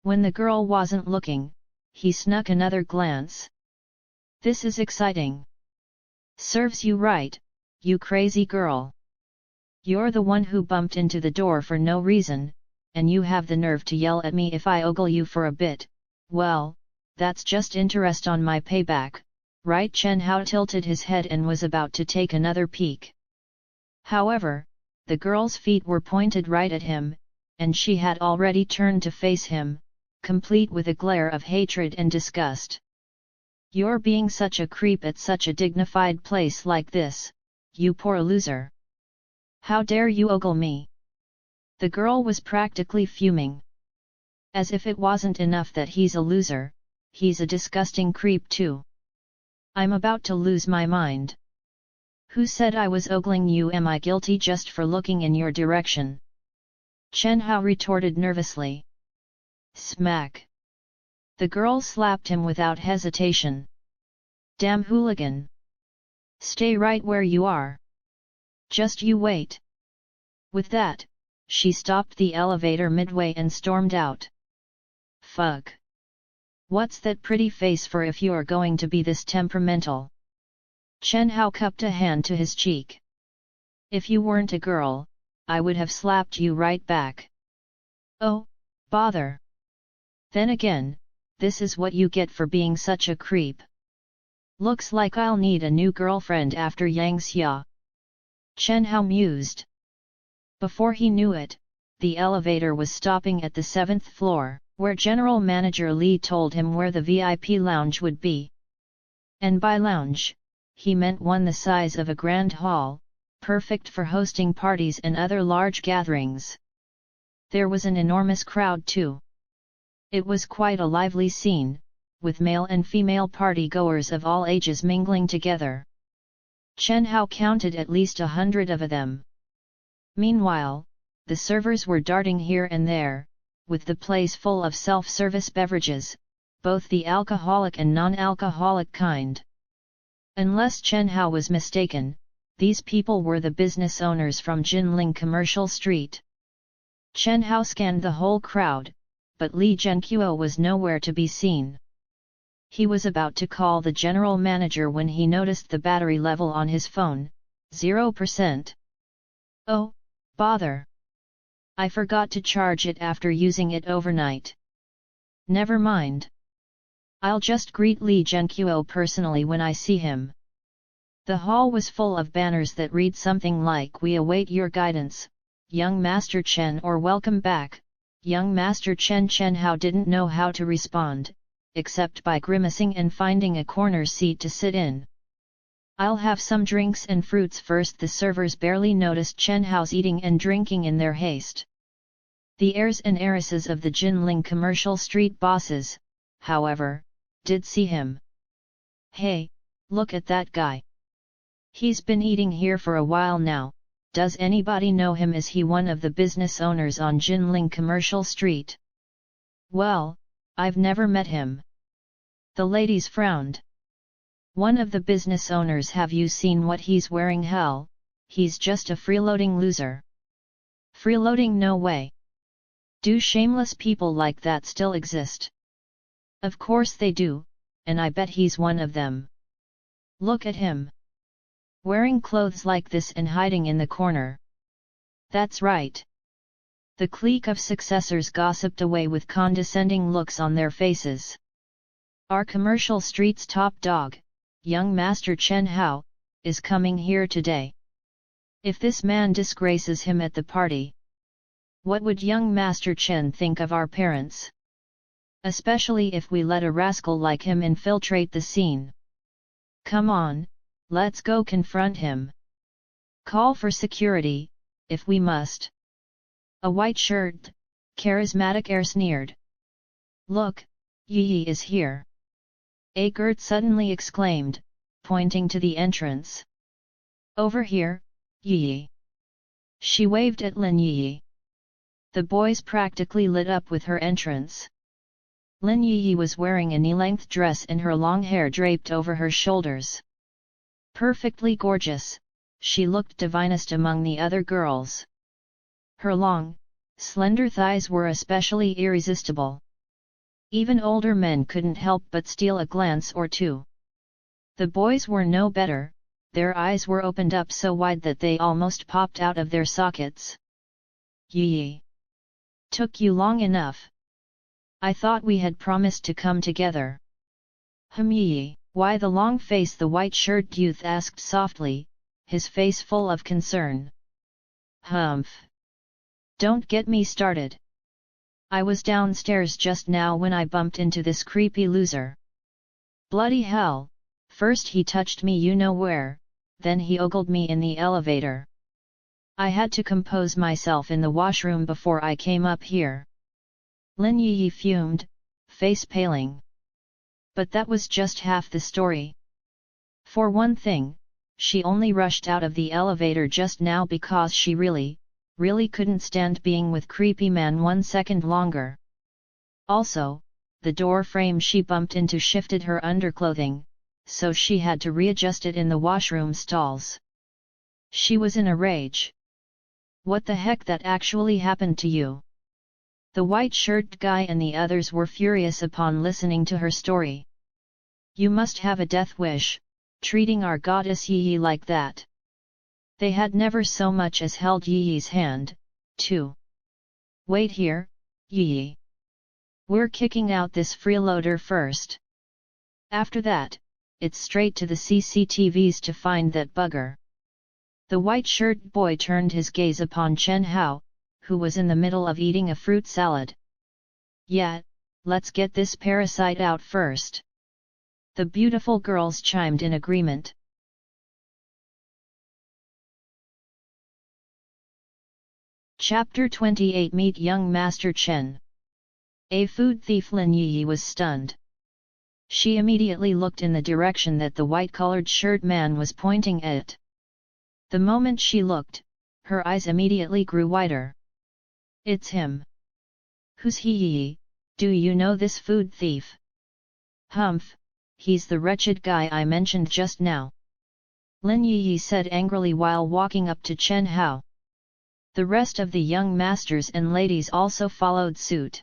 [SPEAKER 2] When the girl wasn't looking, he snuck another glance. This is exciting. Serves you right, you crazy girl. You're the one who bumped into the door for no reason, and you have the nerve to yell at me if I ogle you for a bit. Well, that's just interest on my payback, right? Chen Hao tilted his head and was about to take another peek. However, the girl's feet were pointed right at him, and she had already turned to face him, complete with a glare of hatred and disgust. You're being such a creep at such a dignified place like this, you poor loser. How dare you ogle me? The girl was practically fuming. As if it wasn't enough that he's a loser, he's a disgusting creep too. I'm about to lose my mind. Who said I was ogling you? Am I guilty just for looking in your direction? Chen Hao retorted nervously. Smack! The girl slapped him without hesitation. Damn hooligan! Stay right where you are. Just you wait. With that, she stopped the elevator midway and stormed out. Fuck. What's that pretty face for if you're going to be this temperamental? Chen Hao cupped a hand to his cheek. If you weren't a girl, I would have slapped you right back. Oh, bother. Then again, this is what you get for being such a creep. Looks like I'll need a new girlfriend after Yang Xia. Chen Hao mused. Before he knew it, the elevator was stopping at the 7th floor, where General Manager Li told him where the VIP lounge would be. And by lounge, he meant one the size of a grand hall, perfect for hosting parties and other large gatherings. There was an enormous crowd too. It was quite a lively scene, with male and female party-goers of all ages mingling together. Chen Hao counted at least 100 of them. Meanwhile, the servers were darting here and there, with the place full of self-service beverages, both the alcoholic and non-alcoholic kind. Unless Chen Hao was mistaken, these people were the business owners from Jinling Commercial Street. Chen Hao scanned the whole crowd, but Li Zhenqiu was nowhere to be seen. He was about to call the general manager when he noticed the battery level on his phone, 0%. Oh, bother! I forgot to charge it after using it overnight. Never mind. I'll just greet Li Zhenqiu personally when I see him. The hall was full of banners that read something like "We await your guidance, young Master Chen" or "Welcome back, young Master Chen." Chen Hao didn't know how to respond, except by grimacing and finding a corner seat to sit in. I'll have some drinks and fruits first. The servers barely noticed Chen Hao's eating and drinking in their haste. The heirs and heiresses of the Jinling Commercial Street bosses, however, did see him. Hey, look at that guy. He's been eating here for a while now. Does anybody know him? Is he one of the business owners on Jinling Commercial Street? Well, I've never met him. The ladies frowned. One of the business owners. Have you seen what he's wearing? Hell, he's just a freeloading loser. Freeloading? No way. Do shameless people like that still exist? Of course they do, and I bet he's one of them. Look at him. Wearing clothes like this and hiding in the corner. That's right. The clique of successors gossiped away with condescending looks on their faces. Our Commercial Street's top dog, young Master Chen Hao, is coming here today. If this man disgraces him at the party, what would young Master Chen think of our parents? Especially if we let a rascal like him infiltrate the scene. Come on, let's go confront him. Call for security, if we must. A white-shirted, charismatic heir sneered. Look, Yi is here. Gert suddenly exclaimed, pointing to the entrance. Over here, Yi. She waved at Lin Yi. The boys practically lit up with her entrance. Lin Yi was wearing a knee-length dress and her long hair draped over her shoulders. Perfectly gorgeous, she looked divinest among the other girls. Her long, slender thighs were especially irresistible. Even older men couldn't help but steal a glance or two. The boys were no better, their eyes were opened up so wide that they almost popped out of their sockets. Yi. Took you long enough. I thought we had promised to come together. Yi, why the long face? The white-shirted youth asked softly, his face full of concern. Humph. Don't get me started. I was downstairs just now when I bumped into this creepy loser. Bloody hell, first he touched me you know where, then he ogled me in the elevator. I had to compose myself in the washroom before I came up here. Lin Yi fumed, face paling. But that was just half the story. For one thing, she only rushed out of the elevator just now because she really couldn't stand being with creepy man 1 second longer. Also, the door frame she bumped into shifted her underclothing, so she had to readjust it in the washroom stalls. She was in a rage. What the heck that actually happened to you? The white-shirted guy and the others were furious upon listening to her story. You must have a death wish, treating our goddess Yi like that. They had never so much as held Yi's hand, too. Wait here, Yi. We're kicking out this freeloader first. After that, it's straight to the CCTVs to find that bugger. The white-shirted boy turned his gaze upon Chen Hao, who was in the middle of eating a fruit salad. Yeah, let's get this parasite out first. The beautiful girls chimed in agreement. Chapter 28 Meet Young Master Chen. A food thief. Lin Yi was stunned. She immediately looked in the direction that the white-collared shirt man was pointing at. The moment she looked, her eyes immediately grew wider. It's him. Who's he? Yi? Do you know this food thief? Humph, he's the wretched guy I mentioned just now. Lin Yi said angrily while walking up to Chen Hao. The rest of the young masters and ladies also followed suit.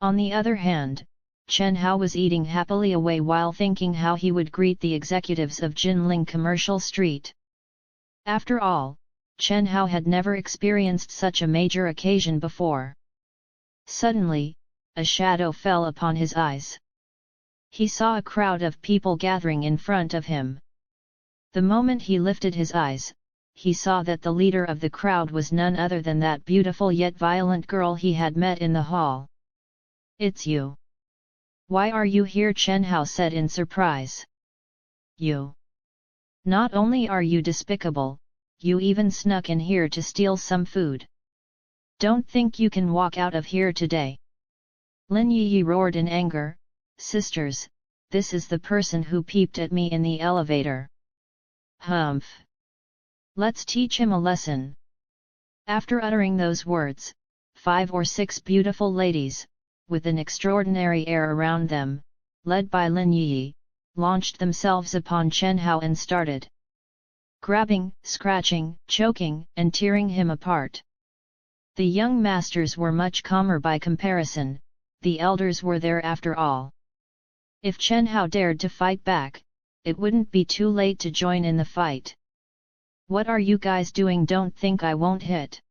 [SPEAKER 2] On the other hand, Chen Hao was eating happily away while thinking how he would greet the executives of Jinling Commercial Street. After all, Chen Hao had never experienced such a major occasion before. Suddenly, a shadow fell upon his eyes. He saw a crowd of people gathering in front of him. The moment he lifted his eyes, he saw that the leader of the crowd was none other than that beautiful yet violent girl he had met in the hall. It's you. Why are you here? Chen Hao said in surprise. You. Not only are you despicable, you even snuck in here to steal some food. Don't think you can walk out of here today. Lin Yi roared in anger. Sisters, this is the person who peeped at me in the elevator. Humph. Let's teach him a lesson. After uttering those words, 5 or 6 beautiful ladies, with an extraordinary air around them, led by Lin Yi, launched themselves upon Chen Hao and started grabbing, scratching, choking, and tearing him apart. The young masters were much calmer by comparison, the elders were there after all. If Chen Hao dared to fight back, it wouldn't be too late to join in the fight. What are you guys doing? Don't think I won't hit.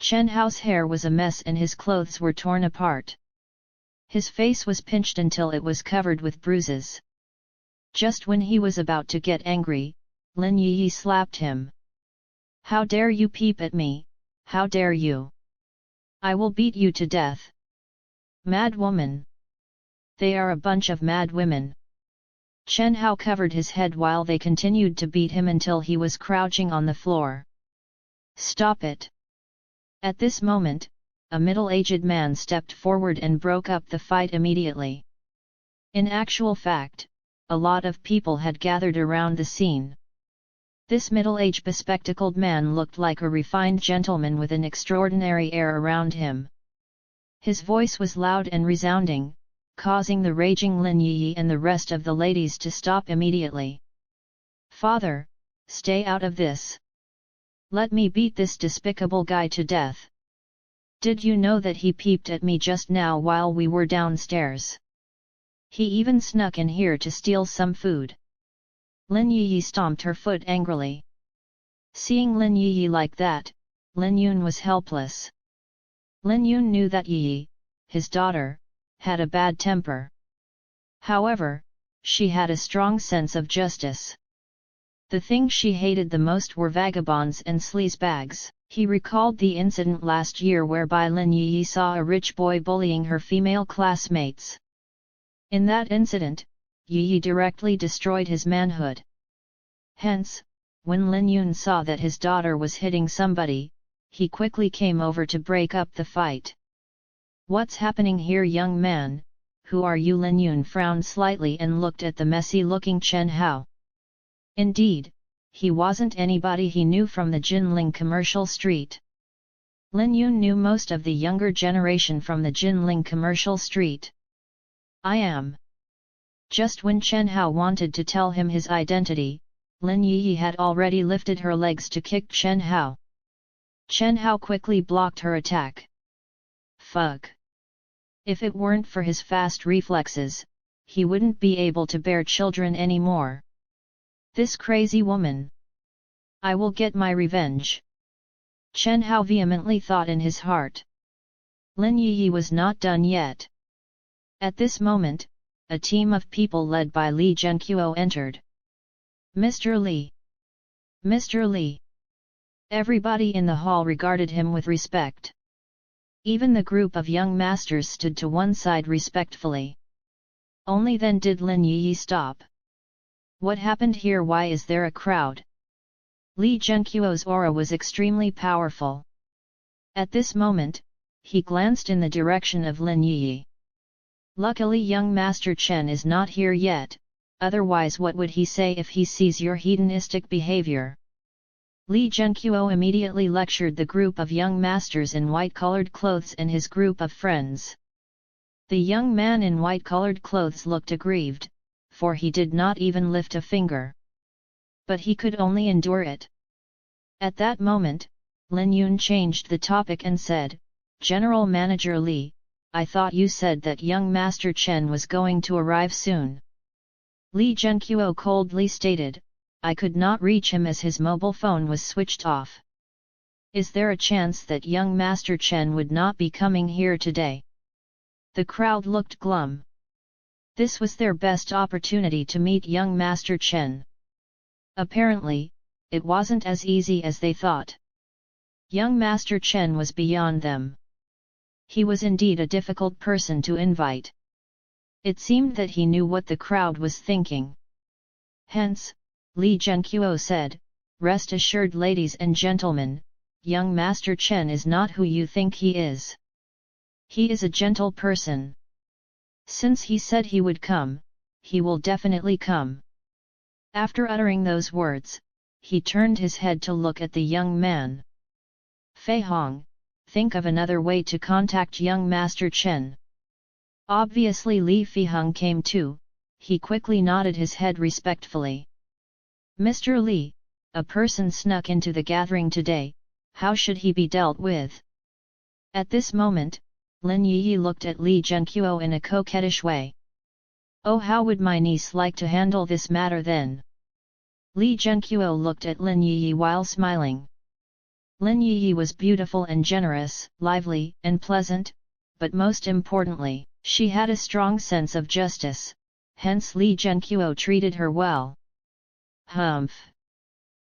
[SPEAKER 2] Chen Hao's hair was a mess and his clothes were torn apart. His face was pinched until it was covered with bruises. Just when he was about to get angry, Lin Yi slapped him. How dare you peep at me, how dare you? I will beat you to death. Mad woman. They are a bunch of mad women. Chen Hao covered his head while they continued to beat him until he was crouching on the floor. Stop it. At this moment, a middle-aged man stepped forward and broke up the fight immediately. In actual fact, a lot of people had gathered around the scene. This middle-aged bespectacled man looked like a refined gentleman with an extraordinary air around him. His voice was loud and resounding, causing the raging Lin Yi and the rest of the ladies to stop immediately. Father, stay out of this. Let me beat this despicable guy to death. Did you know that he peeped at me just now while we were downstairs? He even snuck in here to steal some food. Lin Yi stomped her foot angrily. Seeing Lin Yi like that, Lin Yun was helpless. Lin Yun knew that Yi, his daughter, had a bad temper. However, she had a strong sense of justice. The thing she hated the most were vagabonds and sleazebags. He recalled the incident last year whereby Lin Yi saw a rich boy bullying her female classmates. In that incident, Yi directly destroyed his manhood. Hence, when Lin Yun saw that his daughter was hitting somebody, he quickly came over to break up the fight. What's happening here, young man? Who are you? Lin Yun frowned slightly and looked at the messy-looking Chen Hao. Indeed, he wasn't anybody he knew from the Jinling Commercial Street. Lin Yun knew most of the younger generation from the Jinling Commercial Street. I am. Just when Chen Hao wanted to tell him his identity, Lin Yi had already lifted her legs to kick Chen Hao. Chen Hao quickly blocked her attack. Fuck! If it weren't for his fast reflexes, he wouldn't be able to bear children anymore. This crazy woman! I will get my revenge! Chen Hao vehemently thought in his heart. Lin Yi was not done yet. At this moment, a team of people led by Li Zhenqiu entered. Mr. Li! Mr. Li! Everybody in the hall regarded him with respect. Even the group of young masters stood to one side respectfully. Only then did Lin Yi stop. What happened here? Why is there a crowd? Li Zhenqiu's aura was extremely powerful. At this moment, he glanced in the direction of Lin Yi. Luckily young Master Chen is not here yet, otherwise what would he say if he sees your hedonistic behavior? Li Zhenqiu immediately lectured the group of young masters in white-colored clothes and his group of friends. The young man in white-colored clothes looked aggrieved, for he did not even lift a finger. But he could only endure it. At that moment, Lin Yun changed the topic and said, General Manager Li, I thought you said that young Master Chen was going to arrive soon. Li Zhenqiu coldly stated, I could not reach him as his mobile phone was switched off. Is there a chance that young Master Chen would not be coming here today? The crowd looked glum. This was their best opportunity to meet young Master Chen. Apparently, it wasn't as easy as they thought. Young Master Chen was beyond them. He was indeed a difficult person to invite. It seemed that he knew what the crowd was thinking. Hence, Li Zhenqiu said, Rest assured ladies and gentlemen, young Master Chen is not who you think he is. He is a gentle person. Since he said he would come, he will definitely come. After uttering those words, he turned his head to look at the young man. Fei Hong, think of another way to contact young Master Chen. Obviously Li Feihong came too, he quickly nodded his head respectfully. Mr. Li, a person snuck into the gathering today, how should he be dealt with? At this moment, Lin Yi looked at Li Zhenqiu in a coquettish way. Oh, how would my niece like to handle this matter then? Li Zhenqiu looked at Lin Yi while smiling. Lin Yi was beautiful and generous, lively and pleasant, but most importantly, she had a strong sense of justice, hence Li Zhenqiu treated her well. Humph!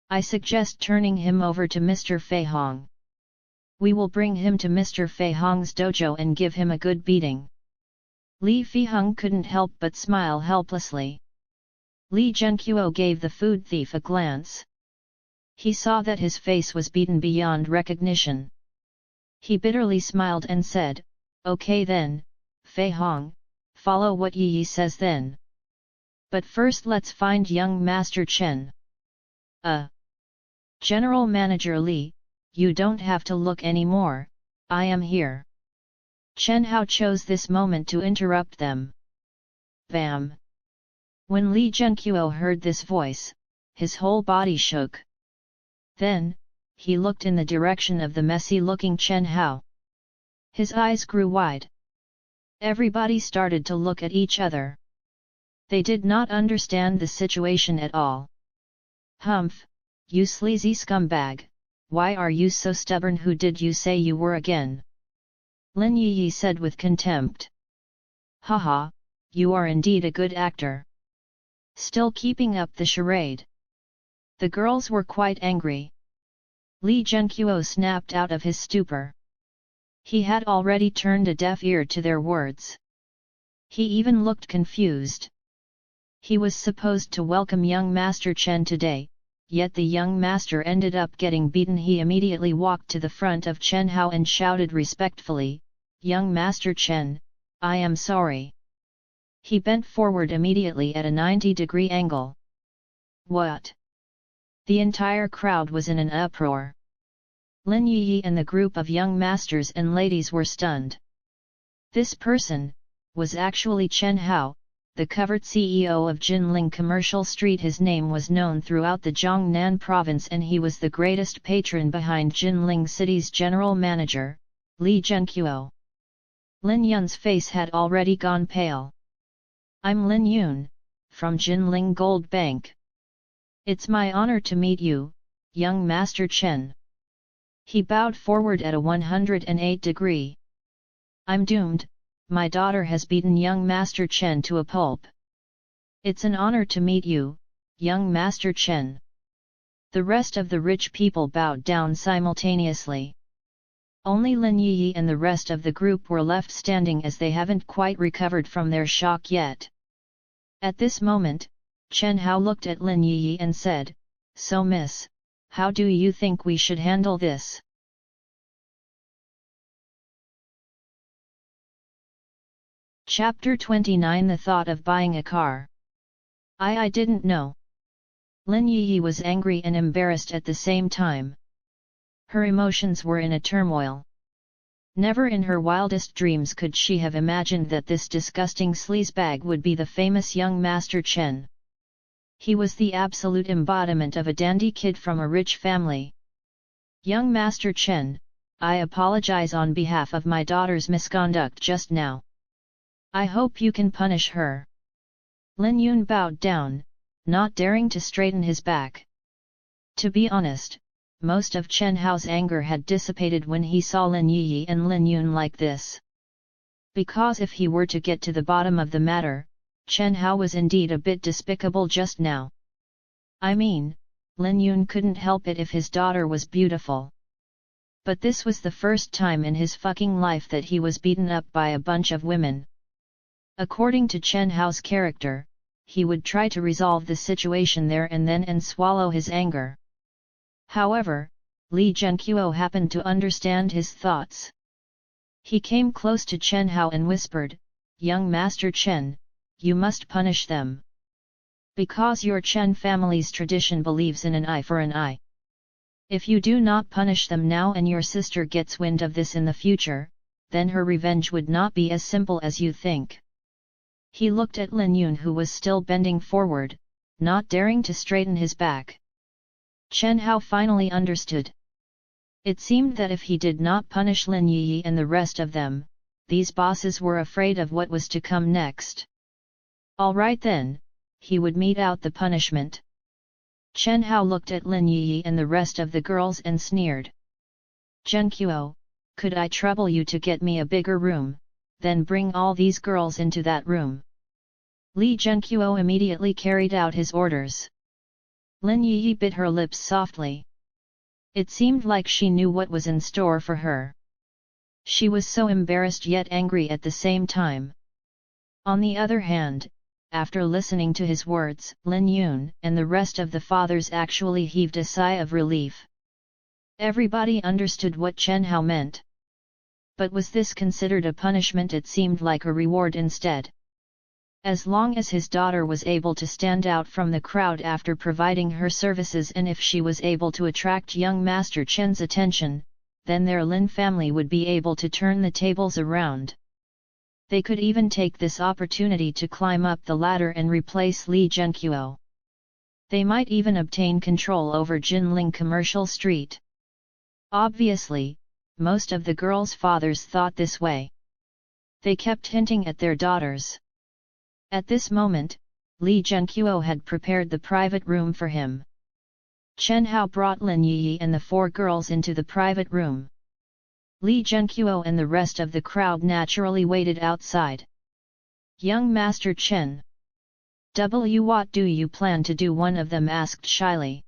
[SPEAKER 2] I suggest turning him over to Mr. Fei Hong. We will bring him to Mr. Fei Hong's dojo and give him a good beating. Li Feihong couldn't help but smile helplessly. Li Zhenqiu gave the food thief a glance. He saw that his face was beaten beyond recognition. He bitterly smiled and said, Okay then, Fei Hong, follow what Yi says then. But first let's find young Master Chen. General Manager Li, you don't have to look anymore, I am here. Chen Hao chose this moment to interrupt them. Bam! When Li Zhenqiu heard this voice, his whole body shook. Then, he looked in the direction of the messy-looking Chen Hao. His eyes grew wide. Everybody started to look at each other. They did not understand the situation at all. Humph, you sleazy scumbag, why are you so stubborn? Who did you say you were again? Lin Yi said with contempt. Haha, you are indeed a good actor. Still keeping up the charade. The girls were quite angry. Li Zhenqiu snapped out of his stupor. He had already turned a deaf ear to their words. He even looked confused. He was supposed to welcome young Master Chen today, yet the young master ended up getting beaten. He immediately walked to the front of Chen Hao and shouted respectfully, Young Master Chen, I am sorry. He bent forward immediately at a 90-degree angle. What? The entire crowd was in an uproar. Lin Yi and the group of young masters and ladies were stunned. This person was actually Chen Hao, the covert CEO of Jinling Commercial Street. His name was known throughout the Jiangnan province and he was the greatest patron behind Jinling City's general manager, Li Zhenqiu. Lin Yun's face had already gone pale. "I'm Lin Yun, from Jinling Gold Bank. It's my honor to meet you, young Master Chen." He bowed forward at a 108 degree. "I'm doomed, my daughter has beaten young Master Chen to a pulp." "It's an honor to meet you, young Master Chen." The rest of the rich people bowed down simultaneously. Only Lin Yi and the rest of the group were left standing as they haven't quite recovered from their shock yet. At this moment, Chen Hao looked at Lin Yi and said, "So miss, how do you think we should handle this?" Chapter 29 The Thought of Buying a Car. I didn't know. Lin Yi was angry and embarrassed at the same time. Her emotions were in a turmoil. Never in her wildest dreams could she have imagined that this disgusting sleazebag would be the famous young Master Chen. He was the absolute embodiment of a dandy kid from a rich family. "Young Master Chen, I apologize on behalf of my daughter's misconduct just now. I hope you can punish her." Lin Yun bowed down, not daring to straighten his back. To be honest, most of Chen Hao's anger had dissipated when he saw Lin Yi and Lin Yun like this. Because if he were to get to the bottom of the matter, Chen Hao was indeed a bit despicable just now. I mean, Lin Yun couldn't help it if his daughter was beautiful. But this was the first time in his fucking life that he was beaten up by a bunch of women. According to Chen Hao's character, he would try to resolve the situation there and then and swallow his anger. However, Li Zhenqiu happened to understand his thoughts. He came close to Chen Hao and whispered, "Young Master Chen, you must punish them. Because your Chen family's tradition believes in an eye for an eye. If you do not punish them now and your sister gets wind of this in the future, then her revenge would not be as simple as you think." He looked at Lin Yun who was still bending forward, not daring to straighten his back. Chen Hao finally understood. It seemed that if he did not punish Lin Yi and the rest of them, these bosses were afraid of what was to come next. All right then, he would mete out the punishment. Chen Hao looked at Lin Yi and the rest of the girls and sneered. "Zhenqiu, could I trouble you to get me a bigger room, then bring all these girls into that room?" Li Zhenqiu immediately carried out his orders. Lin Yi bit her lips softly. It seemed like she knew what was in store for her. She was so embarrassed yet angry at the same time. On the other hand, after listening to his words, Lin Yun and the rest of the fathers actually heaved a sigh of relief. Everybody understood what Chen Hao meant. But was this considered a punishment? It seemed like a reward instead. As long as his daughter was able to stand out from the crowd after providing her services and if she was able to attract young Master Chen's attention, then their Lin family would be able to turn the tables around. They could even take this opportunity to climb up the ladder and replace Li Zhenqiu. They might even obtain control over Jinling Commercial Street. Obviously, most of the girls' fathers thought this way. They kept hinting at their daughters. At this moment, Li Zhenqiu had prepared the private room for him. Chen Hao brought Lin Yi and the four girls into the private room. Li Zhenqiu and the rest of the crowd naturally waited outside. "Young Master Chen, what do you plan to do?" one of them asked shyly.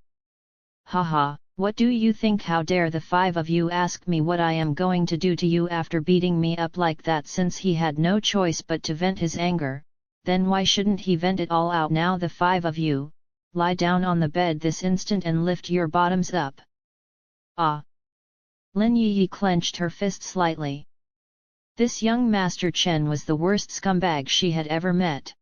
[SPEAKER 2] "Haha, what do you think? How dare the five of you ask me what I am going to do to you after beating me up like that?" Since he had no choice but to vent his anger, then why shouldn't he vent it all out now? "The five of you, lie down on the bed this instant and lift your bottoms up." "Ah!" Lin Yi clenched her fist slightly. This young Master Chen was the worst scumbag she had ever met.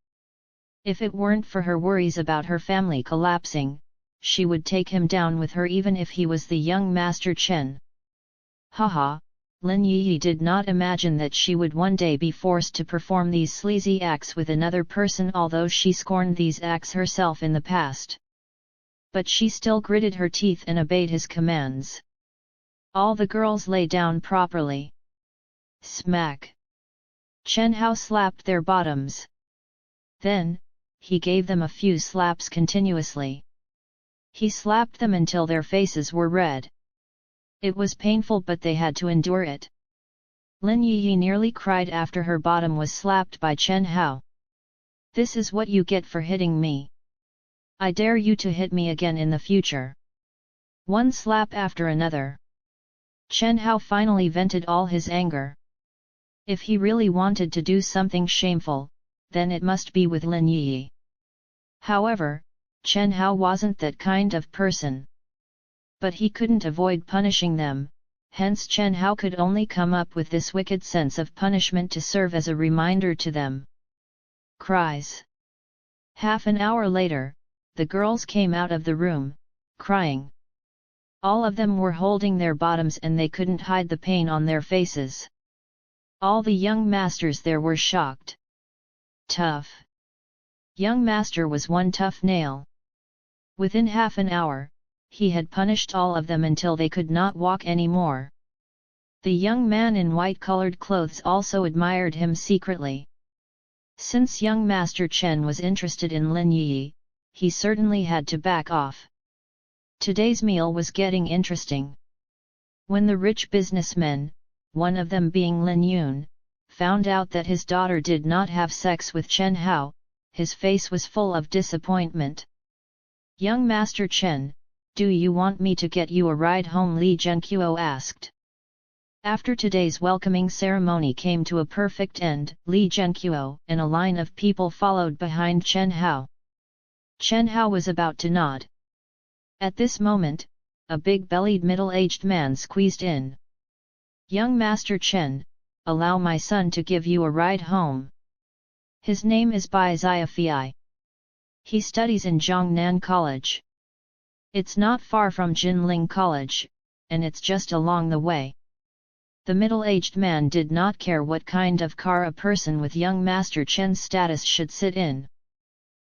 [SPEAKER 2] If it weren't for her worries about her family collapsing, she would take him down with her even if he was the young Master Chen. "Haha, Lin Yi did not imagine that she would one day be forced to perform these sleazy acts with another person, although she scorned these acts herself in the past. But she still gritted her teeth and obeyed his commands. All the girls lay down properly. Smack! Chen Hao slapped their bottoms. Then, he gave them a few slaps continuously. He slapped them until their faces were red. It was painful, but they had to endure it. Lin Yi nearly cried after her bottom was slapped by Chen Hao. "This is what you get for hitting me. I dare you to hit me again in the future." One slap after another. Chen Hao finally vented all his anger. If he really wanted to do something shameful, then it must be with Lin Yi. However, Chen Hao wasn't that kind of person. But he couldn't avoid punishing them, hence Chen Hao could only come up with this wicked sense of punishment to serve as a reminder to them. Cries. Half an hour later, the girls came out of the room, crying. All of them were holding their bottoms and they couldn't hide the pain on their faces. All the young masters there were shocked. Tough. Young master was one tough nail. Within half an hour, he had punished all of them until they could not walk anymore. The young man in white-colored clothes also admired him secretly. Since young Master Chen was interested in Lin Yi, he certainly had to back off. Today's meal was getting interesting. When the rich businessmen, one of them being Lin Yun, found out that his daughter did not have sex with Chen Hao, his face was full of disappointment. "Young Master Chen, do you want me to get you a ride home?" Li Zhenqiu asked. After today's welcoming ceremony came to a perfect end, Li Zhenqiu and a line of people followed behind Chen Hao. Chen Hao was about to nod. At this moment, a big-bellied middle-aged man squeezed in. "Young Master Chen, allow my son to give you a ride home. His name is Bai Xiaofei. He studies in Zhongnan College. It's not far from Jinling College, and it's just along the way." The middle-aged man did not care what kind of car a person with young Master Chen's status should sit in.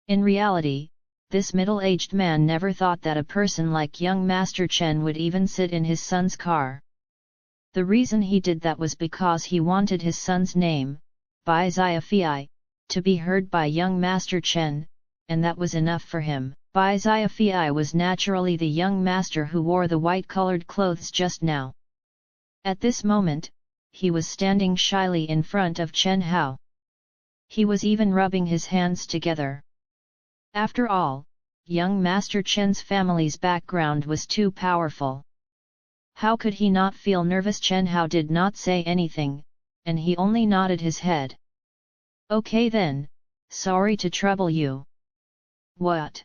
[SPEAKER 2] In reality, this middle-aged man never thought that a person like young Master Chen would even sit in his son's car. The reason he did that was because he wanted his son's name, Bai Xiaofei, to be heard by young Master Chen, and that was enough for him. Bai Xiaofei was naturally the young master who wore the white-colored clothes just now. At this moment, he was standing shyly in front of Chen Hao. He was even rubbing his hands together. After all, young Master Chen's family's background was too powerful. How could he not feel nervous? Chen Hao did not say anything, and he only nodded his head. "Okay then, sorry to trouble you." "What?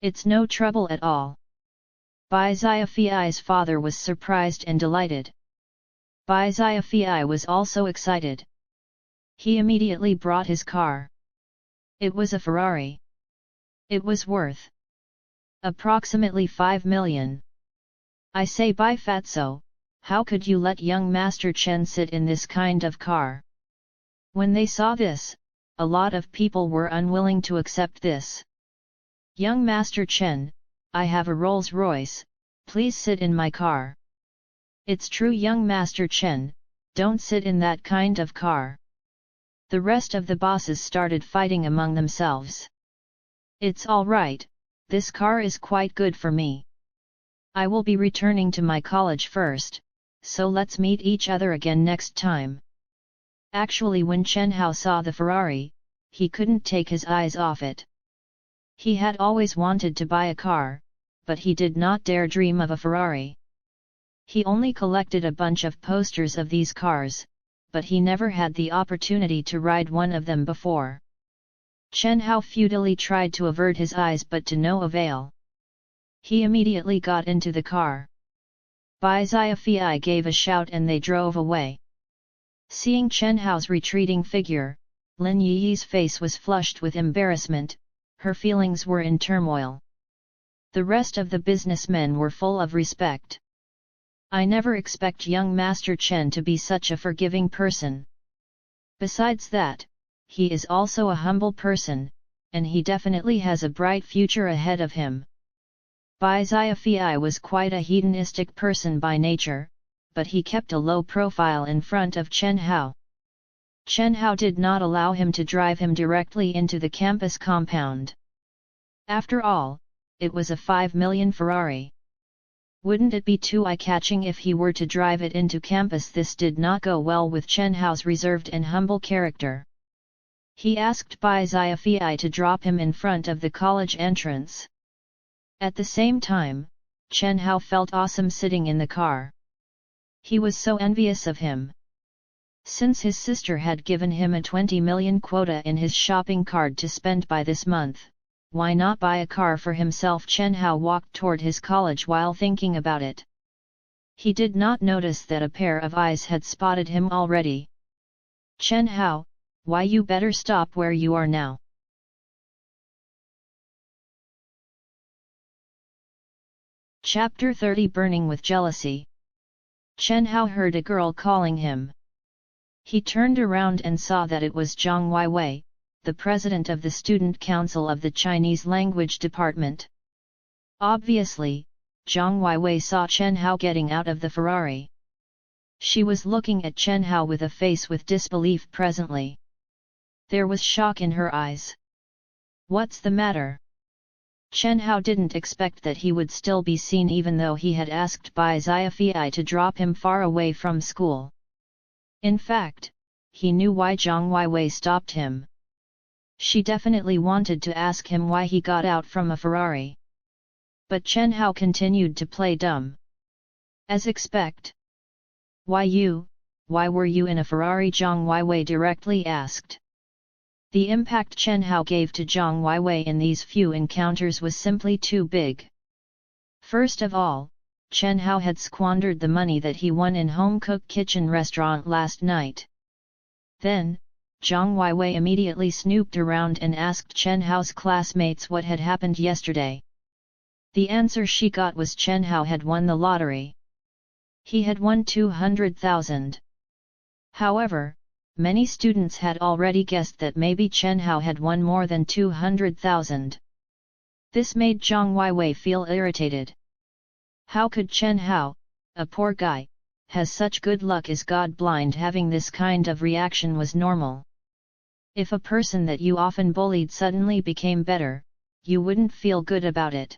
[SPEAKER 2] It's no trouble at all." Bai Xiaofei's father was surprised and delighted. Bai Xiaofei was also excited. He immediately brought his car. It was a Ferrari. It was worth approximately 5 million. "I say Bai Fatso, how could you let young Master Chen sit in this kind of car?" When they saw this, a lot of people were unwilling to accept this. "Young Master Chen, I have a Rolls-Royce, please sit in my car." "It's true, young Master Chen, don't sit in that kind of car." The rest of the bosses started fighting among themselves. "It's all right, this car is quite good for me. I will be returning to my college first, so let's meet each other again next time." Actually, when Chen Hao saw the Ferrari, he couldn't take his eyes off it. He had always wanted to buy a car, but he did not dare dream of a Ferrari. He only collected a bunch of posters of these cars, but he never had the opportunity to ride one of them before. Chen Hao futilely tried to avert his eyes, but to no avail. He immediately got into the car. Bai Xiaofei gave a shout and they drove away. Seeing Chen Hao's retreating figure, Lin Yi's face was flushed with embarrassment, her feelings were in turmoil. The rest of the businessmen were full of respect. I never expect young Master Chen to be such a forgiving person. Besides that, he is also a humble person, and he definitely has a bright future ahead of him. Bai Xiaofei was quite a hedonistic person by nature, but he kept a low profile in front of Chen Hao. Chen Hao did not allow him to drive him directly into the campus compound. After all, it was a 5 million Ferrari. Wouldn't it be too eye-catching if he were to drive it into campus? This did not go well with Chen Hao's reserved and humble character. He asked Bai Xiaofei to drop him in front of the college entrance. At the same time, Chen Hao felt awesome sitting in the car. He was so envious of him. Since his sister had given him a 20 million quota in his shopping card to spend by this month, why not buy a car for himself? Chen Hao walked toward his college while thinking about it. He did not notice that a pair of eyes had spotted him already. Chen Hao, why you better stop where you are now. Chapter 30 Burning with Jealousy. Chen Hao heard a girl calling him. He turned around and saw that it was Zhang Weiwei, the president of the Student Council of the Chinese Language Department. Obviously, Zhang Weiwei saw Chen Hao getting out of the Ferrari. She was looking at Chen Hao with a face with disbelief presently. There was shock in her eyes. What's the matter? Chen Hao didn't expect that he would still be seen even though he had asked Bai Xiaofei to drop him far away from school. In fact, he knew why Zhang Weiwei stopped him. She definitely wanted to ask him why he got out from a Ferrari. But Chen Hao continued to play dumb. As expect. Why were you in a Ferrari? Zhang Weiwei directly asked. The impact Chen Hao gave to Zhang Weiwei in these few encounters was simply too big. First of all, Chen Hao had squandered the money that he won in home-cooked kitchen restaurant last night. Then, Zhang Weiwei immediately snooped around and asked Chen Hao's classmates what had happened yesterday. The answer she got was Chen Hao had won the lottery. He had won 200,000. However, many students had already guessed that maybe Chen Hao had won more than 200,000. This made Zhang Weiwei feel irritated. How could Chen Hao, a poor guy, has such good luck? Is God blind? Having this kind of reaction was normal. If a person that you often bullied suddenly became better, you wouldn't feel good about it.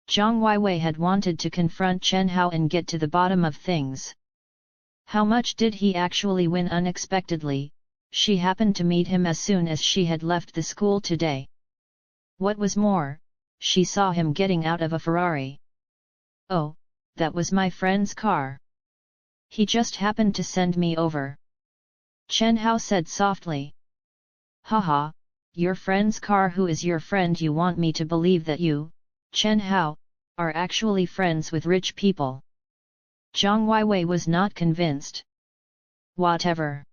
[SPEAKER 2] Zhang Weiwei had wanted to confront Chen Hao and get to the bottom of things. How much did he actually win? Unexpectedly, she happened to meet him as soon as she had left the school today. What was more, she saw him getting out of a Ferrari. Oh, that was my friend's car. He just happened to send me over. Chen Hao said softly. Haha, your friend's car? Who is your friend? You want me to believe that you, Chen Hao, are actually friends with rich people? Zhang Weiwei was not convinced. Whatever.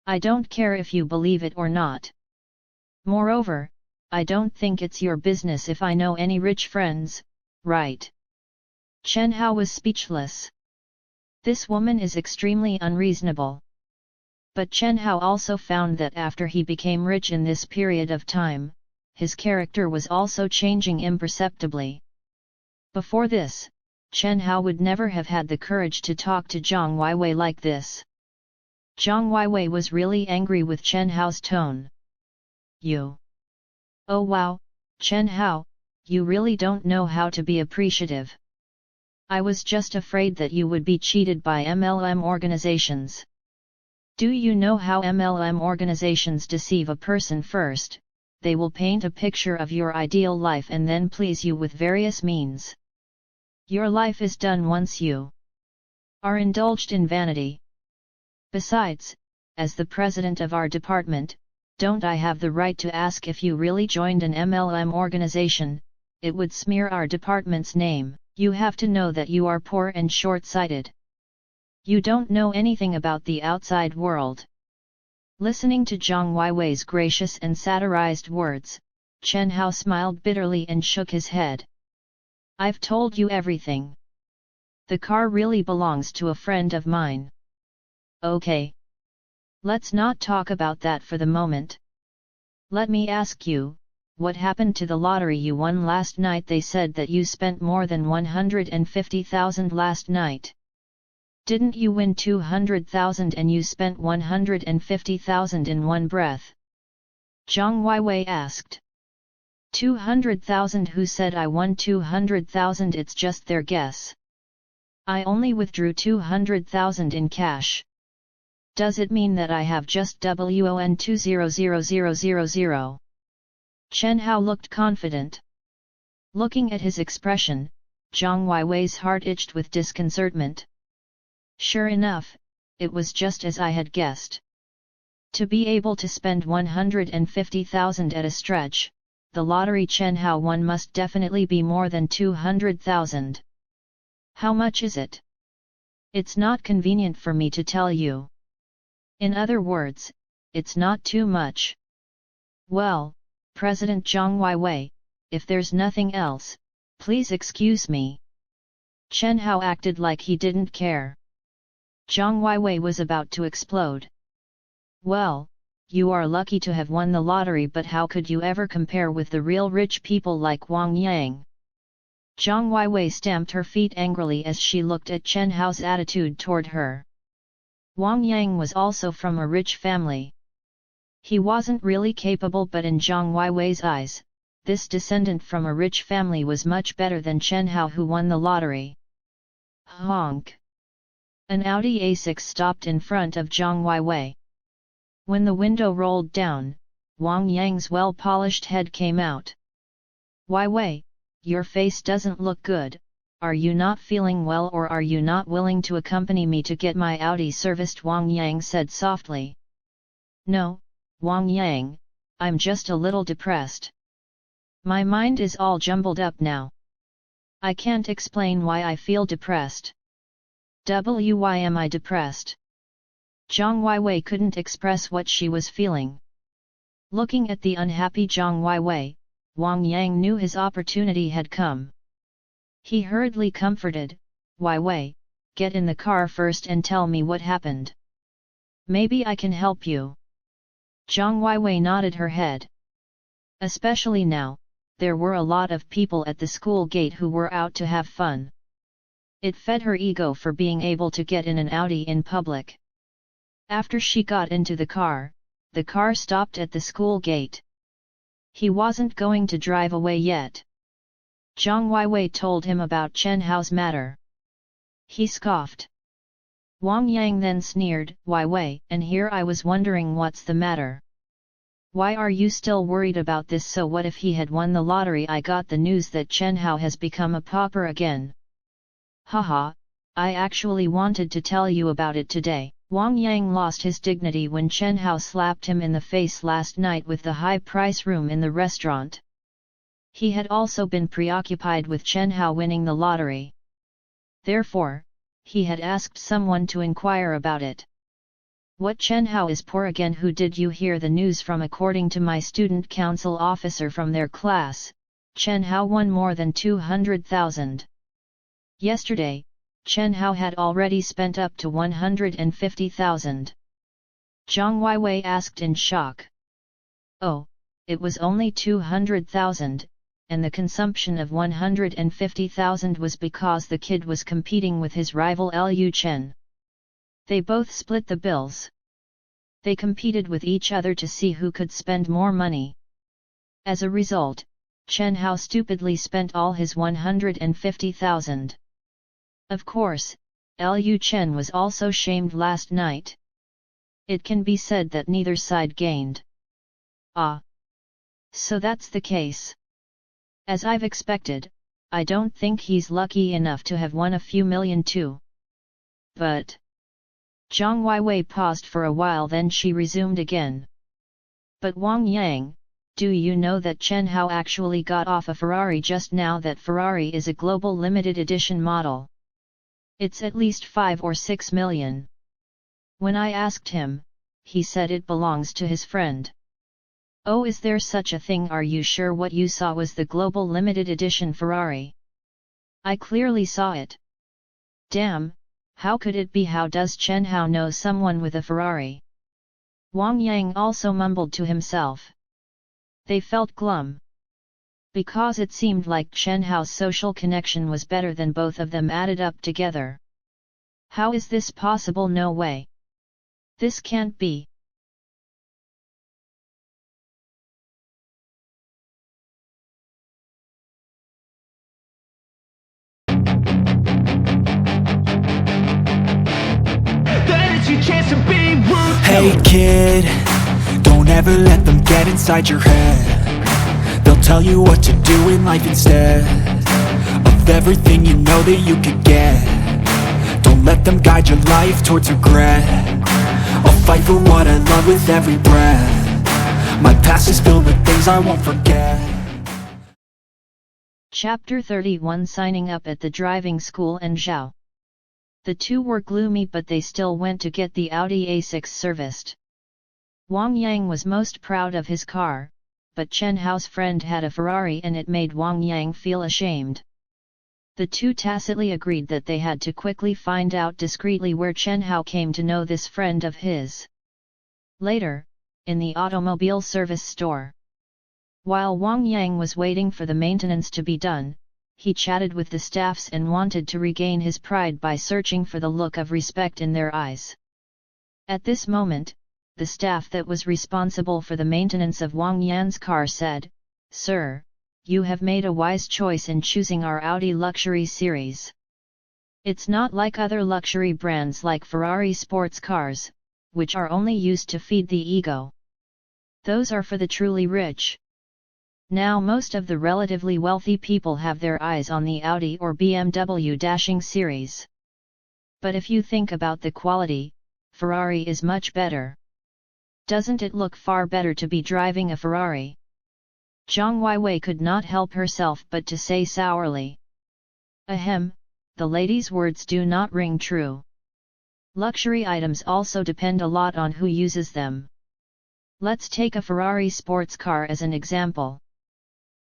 [SPEAKER 2] I don't care if you believe it or not. Moreover, I don't think it's your business if I know any rich friends, right? Chen Hao was speechless. This woman is extremely unreasonable. But Chen Hao also found that after he became rich in this period of time, his character was also changing imperceptibly. Before this, Chen Hao would never have had the courage to talk to Zhang Weiwei like this. Zhang Weiwei was really angry with Chen Hao's tone. You. Oh wow, Chen Hao, you really don't know how to be appreciative. I was just afraid that you would be cheated by MLM organizations. Do you know how MLM organizations deceive a person? First, they will paint a picture of your ideal life and then please you with various means. Your life is done once you are indulged in vanity. Besides, as the president of our department, don't I have the right to ask if you really joined an MLM organization? It would smear our department's name. You have to know that you are poor and short-sighted. You don't know anything about the outside world. Listening to Zhang Weiwei's gracious and satirized words, Chen Hao smiled bitterly and shook his head. I've told you everything. The car really belongs to a friend of mine. Okay. Let's not talk about that for the moment. Let me ask you, what happened to the lottery you won last night? They said that you spent more than 150,000 last night. Didn't you win 200,000 and you spent 150,000 in one breath? Zhang Weiwei asked. 200,000? Who said I won 200,000? It's just their guess. I only withdrew 200,000 in cash. Does it mean that I have just won 200,000? Chen Hao looked confident. Looking at his expression, Zhang Weiwei's heart itched with disconcertment. Sure enough, it was just as I had guessed. To be able to spend 150,000 at a stretch, the lottery Chen Hao won must definitely be more than 200,000. How much is it? It's not convenient for me to tell you. In other words, it's not too much. Well, President Zhang Weiwei, if there's nothing else, please excuse me. Chen Hao acted like he didn't care. Zhang Weiwei was about to explode. Well, you are lucky to have won the lottery, but how could you ever compare with the real rich people like Wang Yang? Zhang Weiwei stamped her feet angrily as she looked at Chen Hao's attitude toward her. Wang Yang was also from a rich family. He wasn't really capable, but in Zhang Weiwei's eyes, this descendant from a rich family was much better than Chen Hao, who won the lottery. Honk! An Audi A6 stopped in front of Zhang Weiwei. When the window rolled down, Wang Yang's well-polished head came out. Weiwei, your face doesn't look good. Are you not feeling well, or are you not willing to accompany me to get my Audi serviced? Wang Yang said softly. No, Wang Yang, I'm just a little depressed. My mind is all jumbled up now. I can't explain why I feel depressed. Why am I depressed? Zhang Weiwei couldn't express what she was feeling. Looking at the unhappy Zhang Weiwei, Wang Yang knew his opportunity had come. He hurriedly comforted, Weiwei, get in the car first and tell me what happened. Maybe I can help you. Zhang Weiwei nodded her head. Especially now, there were a lot of people at the school gate who were out to have fun. It fed her ego for being able to get in an Audi in public. After she got into the car stopped at the school gate. He wasn't going to drive away yet. Zhang Weiwei told him about Chen Hao's matter. He scoffed. Wang Yang then sneered, Weiwei, and here I was wondering what's the matter. Why are you still worried about this? So what if he had won the lottery? I got the news that Chen Hao has become a pauper again. Haha, I actually wanted to tell you about it today. Wang Yang lost his dignity when Chen Hao slapped him in the face last night with the high-price room in the restaurant. He had also been preoccupied with Chen Hao winning the lottery. Therefore, he had asked someone to inquire about it. What, Chen Hao is poor again? Who did you hear the news from? According to my student council officer from their class, Chen Hao won more than 200,000. Yesterday, Chen Hao had already spent up to 150,000. Zhang Weiwei asked in shock. Oh, it was only 200,000, and the consumption of 150,000 was because the kid was competing with his rival Liu Chen. They both split the bills. They competed with each other to see who could spend more money. As a result, Chen Hao stupidly spent all his 150,000. Of course, Liu Chen was also shamed last night. It can be said that neither side gained. Ah. So that's the case. As I've expected, I don't think he's lucky enough to have won a few million too. But... Zhang Weiwei paused for a while, then she resumed again. But Wang Yang, do you know that Chen Hao actually got off a Ferrari just now? That Ferrari is a global limited edition model. It's at least 5 or 6 million. When I asked him, he said it belongs to his friend. Oh, is there such a thing? Are you sure what you saw was the global limited edition Ferrari? I clearly saw it. Damn, how could it be? How does Chen Hao know someone with a Ferrari? Wang Yang also mumbled to himself. They felt glum. Because it seemed like Chen Hao's social connection was better than both of them added up together. How is this possible? No way. This can't be.
[SPEAKER 1] Hey kid, don't ever let them get inside your head. They'll tell you what to do in life instead of everything you know that you could get. Don't let them guide your life towards regret. I'll fight for what I love with every breath. My past is filled with things I won't forget.
[SPEAKER 2] Chapter 31 Signing up at the driving school and Zhao. The two were gloomy, but they still went to get the Audi A6 serviced. Wang Yang was most proud of his car, but Chen Hao's friend had a Ferrari and it made Wang Yang feel ashamed. The two tacitly agreed that they had to quickly find out discreetly where Chen Hao came to know this friend of his. Later, in the automobile service store. While Wang Yang was waiting for the maintenance to be done, he chatted with the staffs and wanted to regain his pride by searching for the look of respect in their eyes. At this moment, the staff that was responsible for the maintenance of Wang Yan's car said, "Sir, you have made a wise choice in choosing our Audi luxury series. It's not like other luxury brands like Ferrari sports cars, which are only used to feed the ego. Those are for the truly rich. Now most of the relatively wealthy people have their eyes on the Audi or BMW dashing series. But if you think about the quality, Ferrari is much better. Doesn't it look far better to be driving a Ferrari?" Zhang Weiwei could not help herself but to say sourly. Ahem, the lady's words do not ring true. Luxury items also depend a lot on who uses them. Let's take a Ferrari sports car as an example.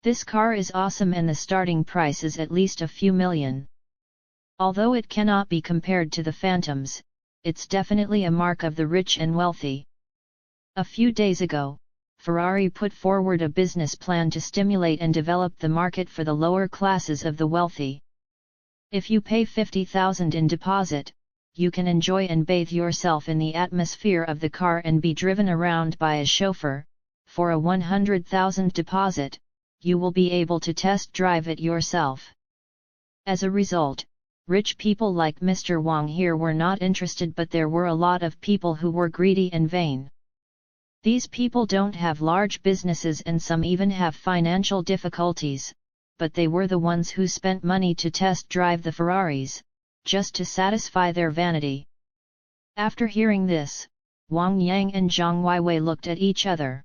[SPEAKER 2] This car is awesome and the starting price is at least a few million. Although it cannot be compared to the Phantoms, it's definitely a mark of the rich and wealthy. A few days ago, Ferrari put forward a business plan to stimulate and develop the market for the lower classes of the wealthy. If you pay 50,000 in deposit, you can enjoy and bathe yourself in the atmosphere of the car and be driven around by a chauffeur. For a 100,000 deposit, you will be able to test drive it yourself. As a result, rich people like Mr. Wang here were not interested, but there were a lot of people who were greedy and vain. These people don't have large businesses and some even have financial difficulties, but they were the ones who spent money to test drive the Ferraris, just to satisfy their vanity. After hearing this, Wang Yang and Zhang Weiwei looked at each other.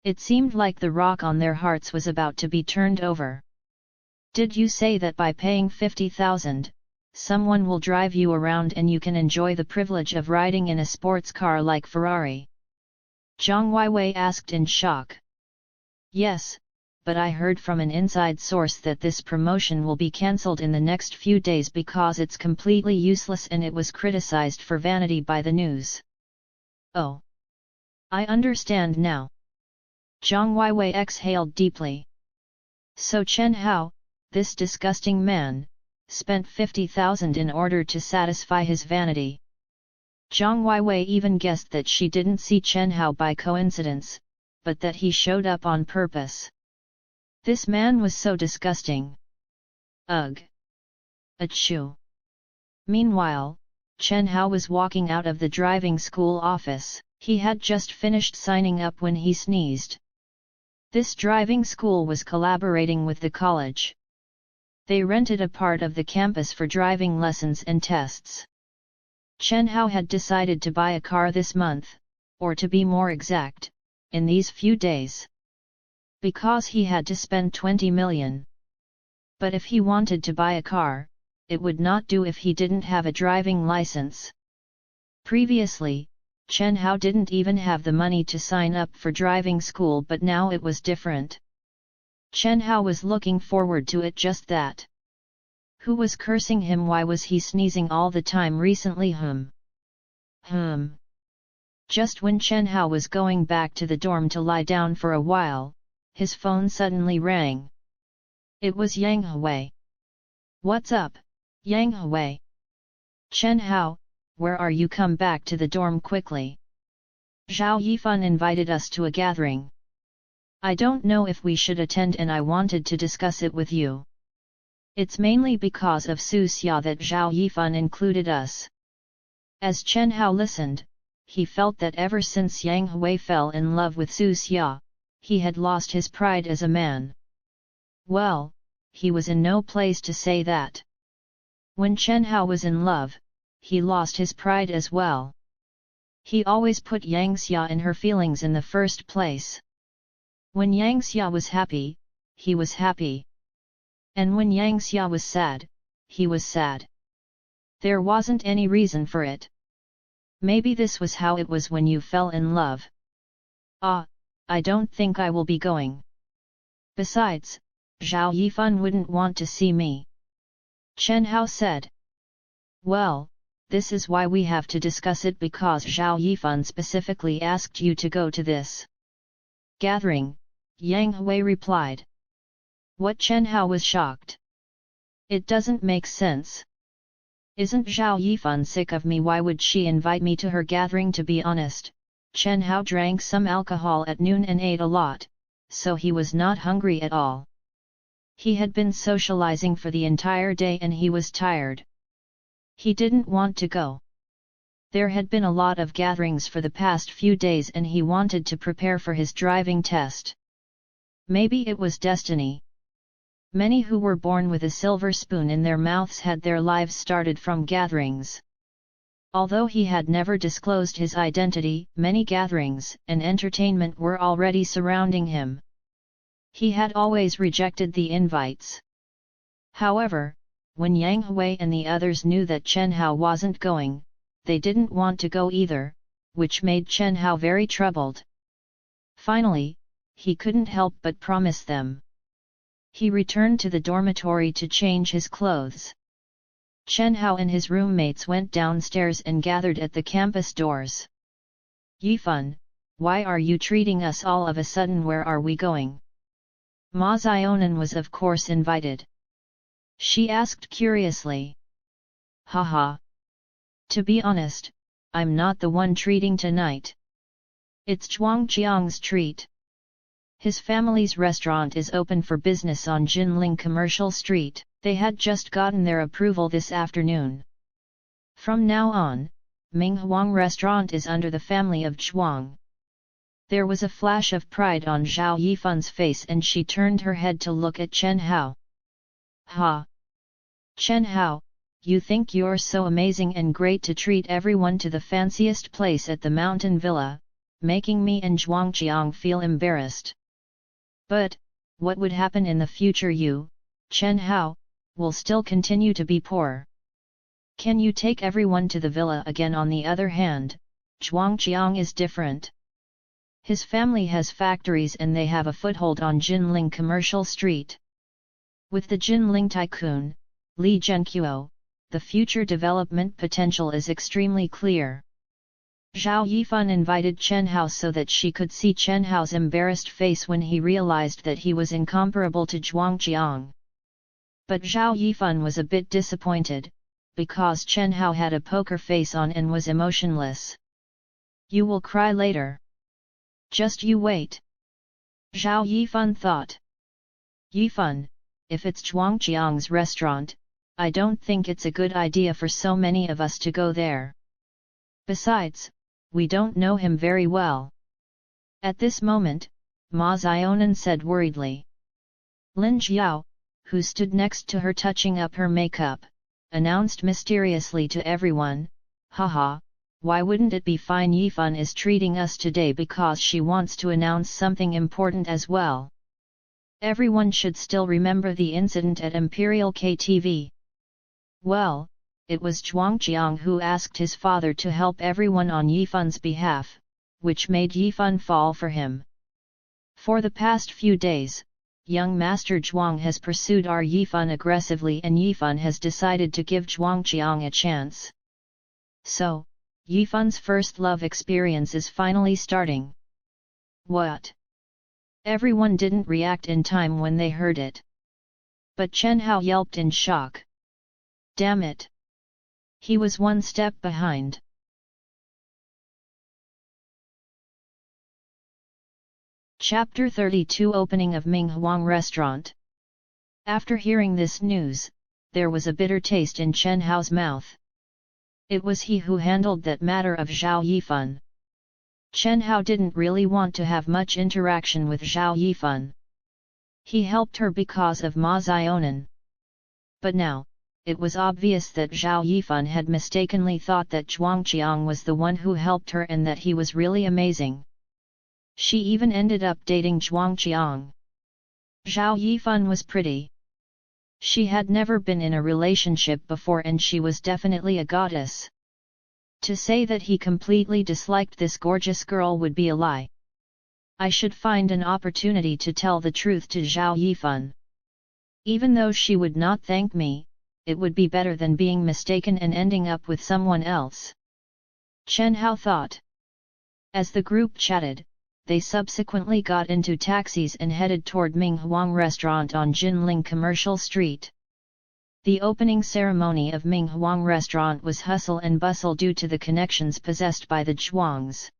[SPEAKER 2] It seemed like the rock on their hearts was about to be turned over. Did you say that by paying 50,000, someone will drive you around and you can enjoy the privilege of riding in a sports car like Ferrari? Zhang Weiwei asked in shock. Yes, but I heard from an inside source that this promotion will be cancelled in the next few days because it's completely useless and it was criticized for vanity by the news. Oh. I understand now. Zhang Weiwei exhaled deeply. So Chen Hao, this disgusting man, spent 50,000 in order to satisfy his vanity. Zhang Weiwei even guessed that she didn't see Chen Hao by coincidence, but that he showed up on purpose. This man was so disgusting. Ugh. Achoo. Meanwhile, Chen Hao was walking out of the driving school office. He had just finished signing up when he sneezed. This driving school was collaborating with the college. They rented a part of the campus for driving lessons and tests. Chen Hao had decided to buy a car this month, or to be more exact, in these few days. Because he had to spend 20 million. But if he wanted to buy a car, it would not do if he didn't have a driving license. Previously, Chen Hao didn't even have the money to sign up for driving school, but now it was different. Chen Hao was looking forward to it just that. Who was cursing him? Why was he sneezing all the time recently? Just when Chen Hao was going back to the dorm to lie down for a while, his phone suddenly rang. It was Yang Hui. What's up, Yang Hui? Chen Hao, where are you? Come back to the dorm quickly. Zhao Yifan invited us to a gathering. I don't know if we should attend and I wanted to discuss it with you. It's mainly because of Su Xia that Zhao Yifan included us. As Chen Hao listened, he felt that ever since Yang Hui fell in love with Su Xia, he had lost his pride as a man. Well, he was in no place to say that. When Chen Hao was in love, he lost his pride as well. He always put Yang Xia and her feelings in the first place. When Yang Xia was happy, he was happy. And when Yang Xia was sad, he was sad. There wasn't any reason for it. Maybe this was how it was when you fell in love. I don't think I will be going. Besides, Zhao Yifan wouldn't want to see me. Chen Hao said. Well, this is why we have to discuss it, because Zhao Yifan specifically asked you to go to this gathering, Yang Hui replied. What? Chen Hao was shocked. It doesn't make sense. Isn't Zhao Yifan sick of me? Why would she invite me to her gathering? To be honest, Chen Hao drank some alcohol at noon and ate a lot, so he was not hungry at all. He had been socializing for the entire day and he was tired. He didn't want to go. There had been a lot of gatherings for the past few days and he wanted to prepare for his driving test. Maybe it was destiny. Many who were born with a silver spoon in their mouths had their lives started from gatherings. Although he had never disclosed his identity, many gatherings and entertainment were already surrounding him. He had always rejected the invites. However, when Yang Hui and the others knew that Chen Hao wasn't going, they didn't want to go either, which made Chen Hao very troubled. Finally, he couldn't help but promise them. He returned to the dormitory to change his clothes. Chen Hao and his roommates went downstairs and gathered at the campus doors. Yifan, why are you treating us all of a sudden? Where are we going? Ma Zionan was of course invited. She asked curiously. Haha. To be honest, I'm not the one treating tonight. It's Zhuangjiang's treat. His family's restaurant is open for business on Jinling Commercial Street. They had just gotten their approval this afternoon. From now on, Ming Huang Restaurant is under the family of Zhuang. There was a flash of pride on Zhao Yifan's face and she turned her head to look at Chen Hao. Ha! Chen Hao, you think you're so amazing and great to treat everyone to the fanciest place at the mountain villa, making me and Zhuangjiang feel embarrassed. But, what would happen in the future? You, Chen Hao, will still continue to be poor. Can you take everyone to the villa again? On the other hand, Zhuangjiang is different. His family has factories and they have a foothold on Jinling Commercial Street. With the Jinling tycoon, Li Zhenqiu, the future development potential is extremely clear. Zhao Yifan invited Chen Hao so that she could see Chen Hao's embarrassed face when he realized that he was incomparable to Zhuangjiang. But Zhao Yifan was a bit disappointed, because Chen Hao had a poker face on and was emotionless. You will cry later. Just you wait. Zhao Yifan thought. Yifan, if it's Zhuangjiang's restaurant, I don't think it's a good idea for so many of us to go there. Besides, we don't know him very well. At this moment, Ma Zionan said worriedly. Lin Jiao, who stood next to her touching up her makeup, announced mysteriously to everyone, haha, why wouldn't it be fine? Yifan is treating us today because she wants to announce something important as well. Everyone should still remember the incident at Imperial KTV. Well, it was Zhuangjiang who asked his father to help everyone on Yifan's behalf, which made Yifan fall for him. For the past few days, young Master Zhuang has pursued our Yifan aggressively and Yifan has decided to give Zhuangqiang a chance. So, Yifan's first love experience is finally starting. What? Everyone didn't react in time when they heard it. But Chen Hao yelped in shock. Damn it! He was one step behind. Chapter 32 Opening of Ming Huang Restaurant. After hearing this news, there was a bitter taste in Chen Hao's mouth. It was he who handled that matter of Zhao Yifan. Chen Hao didn't really want to have much interaction with Zhao Yifan. He helped her because of Ma Zionan. But now, it was obvious that Zhao Yifan had mistakenly thought that Zhuangqiang was the one who helped her and that he was really amazing. She even ended up dating Zhuangqiang. Zhao Yifan was pretty. She had never been in a relationship before and she was definitely a goddess. To say that he completely disliked this gorgeous girl would be a lie. I should find an opportunity to tell the truth to Zhao Yifan. Even though she would not thank me, it would be better than being mistaken and ending up with someone else. Chen Hao thought. As the group chatted, they subsequently got into taxis and headed toward Ming Huang Restaurant on Jinling Commercial Street. The opening ceremony of Ming Huang Restaurant was hustle and bustle due to the connections possessed by the Zhuangs.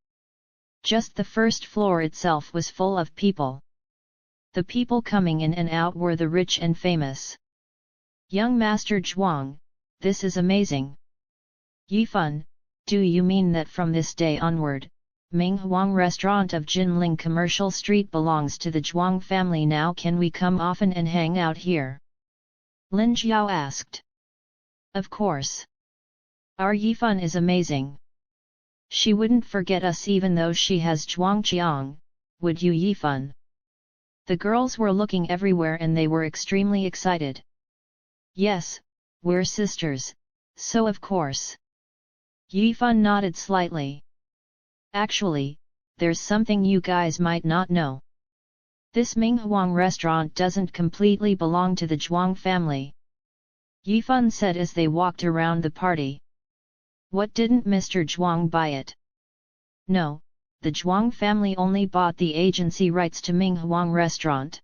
[SPEAKER 2] Just the first floor itself was full of people. The people coming in and out were the rich and famous. Young Master Zhuang, this is amazing. Yifan, do you mean that from this day onward, Ming Huang Restaurant of Jinling Commercial Street belongs to the Zhuang family now? Can we come often and hang out here? Lin Jiao asked. Of course. Our Yifan is amazing. She wouldn't forget us even though she has Zhuangqiang, would you Yifan? The girls were looking everywhere and they were extremely excited. Yes, we're sisters, so of course. Yifan nodded slightly. Actually, there's something you guys might not know. This Ming Huang restaurant doesn't completely belong to the Zhuang family. Yifan said as they walked around the party. What, didn't Mr. Zhuang buy it? No, the Zhuang family only bought the agency rights to Ming Huang restaurant.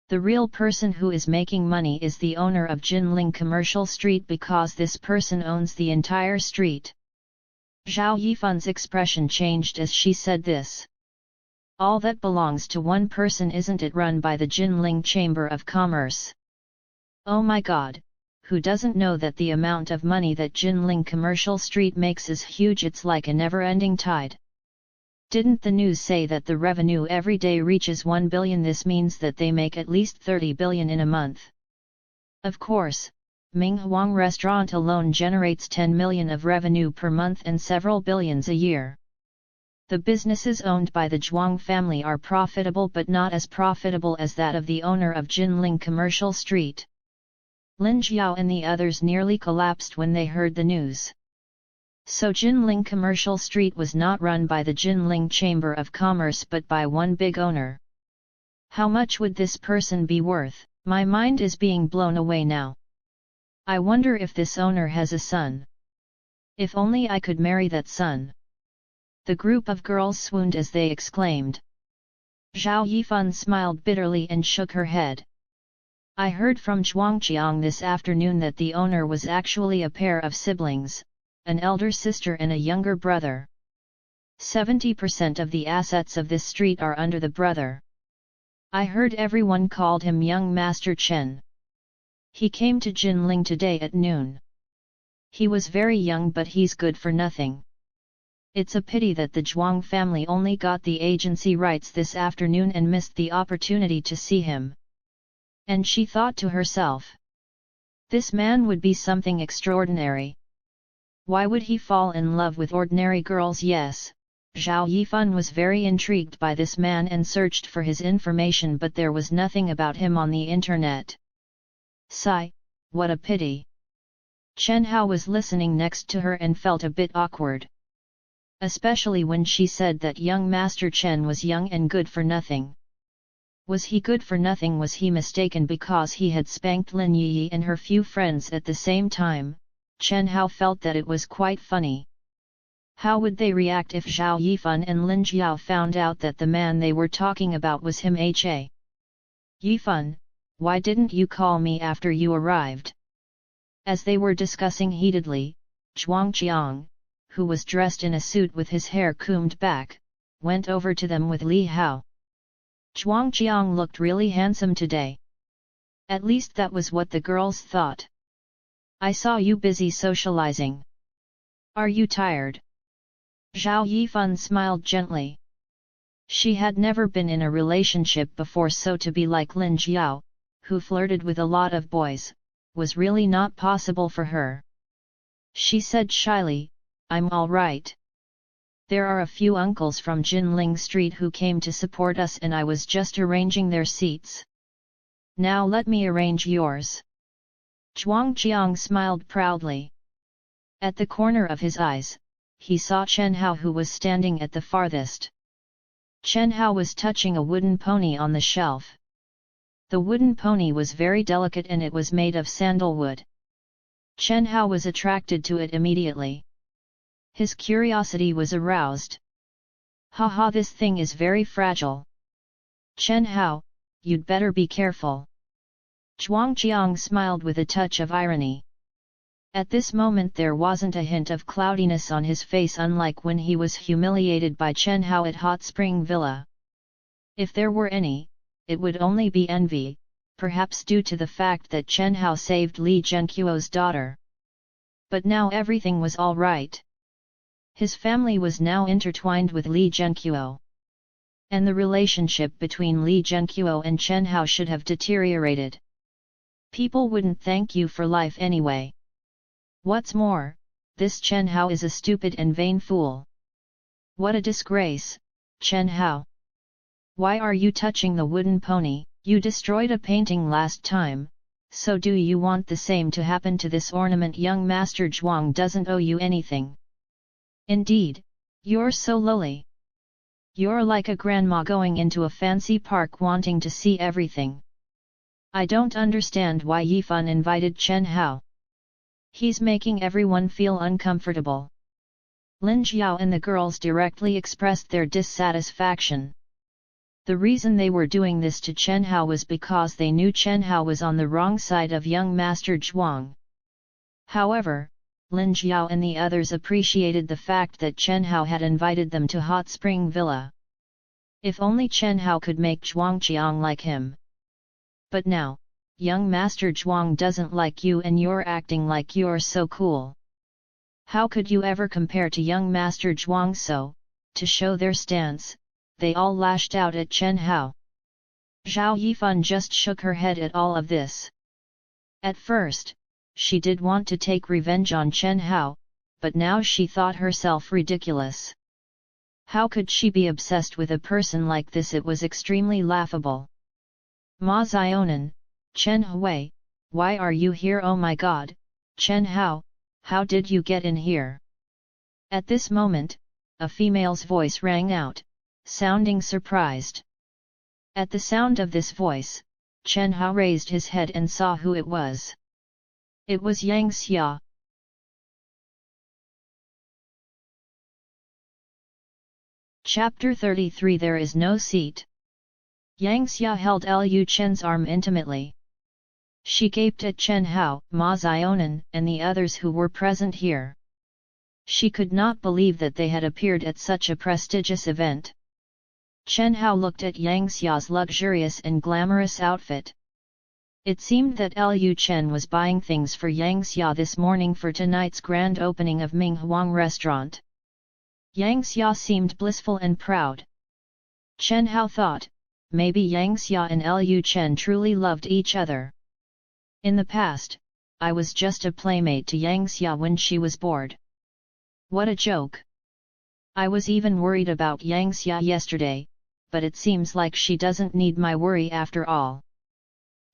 [SPEAKER 2] The real person who is making money is the owner of Jinling Commercial Street because this person owns the entire street. Zhao Yifan's expression changed as she said this. All that belongs to one person, isn't it run by the Jinling Chamber of Commerce? Oh my god, who doesn't know that the amount of money that Jinling Commercial Street makes is huge? It's like a never-ending tide. Didn't the news say that the revenue every day reaches 1 billion? This means that they make at least 30 billion in a month. Of course, Ming Huang restaurant alone generates 10 million of revenue per month and several billions a year. The businesses owned by the Zhuang family are profitable but not as profitable as that of the owner of Jinling Commercial Street. Lin Jiao and the others nearly collapsed when they heard the news. So Jinling Commercial Street was not run by the Jinling Chamber of Commerce but by one big owner. How much would this person be worth? My mind is being blown away now. I wonder if this owner has a son. If only I could marry that son. The group of girls swooned as they exclaimed. Zhao Yifan smiled bitterly and shook her head. I heard from Zhuangqiang this afternoon that the owner was actually a pair of siblings, an elder sister and a younger brother. 70% of the assets of this street are under the brother. I heard everyone called him young Master Chen. He came to Jinling today at noon. He was very young but he's good for nothing. It's a pity that the Zhuang family only got the agency rights this afternoon and missed the opportunity to see him. And she thought to herself. This man would be something extraordinary. Why would he fall in love with ordinary girls? Yes, Zhao Yifan was very intrigued by this man and searched for his information but there was nothing about him on the internet. Sigh, what a pity. Chen Hao was listening next to her and felt a bit awkward. Especially when she said that young Master Chen was young and good for nothing. Was he good for nothing? Was he mistaken because he had spanked Lin Yi and her few friends at the same time? Chen Hao felt that it was quite funny. How would they react if Zhao Yifan and Lin Jiao found out that the man they were talking about was him? Yifan, why didn't you call me after you arrived? As they were discussing heatedly, Zhuangqiang, who was dressed in a suit with his hair combed back, went over to them with Li Hao. Zhuangqiang looked really handsome today. At least that was what the girls thought. I saw you busy socializing. Are you tired? Zhao Yifan smiled gently. She had never been in a relationship before, so to be like Lin Jiao, who flirted with a lot of boys, was really not possible for her. She said shyly, I'm all right. There are a few uncles from Jinling Street who came to support us and I was just arranging their seats. Now let me arrange yours. Zhuangqiang smiled proudly. At the corner of his eyes, he saw Chen Hao, who was standing at the farthest. Chen Hao was touching a wooden pony on the shelf. The wooden pony was very delicate and it was made of sandalwood. Chen Hao was attracted to it immediately. His curiosity was aroused. Haha, this thing is very fragile. Chen Hao, you'd better be careful. Zhuangqiang smiled with a touch of irony. At this moment there wasn't a hint of cloudiness on his face, unlike when he was humiliated by Chen Hao at Hot Spring Villa. If there were any, it would only be envy, perhaps due to the fact that Chen Hao saved Li Zhenqiuo's daughter. But now everything was all right. His family was now intertwined with Li Zhenqiuo. And the relationship between Li Zhenqiuo and Chen Hao should have deteriorated. People wouldn't thank you for life anyway. What's more, this Chen Hao is a stupid and vain fool. What a disgrace, Chen Hao. Why are you touching the wooden pony? You destroyed a painting last time, so do you want the same to happen to this ornament? Young Master Zhuang doesn't owe you anything. Indeed, you're so lowly. You're like a grandma going into a fancy park wanting to see everything. I don't understand why Yifan invited Chen Hao. He's making everyone feel uncomfortable. Lin Jiao and the girls directly expressed their dissatisfaction. The reason they were doing this to Chen Hao was because they knew Chen Hao was on the wrong side of young Master Zhuang. However, Lin Jiao and the others appreciated the fact that Chen Hao had invited them to Hot Spring Villa. If only Chen Hao could make Zhuangqiang like him. But now, young Master Zhuang doesn't like you and you're acting like you're so cool. How could you ever compare to young Master Zhuang? So, to show their stance, they all lashed out at Chen Hao. Zhao Yifan just shook her head at all of this. At first, she did want to take revenge on Chen Hao, but now she thought herself ridiculous. How could she be obsessed with a person like this? It was extremely laughable. Ma Zionan, Chen Hui, why are you here? Oh my god, Chen Hao, how did you get in here? At this moment, a female's voice rang out, sounding surprised. At the sound of this voice, Chen Hao raised his head and saw who it was. It was Yang Xia. Chapter 33. There is no seat. Yang Xia held Liu Chen's arm intimately. She gaped at Chen Hao, Ma Zionan, and the others who were present here. She could not believe that they had appeared at such a prestigious event. Chen Hao looked at Yang Xia's luxurious and glamorous outfit. It seemed that Liu Chen was buying things for Yang Xia this morning for tonight's grand opening of Ming Huang restaurant. Yang Xia seemed blissful and proud. Chen Hao thought, maybe Yang Xia and Liu Chen truly loved each other. In the past, I was just a playmate to Yang Xia when she was bored. What a joke! I was even worried about Yang Xia yesterday, but it seems like she doesn't need my worry after all.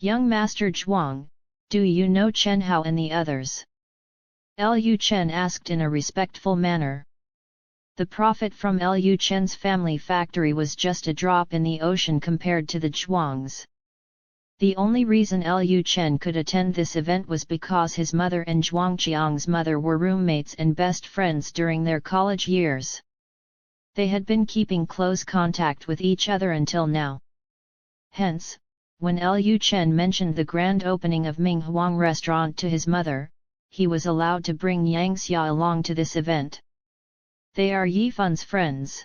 [SPEAKER 2] Young Master Zhuang, do you know Chen Hao and the others? Liu Chen asked in a respectful manner. The profit from Liu Chen's family factory was just a drop in the ocean compared to the Zhuang's. The only reason Liu Chen could attend this event was because his mother and Zhuang Qiang's mother were roommates and best friends during their college years. They had been keeping close contact with each other until now. Hence, when Liu Chen mentioned the grand opening of Ming Huang restaurant to his mother, he was allowed to bring Yang Xia along to this event. They are Yifan's friends.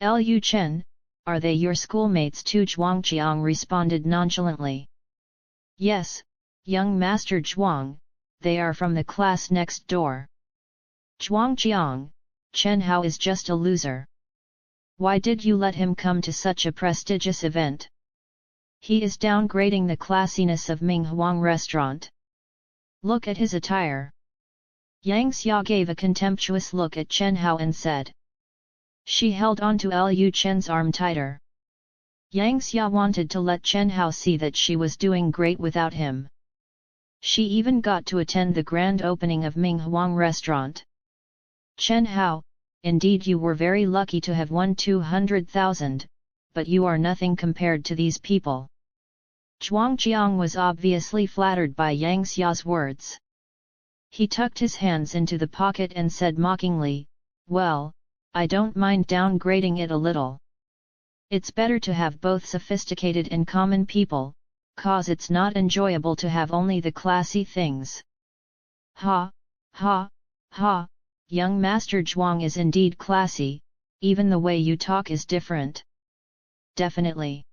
[SPEAKER 2] Liu Chen, are they your schoolmates too? Zhuang Qiang responded nonchalantly. Yes, young Master Zhuang, they are from the class next door. Zhuang Qiang, Chen Hao is just a loser. Why did you let him come to such a prestigious event? He is downgrading the classiness of Ming Huang restaurant. Look at his attire. Yang Xia gave a contemptuous look at Chen Hao and said. She held on to Liu Chen's arm tighter. Yang Xia wanted to let Chen Hao see that she was doing great without him. She even got to attend the grand opening of Ming Huang restaurant. Chen Hao, indeed you were very lucky to have won 200,000, but you are nothing compared to these people. Zhuang Qiang was obviously flattered by Yang Xia's words. He tucked his hands into the pocket and said mockingly, well, I don't mind downgrading it a little. It's better to have both sophisticated and common people, cause it's not enjoyable to have only the classy things. Ha, ha, ha, young Master Zhuang is indeed classy, even the way you talk is different. Definitely.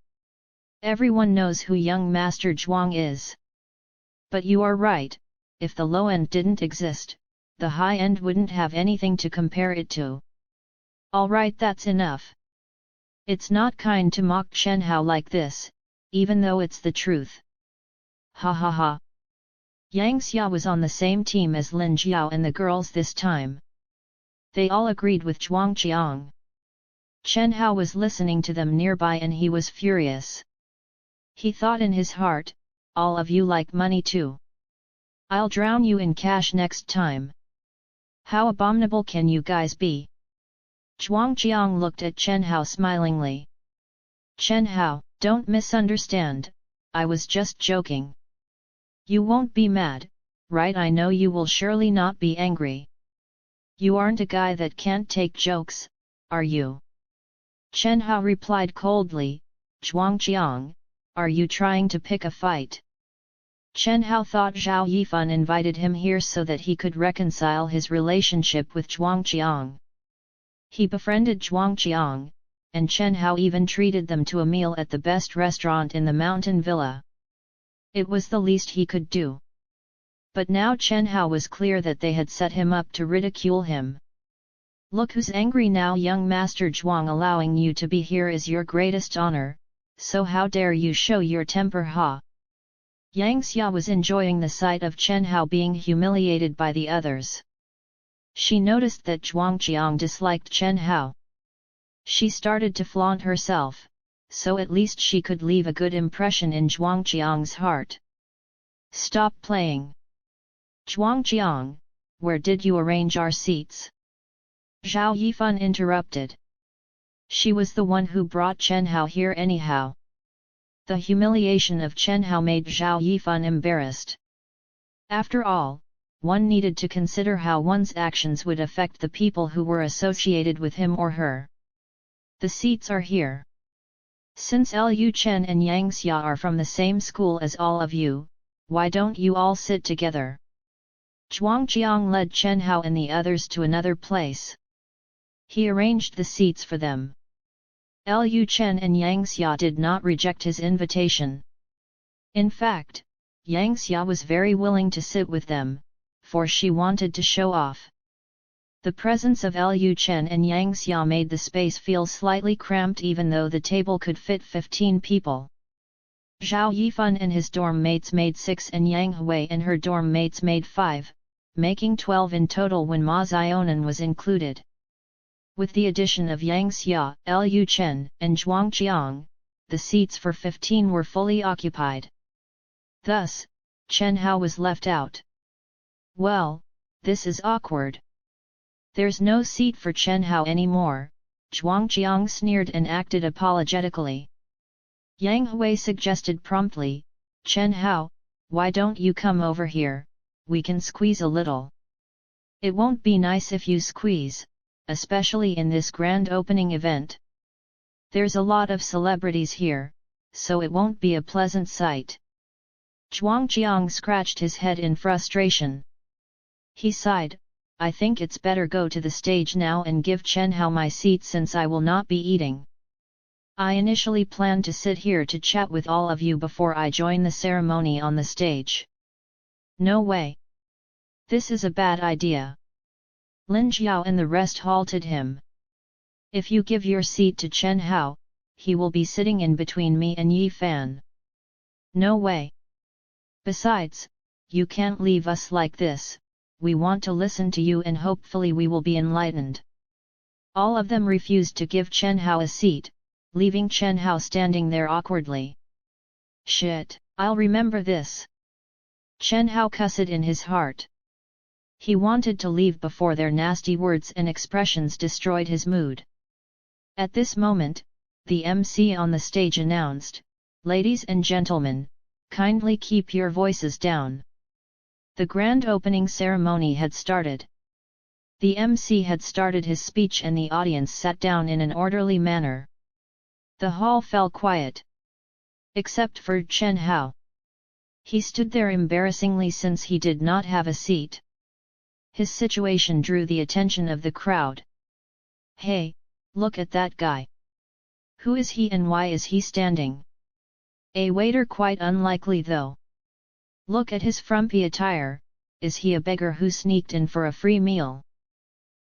[SPEAKER 2] Everyone knows who young Master Zhuang is. But you are right, if the low end didn't exist, the high end wouldn't have anything to compare it to. Alright, that's enough. It's not kind to mock Chen Hao like this, even though it's the truth. Ha ha ha. Yang Xia was on the same team as Lin Jiao and the girls this time. They all agreed with Zhuang Qiang. Chen Hao was listening to them nearby and he was furious. He thought in his heart, all of you like money too. I'll drown you in cash next time. How abominable can you guys be? Zhuang Qiang looked at Chen Hao smilingly. Chen Hao, don't misunderstand, I was just joking. You won't be mad, right? I know you will surely not be angry. You aren't a guy that can't take jokes, are you? Chen Hao replied coldly, Zhuang Qiang, are you trying to pick a fight? Chen Hao thought Zhao Yifan invited him here so that he could reconcile his relationship with Zhuang Qiang. He befriended Zhuang Qiang, and Chen Hao even treated them to a meal at the best restaurant in the mountain villa. It was the least he could do. But now Chen Hao was clear that they had set him up to ridicule him. Look who's angry now, young Master Zhuang. Allowing you to be here is your greatest honor, so how dare you show your temper, ha? Yang Xia was enjoying the sight of Chen Hao being humiliated by the others. She noticed that Zhuang Qiang disliked Chen Hao. She started to flaunt herself, so at least she could leave a good impression in Zhuang Qiang's heart. Stop playing. Zhuang Qiang, where did you arrange our seats? Zhao Yifan interrupted. She was the one who brought Chen Hao here anyhow. The humiliation of Chen Hao made Zhao Yifan embarrassed. After all, one needed to consider how one's actions would affect the people who were associated with him or her. The seats are here. Since Liu Chen and Yang Xia are from the same school as all of you, why don't you all sit together? Zhuang Qiang led Chen Hao and the others to another place. He arranged the seats for them. Liu Chen and Yang Xia did not reject his invitation. In fact, Yang Xia was very willing to sit with them, for she wanted to show off. The presence of Liu Chen and Yang Xia made the space feel slightly cramped even though the table could fit 15 people. Zhao Yifan and his dorm mates made 6 and Yang Hui and her dorm mates made 5, making 12 in total when Ma Zionan was included. With the addition of Yang Xia, Liu Chen, and Zhuang Qiang, the seats for 15 were fully occupied. Thus, Chen Hao was left out. Well, this is awkward. There's no seat for Chen Hao anymore, Zhuangjiang sneered and acted apologetically. Yang Hui suggested promptly, Chen Hao, why don't you come over here, we can squeeze a little. It won't be nice if you squeeze, especially in this grand opening event. There's a lot of celebrities here, so it won't be a pleasant sight. Zhuangjiang scratched his head in frustration. He sighed, I think it's better go to the stage now and give Chen Hao my seat since I will not be eating. I initially planned to sit here to chat with all of you before I join the ceremony on the stage. No way. This is a bad idea. Lin Jiao and the rest halted him. If you give your seat to Chen Hao, he will be sitting in between me and Yi Fan. No way. Besides, you can't leave us like this, we want to listen to you and hopefully we will be enlightened. All of them refused to give Chen Hao a seat, leaving Chen Hao standing there awkwardly. Shit, I'll remember this. Chen Hao cussed in his heart. He wanted to leave before their nasty words and expressions destroyed his mood. At this moment, the MC on the stage announced, Ladies and gentlemen, kindly keep your voices down. The grand opening ceremony had started. The MC had started his speech and the audience sat down in an orderly manner. The hall fell quiet. Except for Chen Hao. He stood there embarrassingly since he did not have a seat. His situation drew the attention of the crowd. Hey, look at that guy. Who is he and why is he standing? A waiter quite unlikely though. Look at his frumpy attire, is he a beggar who sneaked in for a free meal?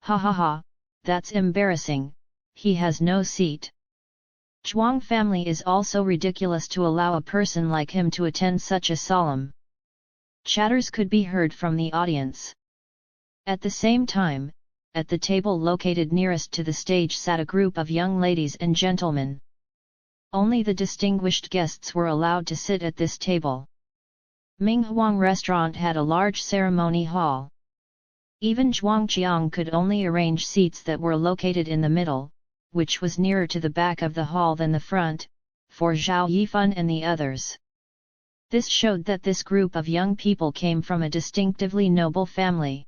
[SPEAKER 2] Ha ha ha, that's embarrassing, he has no seat. Zhuang family is also ridiculous to allow a person like him to attend such a solemn. Chatters could be heard from the audience. At the same time, at the table located nearest to the stage sat a group of young ladies and gentlemen. Only the distinguished guests were allowed to sit at this table. Minghuang restaurant had a large ceremony hall. Even Zhuangjiang could only arrange seats that were located in the middle, which was nearer to the back of the hall than the front, for Zhao Yifan and the others. This showed that this group of young people came from a distinctively noble family.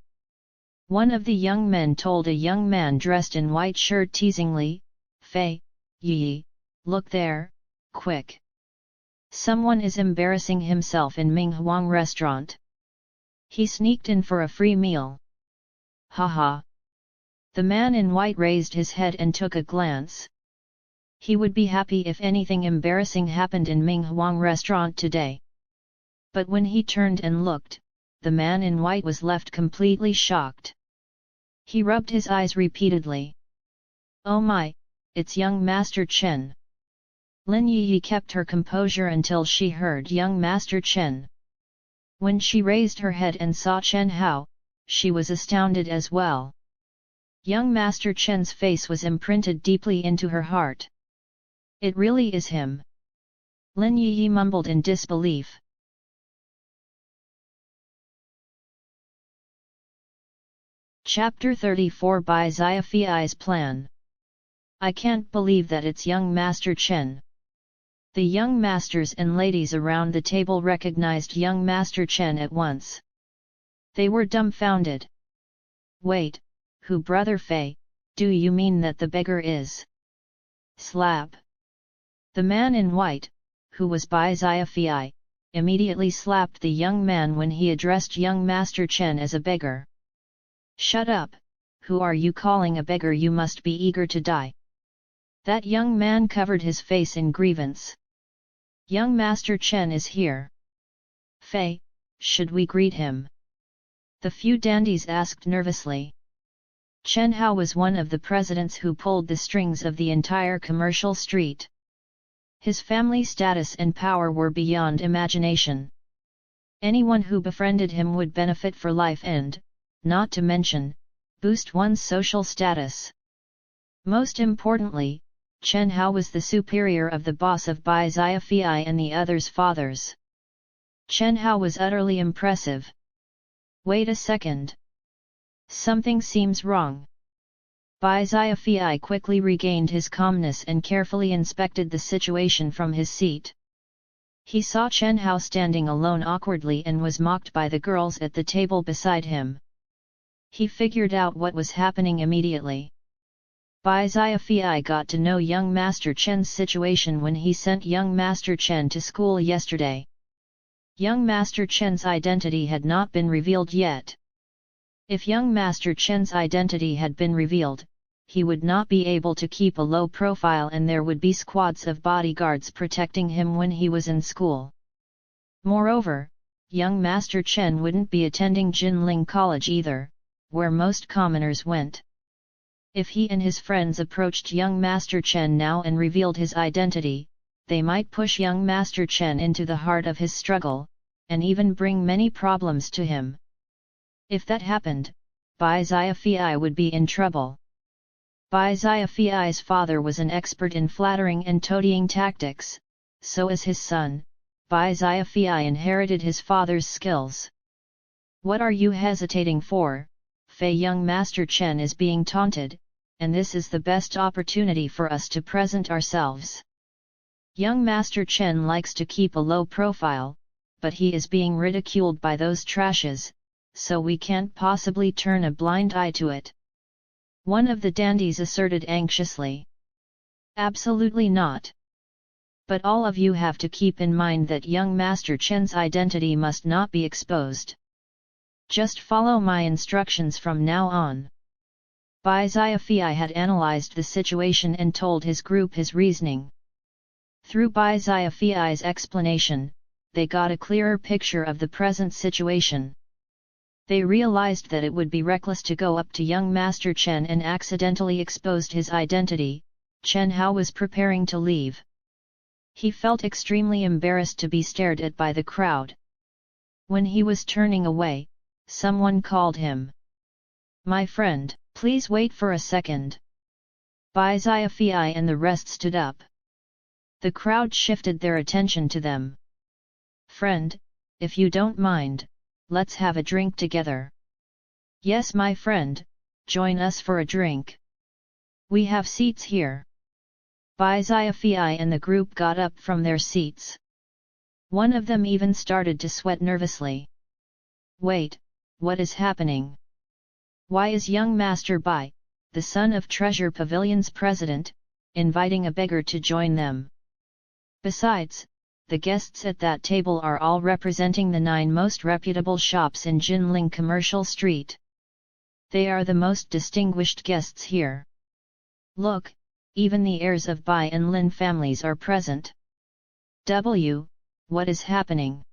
[SPEAKER 2] One of the young men told a young man dressed in white shirt teasingly, Fei, Yi, look there, quick. Someone is embarrassing himself in Minghuang restaurant. He sneaked in for a free meal. Ha ha. The man in white raised his head and took a glance. He would be happy if anything embarrassing happened in Minghuang restaurant today. But when he turned and looked, the man in white was left completely shocked. He rubbed his eyes repeatedly. Oh my, it's young Master Chen. Lin Yi kept her composure until she heard young Master Chen. When she raised her head and saw Chen Hao, she was astounded as well. Young Master Chen's face was imprinted deeply into her heart. It really is him. Lin Yi mumbled in disbelief. Chapter 34 by Xiaofei's Plan. I can't believe that it's young Master Chen. The young masters and ladies around the table recognized young Master Chen at once. They were dumbfounded. Wait, who brother Fei, do you mean that the beggar is? Slap. The man in white, who was by Xiaofei, immediately slapped the young man when he addressed young Master Chen as a beggar. Shut up, who are you calling a beggar? You must be eager to die. That young man covered his face in grievance. Young Master Chen is here. Fei, should we greet him? The few dandies asked nervously. Chen Hao was one of the presidents who pulled the strings of the entire commercial street. His family status and power were beyond imagination. Anyone who befriended him would benefit for life and, not to mention, boost one's social status. Most importantly, Chen Hao was the superior of the boss of Bai Xiaofei and the others' fathers. Chen Hao was utterly impressive. Wait a second. Something seems wrong. Bai Xiaofei quickly regained his calmness and carefully inspected the situation from his seat. He saw Chen Hao standing alone awkwardly and was mocked by the girls at the table beside him. He figured out what was happening immediately. Bai Xiaofei got to know young Master Chen's situation when he sent young Master Chen to school yesterday. Young Master Chen's identity had not been revealed yet. If young Master Chen's identity had been revealed, he would not be able to keep a low profile and there would be squads of bodyguards protecting him when he was in school. Moreover, young Master Chen wouldn't be attending Jinling College either, where most commoners went. If he and his friends approached young Master Chen now and revealed his identity, they might push young Master Chen into the heart of his struggle, and even bring many problems to him. If that happened, Bai Xiaofei would be in trouble. Bai Xiaofei's father was an expert in flattering and toadying tactics, so as his son, Bai Xiaofei inherited his father's skills. "What are you hesitating for? Fei young Master Chen is being taunted, and this is the best opportunity for us to present ourselves. Young Master Chen likes to keep a low profile, but he is being ridiculed by those trashes, so we can't possibly turn a blind eye to it," one of the dandies asserted anxiously. "Absolutely not. But all of you have to keep in mind that young Master Chen's identity must not be exposed. Just follow my instructions from now on." Bai Xiaofei had analyzed the situation and told his group his reasoning. Through Bai Xiaofei's explanation, they got a clearer picture of the present situation. They realized that it would be reckless to go up to young Master Chen and accidentally exposed his identity. Chen Hao was preparing to leave. He felt extremely embarrassed to be stared at by the crowd. When he was turning away, someone called him. "My friend, please wait for a second." Bai Xiaofei and the rest stood up. The crowd shifted their attention to them. "Friend, if you don't mind, let's have a drink together." "Yes, my friend, join us for a drink. We have seats here." Bai Xiaofei and the group got up from their seats. One of them even started to sweat nervously. "Wait, what is happening? Why is young Master Bai, the son of Treasure Pavilion's president, inviting a beggar to join them? Besides, the guests at that table are all representing the 9 most reputable shops in Jinling Commercial Street. They are the most distinguished guests here. Look, even the heirs of Bai and Lin families are present. What is happening?"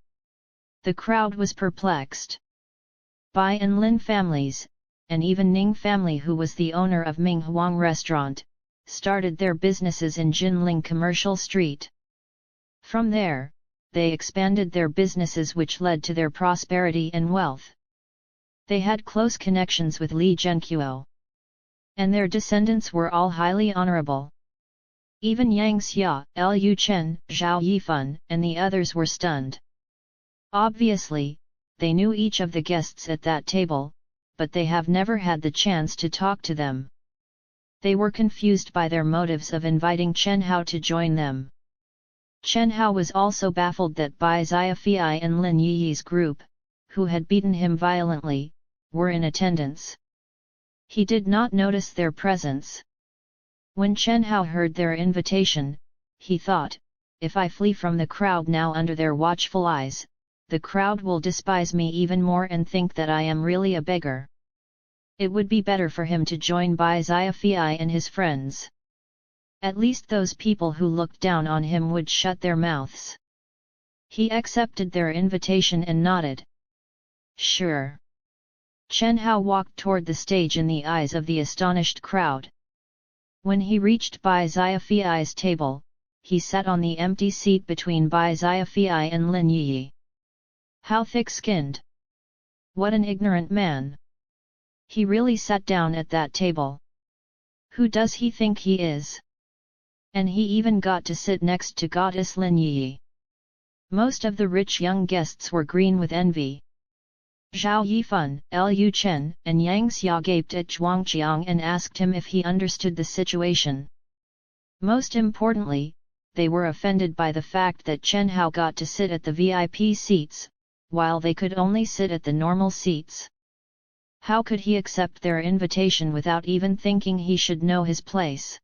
[SPEAKER 2] The crowd was perplexed. Bai and Lin families, and even Ning family, who was the owner of Ming Huang Restaurant, started their businesses in Jinling Commercial Street. From there, they expanded their businesses, which led to their prosperity and wealth. They had close connections with Li Zhenqiu, and their descendants were all highly honorable. Even Yang Xia, Lu Chen, Zhao Yifan, and the others were stunned. Obviously, they knew each of the guests at that table, but they have never had the chance to talk to them. They were confused by their motives of inviting Chen Hao to join them. Chen Hao was also baffled that Bai Xiaofei and Lin Yi's group, who had beaten him violently, were in attendance. He did not notice their presence. When Chen Hao heard their invitation, he thought, "If I flee from the crowd now under their watchful eyes, the crowd will despise me even more and think that I am really a beggar." It would be better for him to join Bai Xiaofei and his friends. At least those people who looked down on him would shut their mouths. He accepted their invitation and nodded. "Sure." Chen Hao walked toward the stage in the eyes of the astonished crowd. When he reached Bai Xiaofei's table, he sat on the empty seat between Bai Xiaofei and Lin Yi. How thick-skinned! What an ignorant man! He really sat down at that table. Who does he think he is? And he even got to sit next to goddess Lin Yi. Most of the rich young guests were green with envy. Zhao Yifan, Lu Chen, and Yang Xia gaped at Zhuangqiang and asked him if he understood the situation. Most importantly, they were offended by the fact that Chen Hao got to sit at the VIP seats, while they could only sit at the normal seats. How could he accept their invitation without even thinking he should know his place?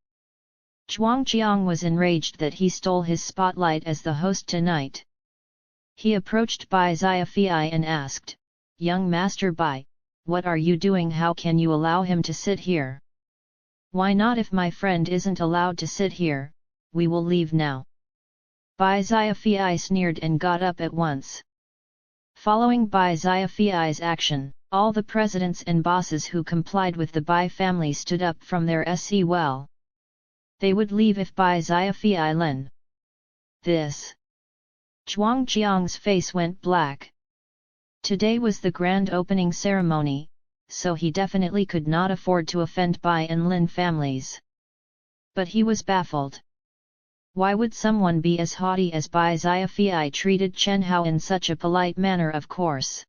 [SPEAKER 2] Zhuangqiang was enraged that he stole his spotlight as the host tonight. He approached Bai Xiafei and asked, "Young Master Bai, what are you doing? How can you allow him to sit here? Why not? If my friend isn't allowed to sit here, we will leave now." Bai Xiafei sneered and got up at once. Following Bai Xiafei's action, all the presidents and bosses who complied with the Bai family stood up from their seat. Well, they would leave if Bai Xiafei len this. Zhuangqiang's face went black. Today was the grand opening ceremony, so he definitely could not afford to offend Bai and Lin families. But he was baffled. Why would someone be as haughty as Bai Xiafei treated Chen Hao in such a polite manner? Of course.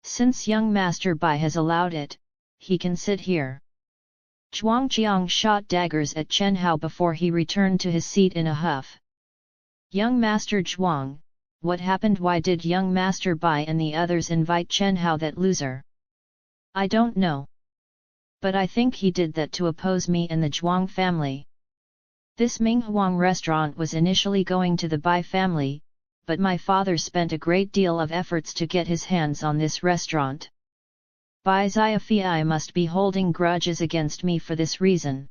[SPEAKER 2] Since young Master Bai has allowed it, he can sit here. Zhuangqiang shot daggers at Chen Hao before he returned to his seat in a huff. Young Master Zhuang, what happened? Why did young Master Bai and the others invite Chen Hao, that loser? I don't know. But I think he did that to oppose me and the Zhuang family. This Minghuang restaurant was initially going to the Bai family, but my father spent a great deal of efforts to get his hands on this restaurant. Bai Xiafei must be holding grudges against me for this reason.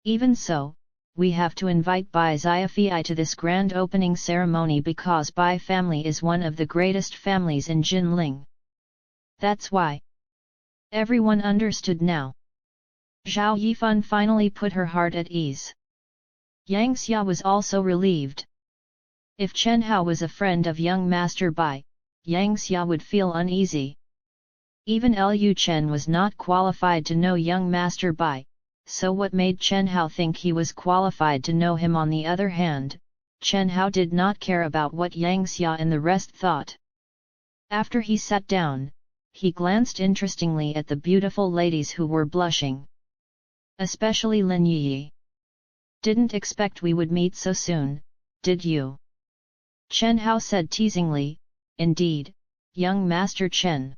[SPEAKER 2] Even so, we have to invite Bai Xiafei to this grand opening ceremony because Bai family is one of the greatest families in Jinling. That's why. Everyone understood now. Zhao Yifan finally put her heart at ease. Yang Xia was also relieved. If Chen Hao was a friend of young Master Bai, Yang Xia would feel uneasy. Even Lu Chen was not qualified to know young Master Bai, so what made Chen Hao think he was qualified to know him? On the other hand, Chen Hao did not care about what Yang Xia and the rest thought. After he sat down, he glanced interestingly at the beautiful ladies who were blushing. Especially Lin Yi. Didn't expect we would meet so soon, did you? Chen Hao said teasingly, "Indeed, young Master Chen.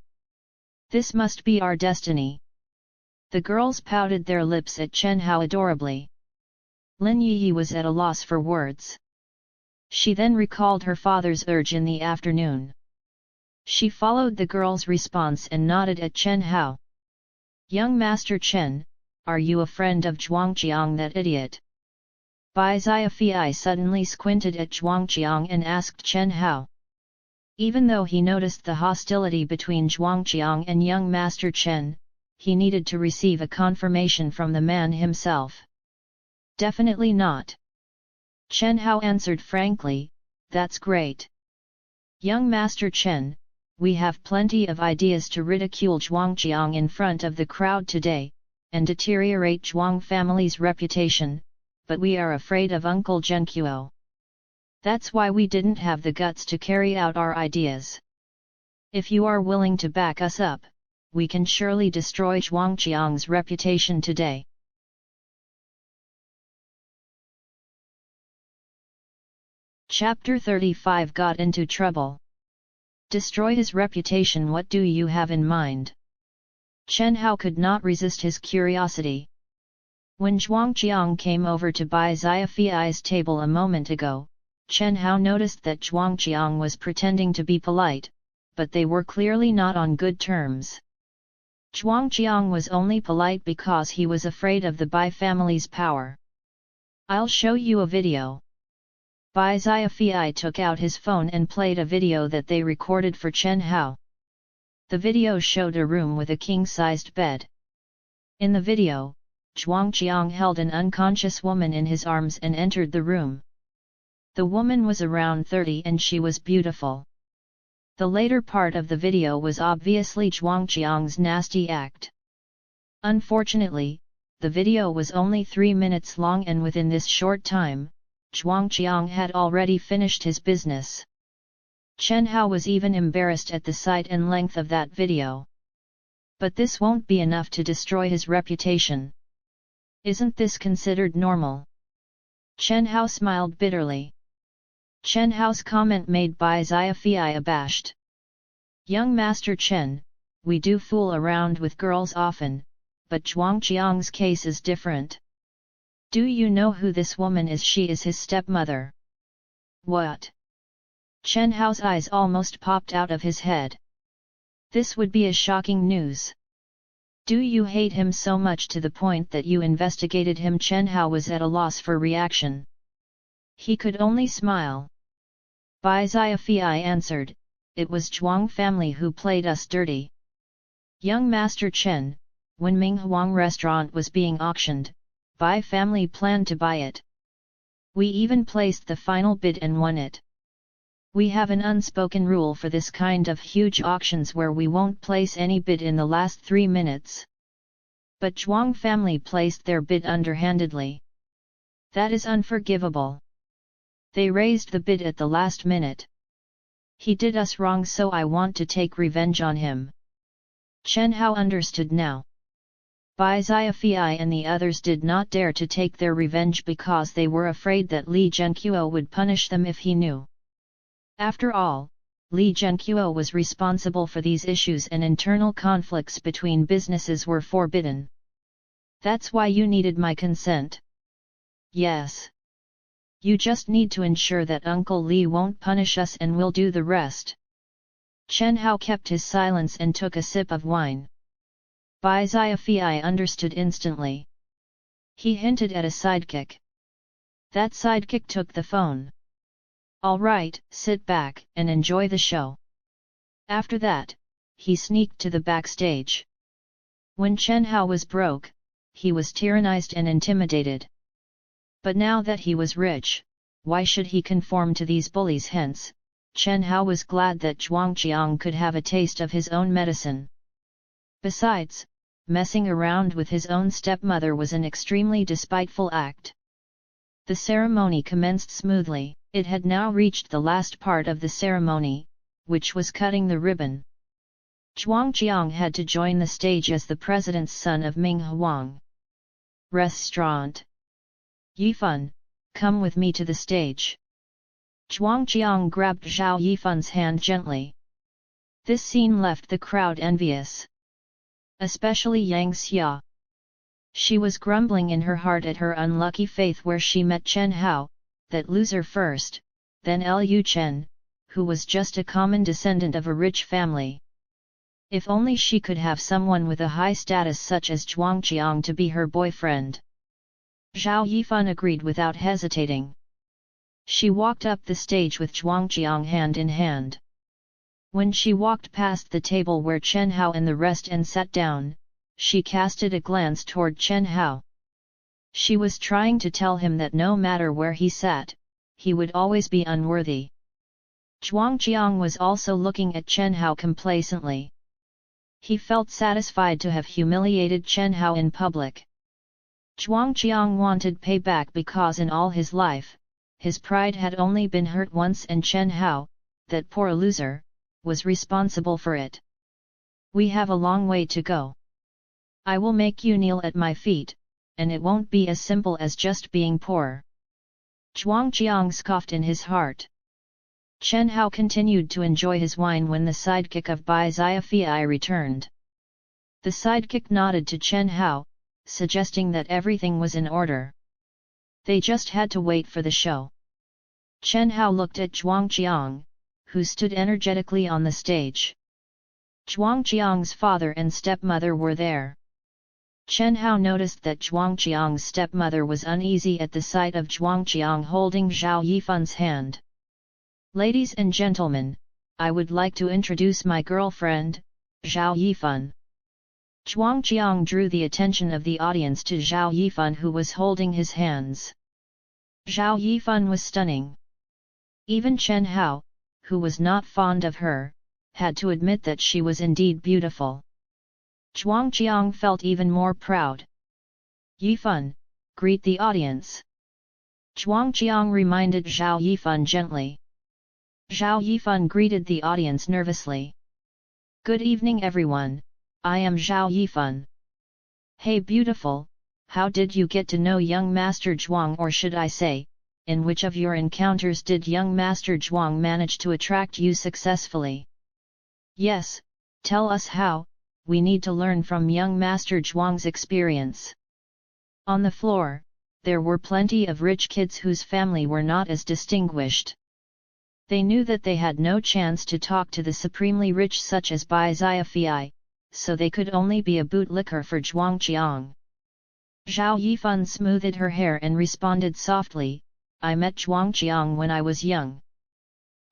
[SPEAKER 2] This must be our destiny." The girls pouted their lips at Chen Hao adorably. Lin Yi was at a loss for words. She then recalled her father's urge in the afternoon. She followed the girl's response and nodded at Chen Hao. "Young Master Chen, are you a friend of Zhuangqiang, that idiot?" Bai Xiafei suddenly squinted at Zhuangqiang and asked Chen Hao. Even though he noticed the hostility between Zhuangqiang and young Master Chen, he needed to receive a confirmation from the man himself. "Definitely not." Chen Hao answered frankly, "That's great. Young Master Chen, we have plenty of ideas to ridicule Zhuangqiang in front of the crowd today, and deteriorate Zhuang family's reputation, but we are afraid of Uncle Zhenqiao. That's why we didn't have the guts to carry out our ideas. If you are willing to back us up, we can surely destroy Zhuangqiang's reputation today." Chapter 35 Got into trouble. Destroy his reputation. What do you have in mind? Chen Hao could not resist his curiosity. When Zhuangqiang came over to Bai Xiafei's table a moment ago, Chen Hao noticed that Zhuangqiang was pretending to be polite, but they were clearly not on good terms. Zhuangqiang was only polite because he was afraid of the Bai family's power. "I'll show you a video." Bai Xiafei took out his phone and played a video that they recorded for Chen Hao. The video showed a room with a king-sized bed. In the video, Zhuangqiang held an unconscious woman in his arms and entered the room. The woman was around 30 and she was beautiful. The later part of the video was obviously Zhuangqiang's nasty act. Unfortunately, the video was only 3 minutes long, and within this short time, Zhuangqiang had already finished his business. Chen Hao was even embarrassed at the sight and length of that video. But this won't be enough to destroy his reputation. Isn't this considered normal? Chen Hao smiled bitterly. Chen Hao's comment made Bai Xiaofei abashed. Young Master Chen, we do fool around with girls often, but Zhuang Qiang's case is different. Do you know who this woman is? She is his stepmother. What? Chen Hao's eyes almost popped out of his head. This would be a shocking news. Do you hate him so much to the point that you investigated him? Chen Hao was at a loss for reaction. He could only smile. Bai Xiaofei answered, it was Zhuang family who played us dirty. Young Master Chen, when Ming Huang restaurant was being auctioned, Bai family planned to buy it. We even placed the final bid and won it. We have an unspoken rule for this kind of huge auctions where we won't place any bid in the last 3 minutes. But Zhuang family placed their bid underhandedly. That is unforgivable. They raised the bid at the last minute. He did us wrong, so I want to take revenge on him. Chen Hao understood now. Bai Xiaofei and the others did not dare to take their revenge because they were afraid that Li Zhenqiu would punish them if he knew. After all, Li Zhenqiu was responsible for these issues and internal conflicts between businesses were forbidden. That's why you needed my consent. Yes. You just need to ensure that Uncle Li won't punish us and we'll do the rest. Chen Hao kept his silence and took a sip of wine. Bai Xiaofei understood instantly. He hinted at a sidekick. That sidekick took the phone. All right, sit back and enjoy the show. After that, he sneaked to the backstage. When Chen Hao was broke, he was tyrannized and intimidated. But now that he was rich, why should he conform to these bullies? Hence, Chen Hao was glad that Zhuang Qiang could have a taste of his own medicine. Besides, messing around with his own stepmother was an extremely despiteful act. The ceremony commenced smoothly. It had now reached the last part of the ceremony, which was cutting the ribbon. Zhuang Qiang had to join the stage as the president's son of Ming Huang. Restaurant. Yifan, come with me to the stage. Zhuang Qiang grabbed Zhao Yifan's hand gently. This scene left the crowd envious. Especially Yang Xia. She was grumbling in her heart at her unlucky fate where she met Chen Hao, that loser first, then Liu Chen, who was just a common descendant of a rich family. If only she could have someone with a high status such as Zhuang Qiang to be her boyfriend. Zhao Yifan agreed without hesitating. She walked up the stage with Zhuang Qiang hand in hand. When she walked past the table where Chen Hao and the rest and sat down, she casted a glance toward Chen Hao. She was trying to tell him that no matter where he sat, he would always be unworthy. Zhuang Qiang was also looking at Chen Hao complacently. He felt satisfied to have humiliated Chen Hao in public. Zhuang Qiang wanted payback because in all his life, his pride had only been hurt once and Chen Hao, that poor loser, was responsible for it. We have a long way to go. I will make you kneel at my feet, and it won't be as simple as just being poor. Zhuang Qiang scoffed in his heart. Chen Hao continued to enjoy his wine when the sidekick of Bai Xiaofei returned. The sidekick nodded to Chen Hao, suggesting that everything was in order. They just had to wait for the show. Chen Hao looked at Zhuang Qiang, who stood energetically on the stage. Zhuang Qiang's father and stepmother were there. Chen Hao noticed that Zhuang Qiang's stepmother was uneasy at the sight of Zhuang Qiang holding Zhao Yifan's hand. Ladies and gentlemen, I would like to introduce my girlfriend, Zhao Yifan. Zhuang Qiang drew the attention of the audience to Zhao Yifan who was holding his hands. Zhao Yifan was stunning. Even Chen Hao, who was not fond of her, had to admit that she was indeed beautiful. Zhuang Qiang felt even more proud. Yifan, greet the audience. Zhuang Qiang reminded Zhao Yifan gently. Zhao Yifan greeted the audience nervously. Good evening everyone, I am Zhao Yifan. Hey beautiful, how did you get to know young Master Zhuang, or should I say, in which of your encounters did young Master Zhuang manage to attract you successfully? Yes, tell us how, we need to learn from young Master Zhuang's experience. On the floor, there were plenty of rich kids whose family were not as distinguished. They knew that they had no chance to talk to the supremely rich such as Bai Xiaofei, so they could only be a bootlicker for Zhuang Qiang. Zhao Yifan smoothed her hair and responded softly, I met Zhuang Qiang when I was young.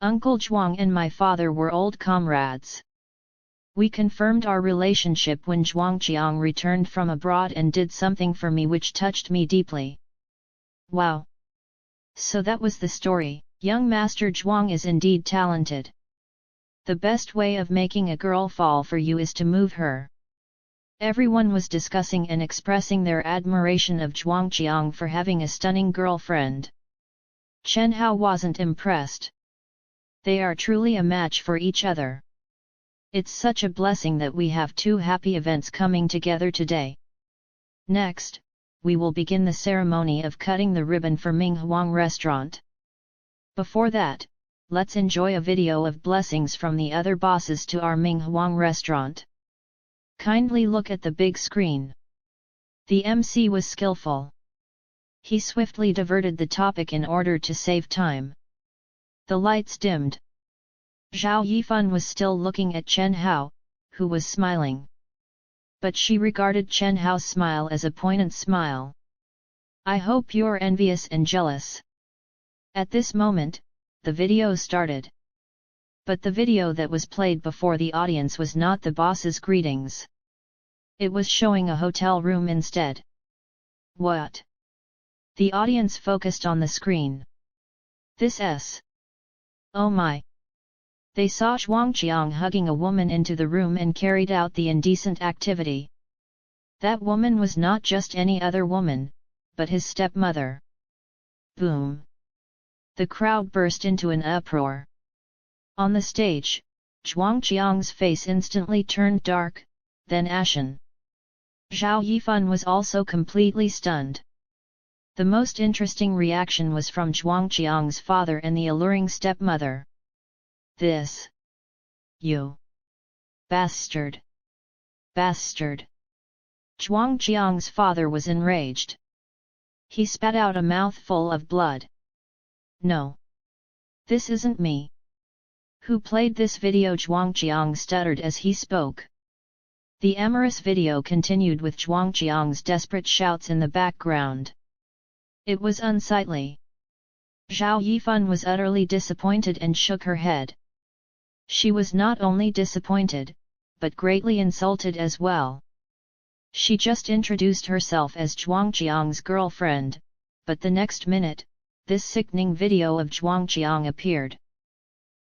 [SPEAKER 2] Uncle Zhuang and my father were old comrades. We confirmed our relationship when Zhuang Qiang returned from abroad and did something for me which touched me deeply. Wow! So that was the story. Young Master Zhuang is indeed talented. The best way of making a girl fall for you is to move her. Everyone was discussing and expressing their admiration of Zhuang Qiang for having a stunning girlfriend. Chen Hao wasn't impressed. They are truly a match for each other. It's such a blessing that we have two happy events coming together today. Next, we will begin the ceremony of cutting the ribbon for Ming Huang restaurant. Before that, let's enjoy a video of blessings from the other bosses to our Ming Huang restaurant. Kindly look at the big screen. The MC was skillful. He swiftly diverted the topic in order to save time. The lights dimmed. Zhao Yifan was still looking at Chen Hao, who was smiling. But she regarded Chen Hao's smile as a poignant smile. I hope you're envious and jealous. At this moment, the video started. But the video that was played before the audience was not the boss's greetings. It was showing a hotel room instead. What? The audience focused on the screen. This is... Oh my! They saw Zhuang Qiang hugging a woman into the room and carried out the indecent activity. That woman was not just any other woman, but his stepmother. Boom! The crowd burst into an uproar. On the stage, Zhuang Qiang's face instantly turned dark, then ashen. Zhao Yifan was also completely stunned. The most interesting reaction was from Zhuang Qiang's father and the alluring stepmother. This. You. Bastard. Bastard. Zhuang Qiang's father was enraged. He spat out a mouthful of blood. No. This isn't me. Who played this video? Zhuang Qiang stuttered as he spoke. The amorous video continued with Zhuang Qiang's desperate shouts in the background. It was unsightly. Zhao Yifan was utterly disappointed and shook her head. She was not only disappointed, but greatly insulted as well. She just introduced herself as Zhuang Qiang's girlfriend, but the next minute, this sickening video of Zhuang Qiang appeared.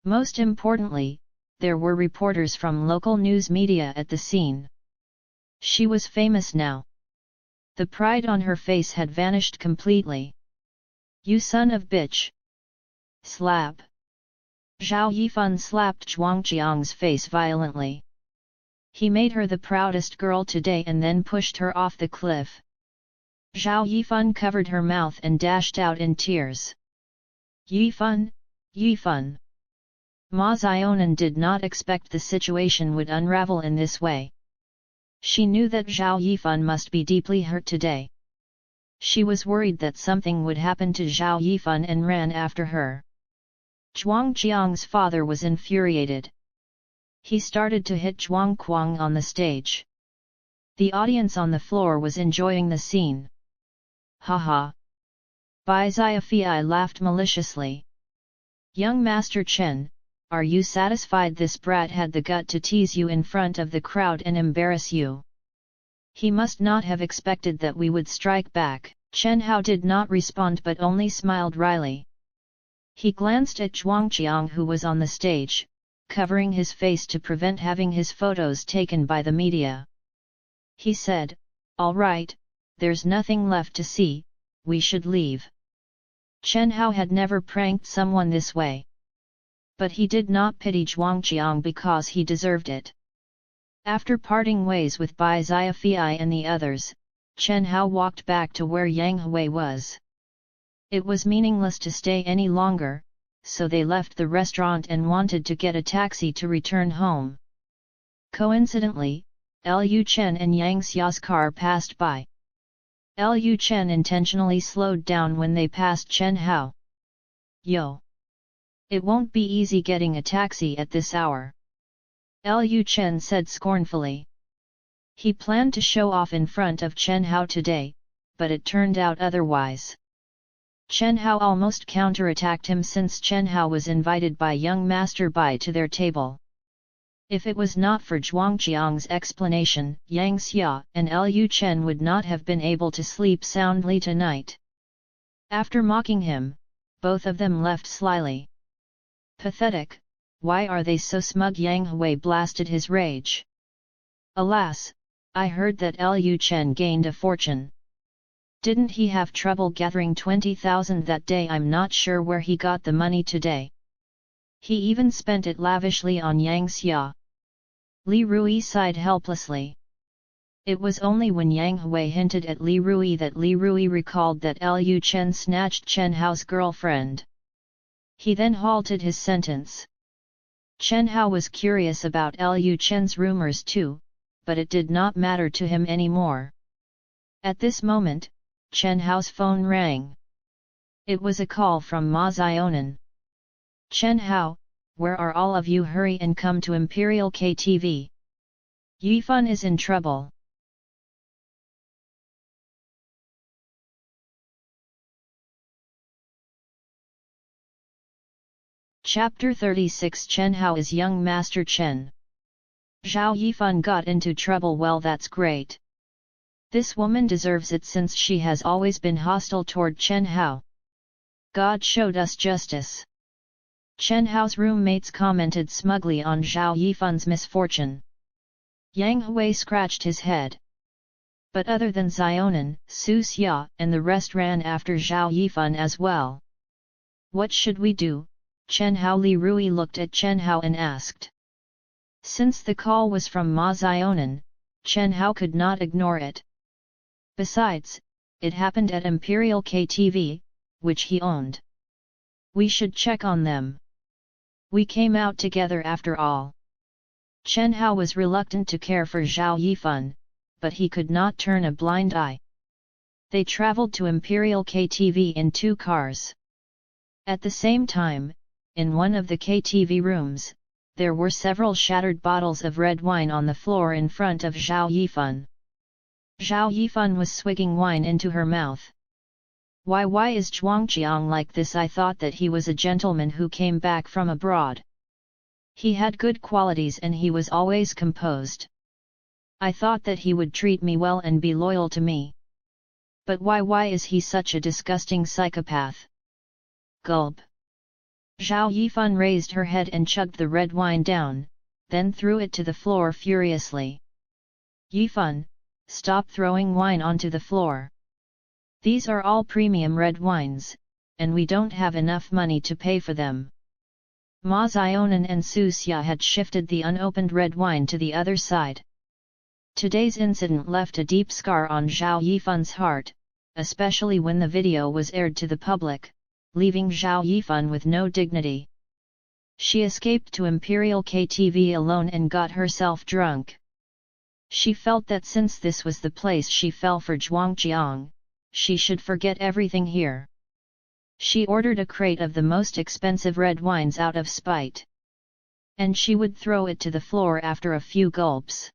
[SPEAKER 2] Most importantly, there were reporters from local news media at the scene. She was famous now. The pride on her face had vanished completely. You son of bitch! Slap! Zhao Yifan slapped Zhuang Qiang's face violently. He made her the proudest girl today and then pushed her off the cliff. Zhao Yifan covered her mouth and dashed out in tears. Yifan, Yifan! Ma Zionan did not expect the situation would unravel in this way. She knew that Zhao Yifan must be deeply hurt today. She was worried that something would happen to Zhao Yifan and ran after her. Zhuang Qiang's father was infuriated. He started to hit Zhuang Kuang on the stage. The audience on the floor was enjoying the scene. Ha! Bai Xiaofei laughed maliciously. Young Master Chen, are you satisfied this brat had the gut to tease you in front of the crowd and embarrass you? He must not have expected that we would strike back. Chen Hao did not respond but only smiled wryly. He glanced at Zhuang Qiang who was on the stage, covering his face to prevent having his photos taken by the media. He said, "All right, there's nothing left to see, we should leave." Chen Hao had never pranked someone this way. But he did not pity Zhuangqiang because he deserved it. After parting ways with Bai Xiafei and the others, Chen Hao walked back to where Yang Hui was. It was meaningless to stay any longer, so they left the restaurant and wanted to get a taxi to return home. Coincidentally, Lu Chen and Yang Xia's car passed by. Lu Chen intentionally slowed down when they passed Chen Hao. "Yo! It won't be easy getting a taxi at this hour," Lu Chen said scornfully. He planned to show off in front of Chen Hao today, but it turned out otherwise. Chen Hao almost counterattacked him since Chen Hao was invited by young Master Bai to their table. If it was not for Zhuangqiang's explanation, Yang Xia and Lu Chen would not have been able to sleep soundly tonight. After mocking him, both of them left slyly. "Pathetic, why are they so smug?" Yang Hui blasted his rage. "Alas, I heard that Lu Chen gained a fortune. Didn't he have trouble gathering 20,000 that day? I'm not sure where he got the money today. He even spent it lavishly on Yang Xia." Li Rui sighed helplessly. It was only when Yang Hui hinted at Li Rui that Li Rui recalled that Lu Chen snatched Chen Hao's girlfriend. He then halted his sentence. Chen Hao was curious about Lu Chen's rumors too, but it did not matter to him anymore. At this moment, Chen Hao's phone rang. It was a call from Ma Zionan. "Chen Hao, where are all of you? Hurry and come to Imperial KTV. Yifan is in trouble." Chapter 36 Chen Hao is young Master Chen. Zhao Yifan got into trouble. Well, that's great. This woman deserves it since she has always been hostile toward Chen Hao. God showed us justice. Chen Hao's roommates commented smugly on Zhao Yifan's misfortune. Yang Hui scratched his head. But other than Zionan, Su Xia and the rest ran after Zhao Yifan as well. "What should we do, Chen Hao?" Li Rui looked at Chen Hao and asked. Since the call was from Ma Zionan, Chen Hao could not ignore it. Besides, it happened at Imperial KTV, which he owned. "We should check on them. We came out together after all." Chen Hao was reluctant to care for Zhao Yifan, but he could not turn a blind eye. They traveled to Imperial KTV in 2 cars. At the same time, in one of the KTV rooms, there were several shattered bottles of red wine on the floor in front of Zhao Yifan. Zhao Yifan was swigging wine into her mouth. Why is Zhuangqiang like this? I thought that he was a gentleman who came back from abroad. He had good qualities and he was always composed. I thought that he would treat me well and be loyal to me. But why is he such a disgusting psychopath?" Gulp. Zhao Yifan raised her head and chugged the red wine down, then threw it to the floor furiously. "Yifan, stop throwing wine onto the floor. These are all premium red wines, and we don't have enough money to pay for them." Ma Zionan and Su Xia had shifted the unopened red wine to the other side. Today's incident left a deep scar on Zhao Yifan's heart, especially when the video was aired to the public, leaving Zhao Yifan with no dignity. She escaped to Imperial KTV alone and got herself drunk. She felt that since this was the place she fell for Zhuangqiang, she should forget everything here. She ordered a crate of the most expensive red wines out of spite. And she would throw it to the floor after a few gulps.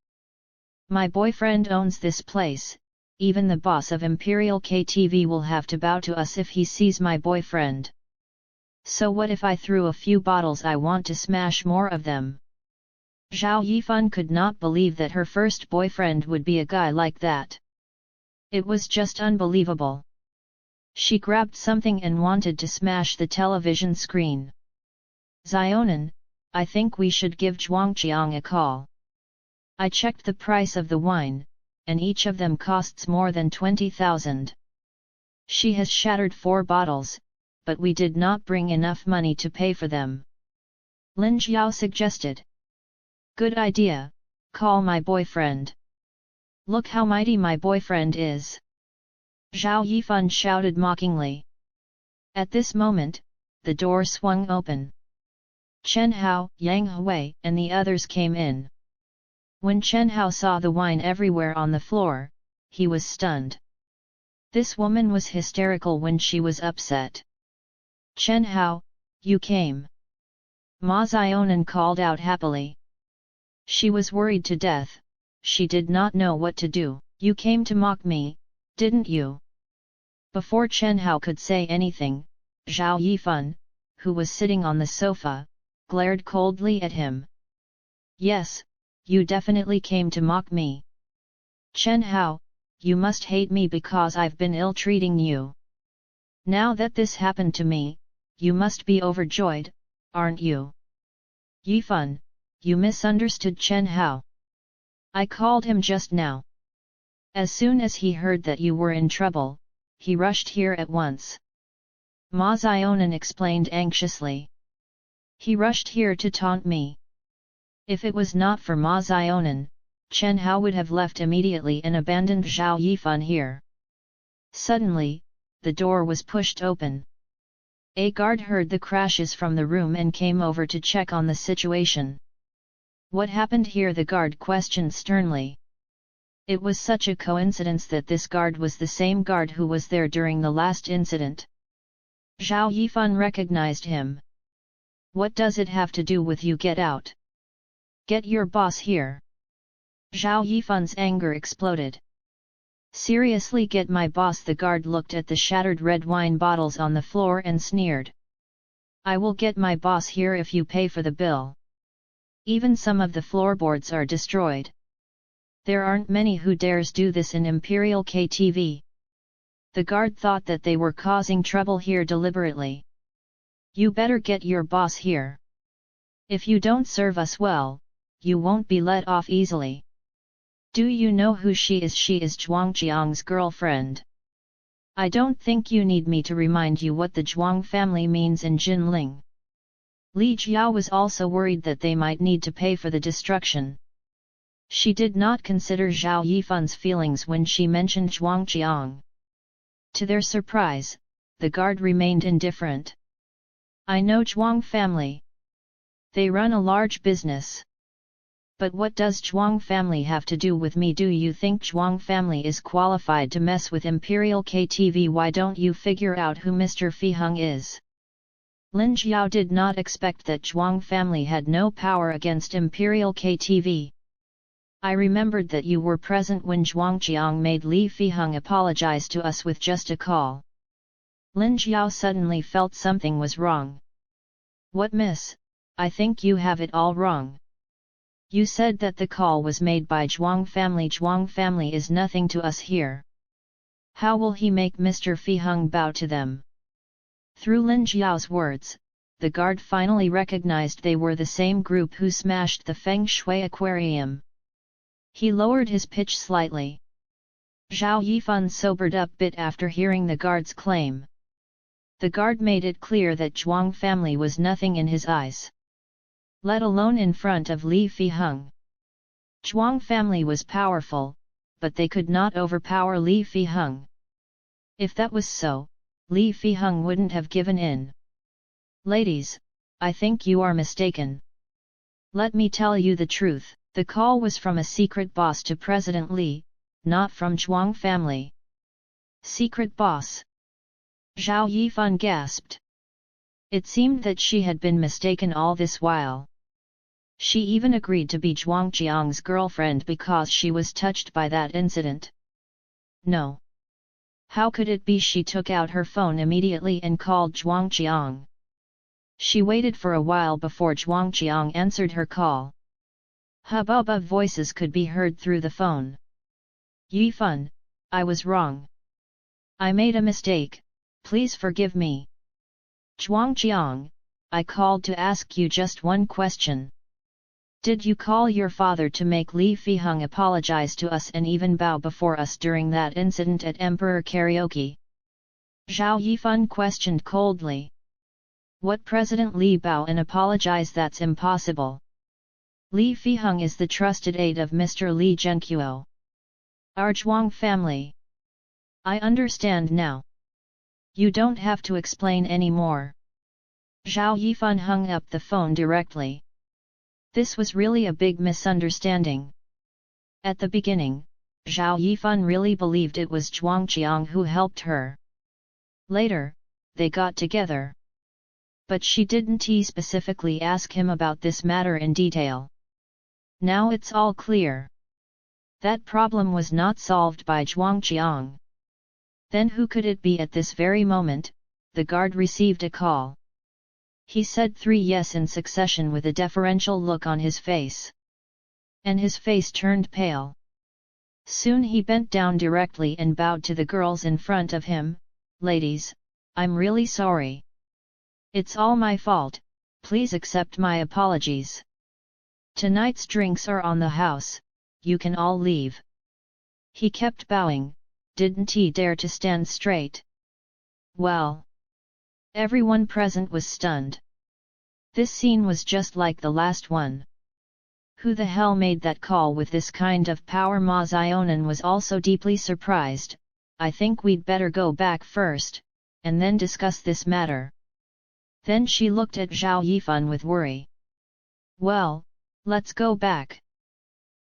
[SPEAKER 2] "My boyfriend owns this place, even the boss of Imperial KTV will have to bow to us if he sees my boyfriend. So what if I threw a few bottles? I want to smash more of them." Zhao Yifan could not believe that her first boyfriend would be a guy like that. It was just unbelievable. She grabbed something and wanted to smash the television screen. "Zionan, I think we should give Zhuangqiang a call. I checked the price of the wine, and each of them costs more than 20,000. She has shattered 4 bottles, but we did not bring enough money to pay for them. Lin Xiao suggested. Good idea, call my boyfriend. Look how mighty my boyfriend is. Zhao Yifan shouted mockingly. At this moment, the door swung open. Chen Hao, Yang Hui, and the others came in. When Chen Hao saw the wine everywhere on the floor, he was stunned. This woman was hysterical when she was upset. Chen Hao, you came. Ma Zionan called out happily. She was worried to death, she did not know what to do. You came to mock me, didn't you? Before Chen Hao could say anything, Zhao Yifan, who was sitting on the sofa, glared coldly at him. Yes, you definitely came to mock me. Chen Hao, you must hate me because I've been ill-treating you. Now that this happened to me, you must be overjoyed, aren't you? Yifan, you misunderstood Chen Hao. I called him just now. As soon as he heard that you were in trouble, he rushed here at once. Ma Zionan explained anxiously. He rushed here to taunt me. If it was not for Ma Zionan, Chen Hao would have left immediately and abandoned Zhao Yifan here. Suddenly, the door was pushed open. A guard heard the crashes from the room and came over to check on the situation. What happened here? The guard questioned sternly. It was such a coincidence that this guard was the same guard who was there during the last incident. Zhao Yifan recognized him. What does it have to do with you? Get out! Get your boss here! Zhao Yifan's anger exploded. Seriously, get my boss? The guard looked at the shattered red wine bottles on the floor and sneered. I will get my boss here if you pay for the bill. Even some of the floorboards are destroyed. There aren't many who dares do this in Imperial KTV. The guard thought that they were causing trouble here deliberately. You better get your boss here. If you don't serve us well, you won't be let off easily. Do you know who she is? She is Zhuangjiang's girlfriend. I don't think you need me to remind you what the Zhuang family means in Jinling. Li Jiao was also worried that they might need to pay for the destruction. She did not consider Zhao Yifan's feelings when she mentioned Zhuangjiang. To their surprise, the guard remained indifferent. I know Zhuang family. They run a large business. But what does Zhuang family have to do with me? Do you think Zhuang family is qualified to mess with Imperial KTV? Why don't you figure out who Mr. Fiheng is? Lin Jiao did not expect that Zhuang family had no power against Imperial KTV. I remembered that you were present when Zhuangjiang made Li Fiheng apologize to us with just a call. Lin Jiao suddenly felt something was wrong. What, miss? I think you have it all wrong. You said that the call was made by Zhuang family. Zhuang family is nothing to us here. How will he make Mr. Fiheng bow to them? Through Lin Jiao's words, the guard finally recognized they were the same group who smashed the Feng Shui aquarium. He lowered his pitch slightly. Zhao Yifan sobered up a bit after hearing the guard's claim. The guard made it clear that Zhuang family was nothing in his eyes. Let alone in front of Li Fiheng. Zhuang family was powerful, but they could not overpower Li Fiheng. If that was so, Li Fiheng wouldn't have given in. Ladies, I think you are mistaken. Let me tell you the truth, the call was from a secret boss to President Li, not from Zhuang family. Secret boss? Zhao Yifan gasped. It seemed that she had been mistaken all this while. She even agreed to be Zhuangjiang's girlfriend because she was touched by that incident. No. How could it be? She took out her phone immediately and called Zhuangjiang. She waited for a while before Zhuangjiang answered her call. Hubbub of voices could be heard through the phone. Yifan, I was wrong. I made a mistake, please forgive me. Zhuangjiang, I called to ask you just one question. Did you call your father to make Li Fiheng apologize to us and even bow before us during that incident at Emperor Karaoke? Zhao Yifan questioned coldly. What President Li bow and apologize? That's impossible. Li Fiheng is the trusted aide of Mr. Li Zhenqiu. Our Zhuang family. I understand now. You don't have to explain anymore. Zhao Yifan hung up the phone directly. This was really a big misunderstanding. At the beginning, Zhao Yifan really believed it was Zhuang Qiang who helped her. Later, they got together. But she didn't specifically ask him about this matter in detail. Now it's all clear. That problem was not solved by Zhuang Qiang. Then who could it be? At this very moment, the guard received a call. He said 3 yes in succession with a deferential look on his face. And his face turned pale. Soon he bent down directly and bowed to the girls in front of him. Ladies, I'm really sorry. It's all my fault, please accept my apologies. Tonight's drinks are on the house, you can all leave. He kept bowing, didn't he dare to stand straight? Well. Everyone present was stunned. This scene was just like the last one. Who the hell made that call with this kind of power? Ma Zionan was also deeply surprised. I think we'd better go back first, and then discuss this matter. Then she looked at Zhao Yifan with worry. Well, let's go back.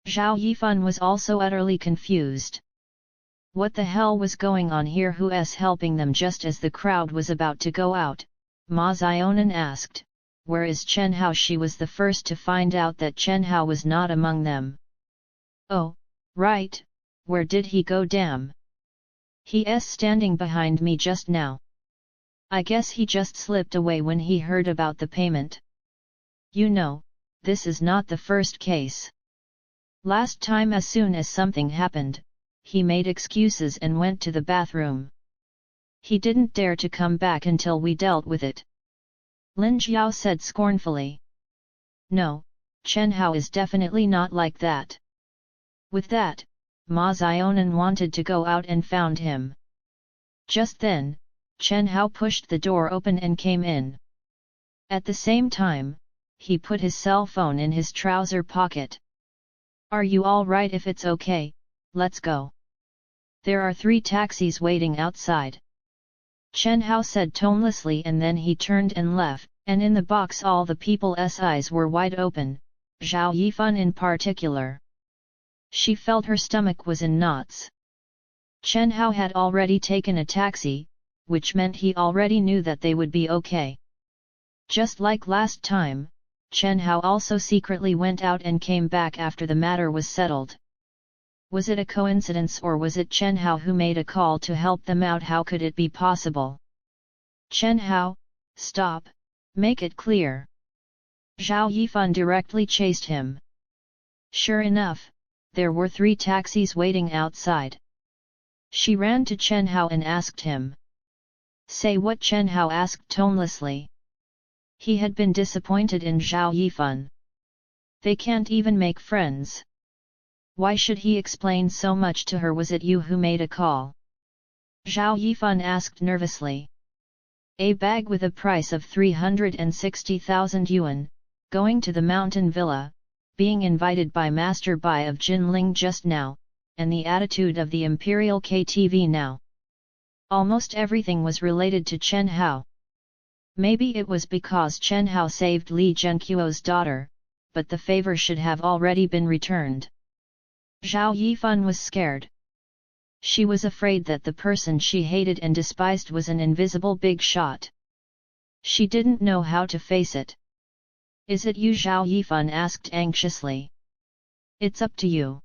[SPEAKER 2] Zhao Yifan was also utterly confused. What the hell was going on here? Who's helping them? Just as the crowd was about to go out, Ma Zionan asked, where is Chen Hao? She was the first to find out that Chen Hao was not among them. Oh, right, where did he go? Damn. He's standing behind me just now. I guess he just slipped away when he heard about the payment. You know, this is not the first case. Last time as soon as something happened, he made excuses and went to the bathroom. He didn't dare to come back until we dealt with it. Lin Jiao said scornfully. No, Chen Hao is definitely not like that. With that, Ma Zionan wanted to go out and found him. Just then, Chen Hao pushed the door open and came in. At the same time, he put his cell phone in his trouser pocket. Are you all right? If it's okay, let's go. There are 3 taxis waiting outside. Chen Hao said tonelessly, and then he turned and left, and in the box all the people's eyes were wide open, Zhao Yifan in particular. She felt her stomach was in knots. Chen Hao had already taken a taxi, which meant he already knew that they would be okay. Just like last time, Chen Hao also secretly went out and came back after the matter was settled. Was it a coincidence, or was it Chen Hao who made a call to help them out? How could it be possible? Chen Hao, stop, make it clear. Zhao Yifan directly chased him. Sure enough, there were 3 taxis waiting outside. She ran to Chen Hao and asked him. Say what? Chen Hao asked tonelessly. He had been disappointed in Zhao Yifan. They can't even make friends. Why should he explain so much to her? Was it you who made a call? Zhao Yifan asked nervously. A bag with a price of 360,000 yuan, going to the mountain villa, being invited by Master Bai of Jinling just now, and the attitude of the Imperial KTV now. Almost everything was related to Chen Hao. Maybe it was because Chen Hao saved Li Zhenqiu's daughter, but the favor should have already been returned. Zhao Yifan was scared. She was afraid that the person she hated and despised was an invisible big shot. She didn't know how to face it. Is it you? Zhao Yifan asked anxiously. It's up to you.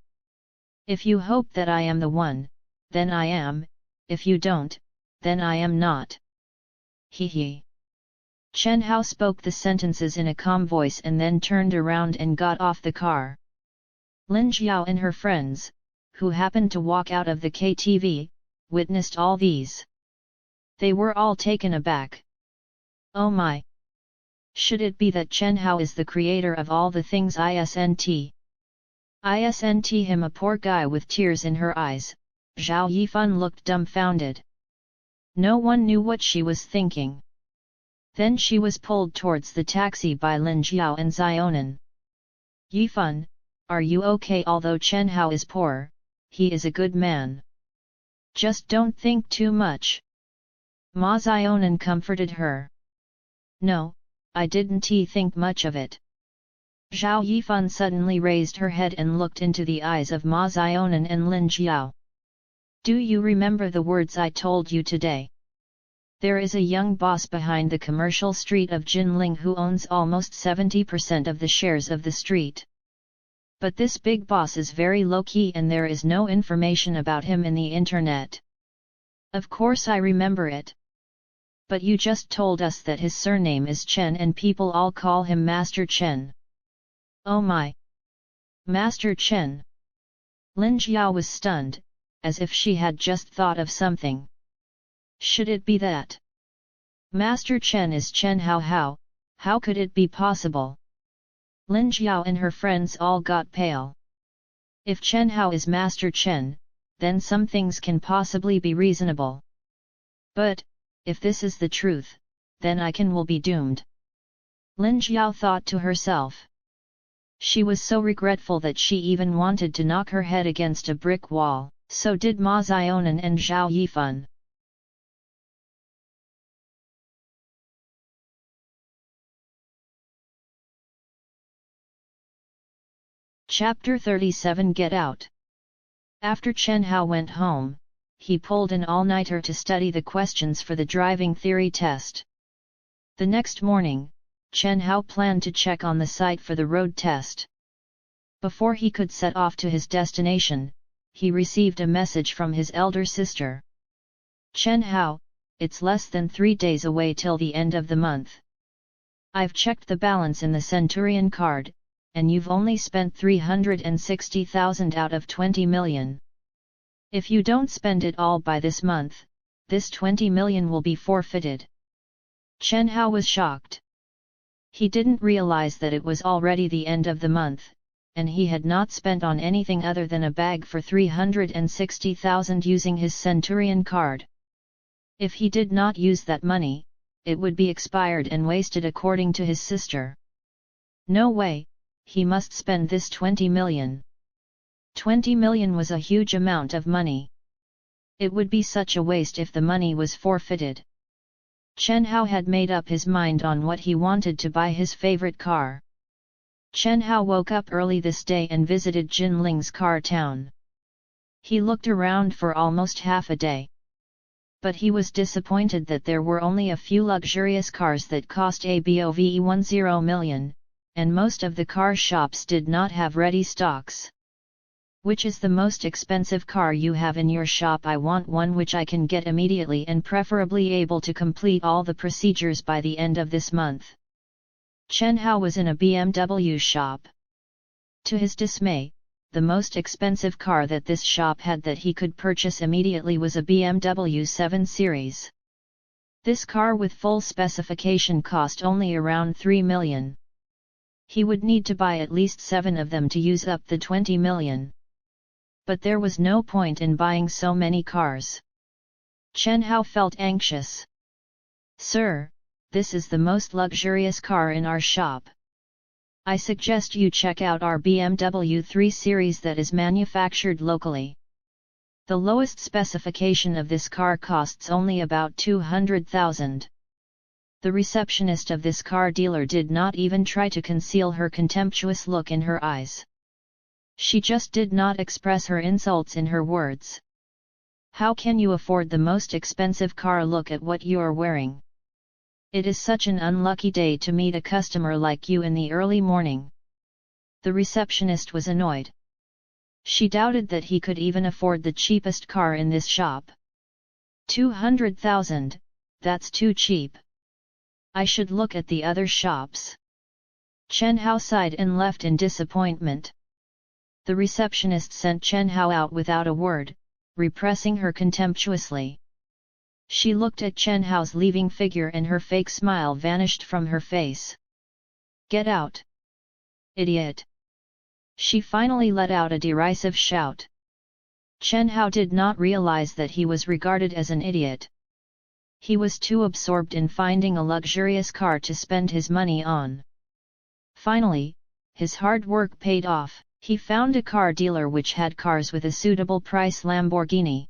[SPEAKER 2] If you hope that I am the one, then I am, if you don't, then I am not. He he. Chen Hao spoke the sentences in a calm voice and then turned around and got off the car. Lin Jiao and her friends, who happened to walk out of the KTV, witnessed all these. They were all taken aback. Oh my! Should it be that Chen Hao is the creator of all the things? Isn't him a poor guy with tears in her eyes? Zhao Yifan looked dumbfounded. No one knew what she was thinking. Then she was pulled towards the taxi by Lin Jiao and Zionan. Yifan, are you okay? Although Chen Hao is poor, he is a good man. Just don't think too much. Ma Zionan comforted her. No, I didn't think much of it. Zhao Yifan suddenly raised her head and looked into the eyes of Ma Zionan and Lin Jiao. Do you remember the words I told you today? There is a young boss behind the commercial street of Jinling who owns almost 70% of the shares of the street. But this big boss is very low-key and there is no information about him in the internet. Of course I remember it. But you just told us that his surname is Chen and people all call him Master Chen. Oh my! Master Chen! Lin Jiao was stunned, as if she had just thought of something. Should it be that Master Chen is Chen Hao? How could it be possible? Lin Jiao and her friends all got pale. If Chen Hao is Master Chen, then some things can possibly be reasonable. But, if this is the truth, then I will be doomed. Lin Jiao thought to herself. She was so regretful that she even wanted to knock her head against a brick wall, so did Ma Zionan and Zhao Yifan. Chapter 37 Get Out. After Chen Hao went home, he pulled an all-nighter to study the questions for the driving theory test. The next morning, Chen Hao planned to check on the site for the road test. Before he could set off to his destination, he received a message from his elder sister. Chen Hao, it's less than 3 days away till the end of the month. I've checked the balance in the Centurion card, and you've only spent 360,000 out of 20 million. If you don't spend it all by this month, this 20 million will be forfeited. Chen Hao was shocked. He didn't realize that it was already the end of the month, and he had not spent on anything other than a bag for 360,000 using his Centurion card. If he did not use that money, it would be expired and wasted according to his sister. No way, he must spend this 20 million. 20 million was a huge amount of money. It would be such a waste if the money was forfeited. Chen Hao had made up his mind on what he wanted to buy his favorite car. Chen Hao woke up early this day and visited Jinling's car town. He looked around for almost half a day. But he was disappointed that there were only a few luxurious cars that cost above 10 million, and most of the car shops did not have ready stocks. Which is the most expensive car you have in your shop? I want one which I can get immediately and preferably able to complete all the procedures by the end of this month. Chen Hao was in a BMW shop. To his dismay, the most expensive car that this shop had that he could purchase immediately was a BMW 7 Series. This car with full specification cost only around 3 million. He would need to buy at least 7 of them to use up the 20 million. But there was no point in buying so many cars. Chen Hao felt anxious. Sir, this is the most luxurious car in our shop. I suggest you check out our BMW 3 Series that is manufactured locally. The lowest specification of this car costs only about 200,000. The receptionist of this car dealer did not even try to conceal her contemptuous look in her eyes. She just did not express her insults in her words. How can you afford the most expensive car? Look at what you are wearing. It is such an unlucky day to meet a customer like you in the early morning. The receptionist was annoyed. She doubted that he could even afford the cheapest car in this shop. 200,000, that's too cheap. I should look at the other shops. Chen Hao sighed and left in disappointment. The receptionist sent Chen Hao out without a word, repressing her contemptuously. She looked at Chen Hao's leaving figure and her fake smile vanished from her face. Get out! Idiot! She finally let out a derisive shout. Chen Hao did not realize that he was regarded as an idiot. He was too absorbed in finding a luxurious car to spend his money on. Finally, his hard work paid off. He found a car dealer which had cars with a suitable price: Lamborghini.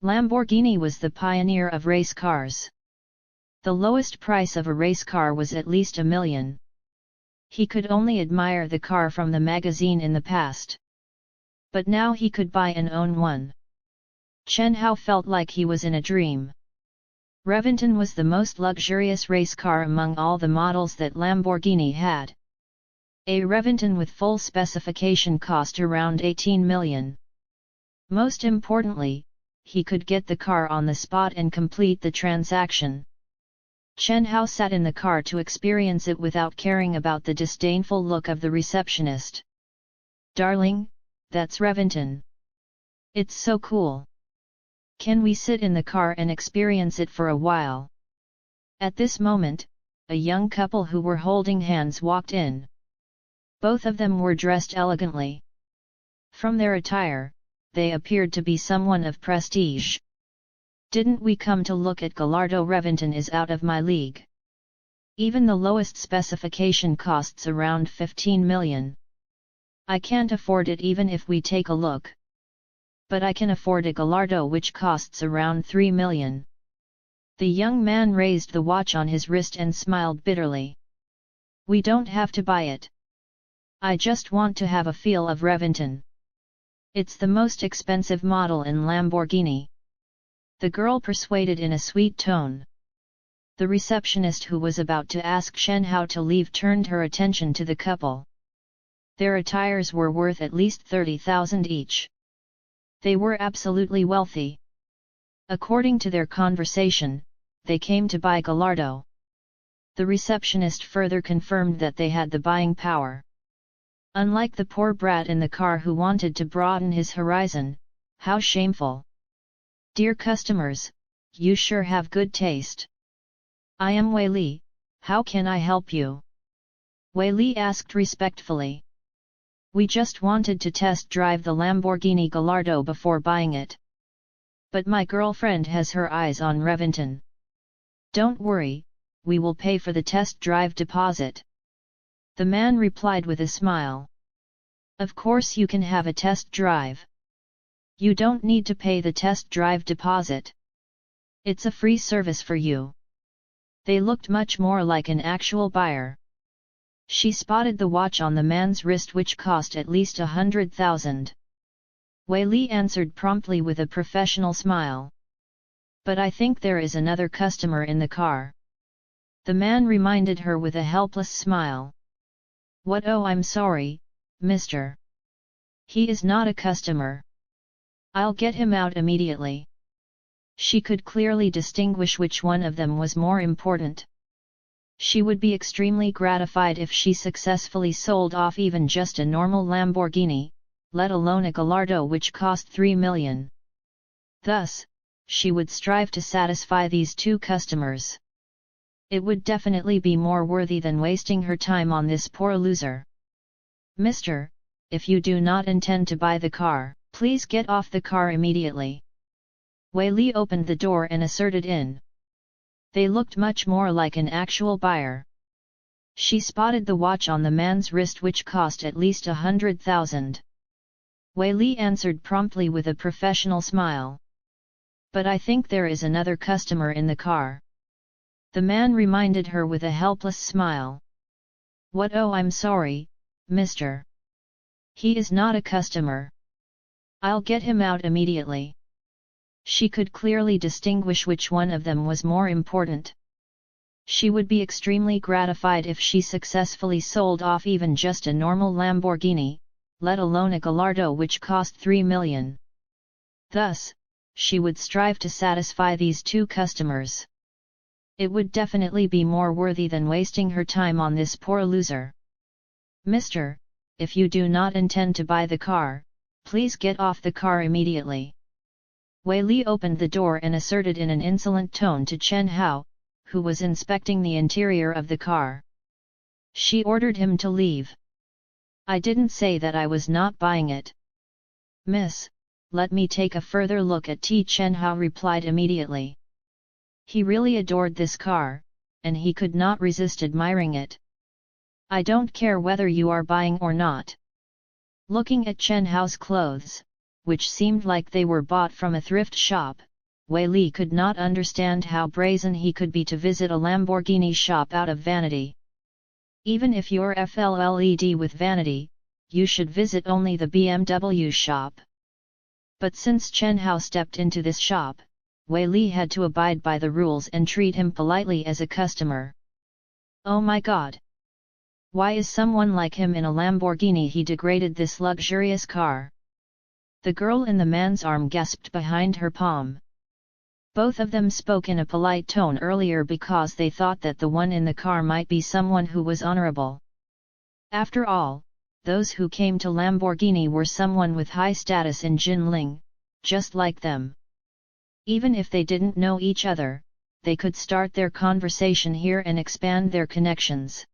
[SPEAKER 2] Lamborghini was the pioneer of race cars. The lowest price of a race car was at least $1 million. He could only admire the car from the magazine in the past. But now he could buy and own one. Chen Hao felt like he was in a dream. Reventon was the most luxurious race car among all the models that Lamborghini had. A Reventon with full specification cost around 18 million. Most importantly, he could get the car on the spot and complete the transaction. Chen Hao sat in the car to experience it without caring about the disdainful look of the receptionist. "Darling, that's Reventon. It's so cool. Can we sit in the car and experience it for a while?" At this moment, a young couple who were holding hands walked in. Both of them were dressed elegantly. From their attire, they appeared to be someone of prestige. "Didn't we come to look at Gallardo? Reventon is out of my league. Even the lowest specification costs around 15 million. I can't afford it even if we take a look. But I can afford a Gallardo which costs around 3 million. The young man raised the watch on his wrist and smiled bitterly. "We don't have to buy it. I just want to have a feel of Reventon. It's the most expensive model in Lamborghini," the girl persuaded in a sweet tone. The receptionist, who was about to ask Chen Hao to leave, turned her attention to the couple. Their attires were worth at least 30,000 each. They were absolutely wealthy. According to their conversation, they came to buy Gallardo. The receptionist further confirmed that they had the buying power. Unlike the poor brat in the car who wanted to broaden his horizon. How shameful! "Dear customers, you sure have good taste. I am Wei Li, how can I help you?" Wei Li asked respectfully. "We just wanted to test drive the Lamborghini Gallardo before buying it. But my girlfriend has her eyes on Reventon." "Don't worry, we will pay for the test drive deposit," the man replied with a smile. "Of course you can have a test drive. You don't need to pay the test drive deposit. It's a free service for you." They looked much more like an actual buyer. She spotted the watch on the man's wrist which cost at least 100,000. Wei Li answered promptly with a professional smile. "But I think there is another customer in the car," the man reminded her with a helpless smile. "What? Oh, I'm sorry, mister. He is not a customer. I'll get him out immediately." She could clearly distinguish which one of them was more important. She would be extremely gratified if she successfully sold off even just a normal Lamborghini, let alone a Gallardo which cost 3 million. Thus, she would strive to satisfy these two customers. It would definitely be more worthy than wasting her time on this poor loser. "Mister, if you do not intend to buy the car, please get off the car immediately." Wei Li opened the door and asserted in. They looked much more like an actual buyer. She spotted the watch on the man's wrist which cost at least 100,000. Wei Li answered promptly with a professional smile. "But I think there is another customer in the car," the man reminded her with a helpless smile. "What? Oh, I'm sorry, mister. He is not a customer. I'll get him out immediately." She could clearly distinguish which one of them was more important. She would be extremely gratified if she successfully sold off even just a normal Lamborghini, let alone a Gallardo which cost 3 million. Thus, she would strive to satisfy these two customers. It would definitely be more worthy than wasting her time on this poor loser. "Mister, if you do not intend to buy the car, please get off the car immediately." Wei Li opened the door and asserted in an insolent tone to Chen Hao, who was inspecting the interior of the car. She ordered him to leave. "I didn't say that I was not buying it. Miss, let me take a further look at Chen Hao replied immediately. He really adored this car, and he could not resist admiring it. I don't care whether you are buying or not. Looking at Chen Hao's clothes, which seemed like they were bought from a thrift shop, Wei Li could not understand how brazen he could be to visit a Lamborghini shop out of vanity. Even if you're FLLED with vanity, you should visit only the BMW shop. But since Chen Hao stepped into this shop, Wei Li had to abide by the rules and treat him politely as a customer. Oh my god! Why is someone like him in a Lamborghini? He degraded this luxurious car. The girl in the man's arm gasped behind her palm. Both of them spoke in a polite tone earlier because they thought that the one in the car might be someone who was honorable. After all, those who came to Lamborghini were someone with high status in Jinling, just like them. Even if they didn't know each other, they could start their conversation here and expand their connections.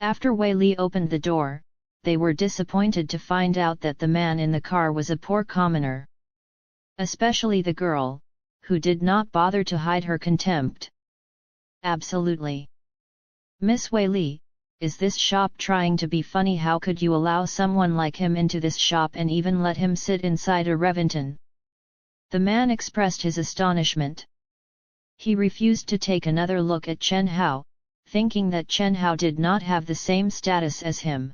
[SPEAKER 2] After Wei Li opened the door, they were disappointed to find out that the man in the car was a poor commoner. Especially the girl, who did not bother to hide her contempt. Absolutely. Miss Wei Li, is this shop trying to be funny? How could you allow someone like him into this shop and even let him sit inside a Reventon? The man expressed his astonishment. He refused to take another look at Chen Hao, thinking that Chen Hao did not have the same status as him.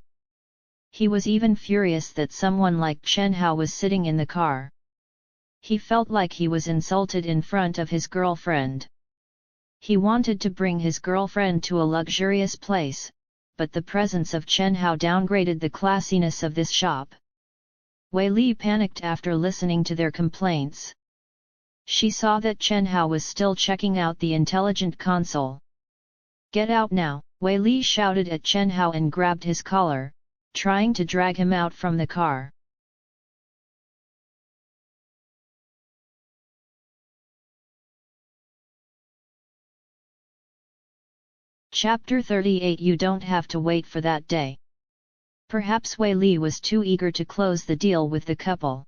[SPEAKER 2] He was even furious that someone like Chen Hao was sitting in the car. He felt like he was insulted in front of his girlfriend. He wanted to bring his girlfriend to a luxurious place, but the presence of Chen Hao downgraded the classiness of this shop. Wei Li panicked after listening to their complaints. She saw that Chen Hao was still checking out the intelligent console. Get out now, Wei Li shouted at Chen Hao and grabbed his collar, trying to drag him out from the car. Chapter 38. You don't have to wait for that day. Perhaps Wei Li was too eager to close the deal with the couple.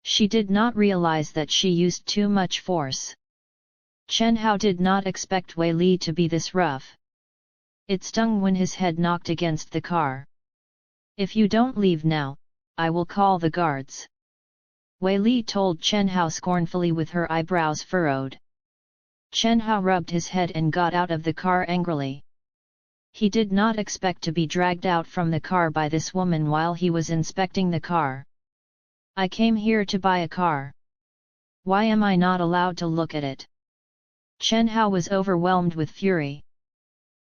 [SPEAKER 2] She did not realize that she used too much force. Chen Hao did not expect Wei Li to be this rough. It stung when his head knocked against the car. If you don't leave now, I will call the guards. Wei Li told Chen Hao scornfully with her eyebrows furrowed. Chen Hao rubbed his head and got out of the car angrily. He did not expect to be dragged out from the car by this woman while he was inspecting the car. I came here to buy a car. Why am I not allowed to look at it? Chen Hao was overwhelmed with fury.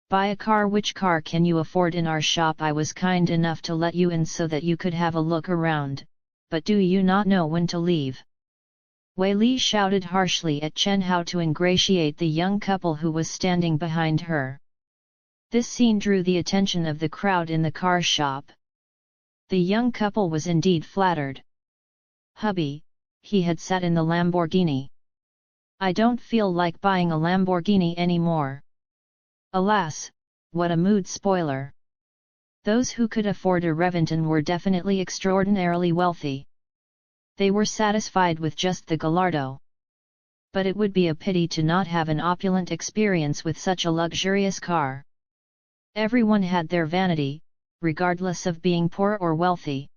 [SPEAKER 2] Buy a car? Which car can you afford in our shop? I was kind enough to let you in so that you could have a look around, but do you not know when to leave? Wei Li shouted harshly at Chen Hao to ingratiate the young couple who was standing behind her. This scene drew the attention of the crowd in the car shop. The young couple was indeed flattered. Hubby, he had sat in the Lamborghini. I don't feel like buying a Lamborghini anymore. Alas, what a mood spoiler. Those who could afford a Reventon were definitely extraordinarily wealthy. They were satisfied with just the Gallardo. But it would be a pity to not have an opulent experience with such a luxurious car. Everyone had their vanity, regardless of being poor or wealthy.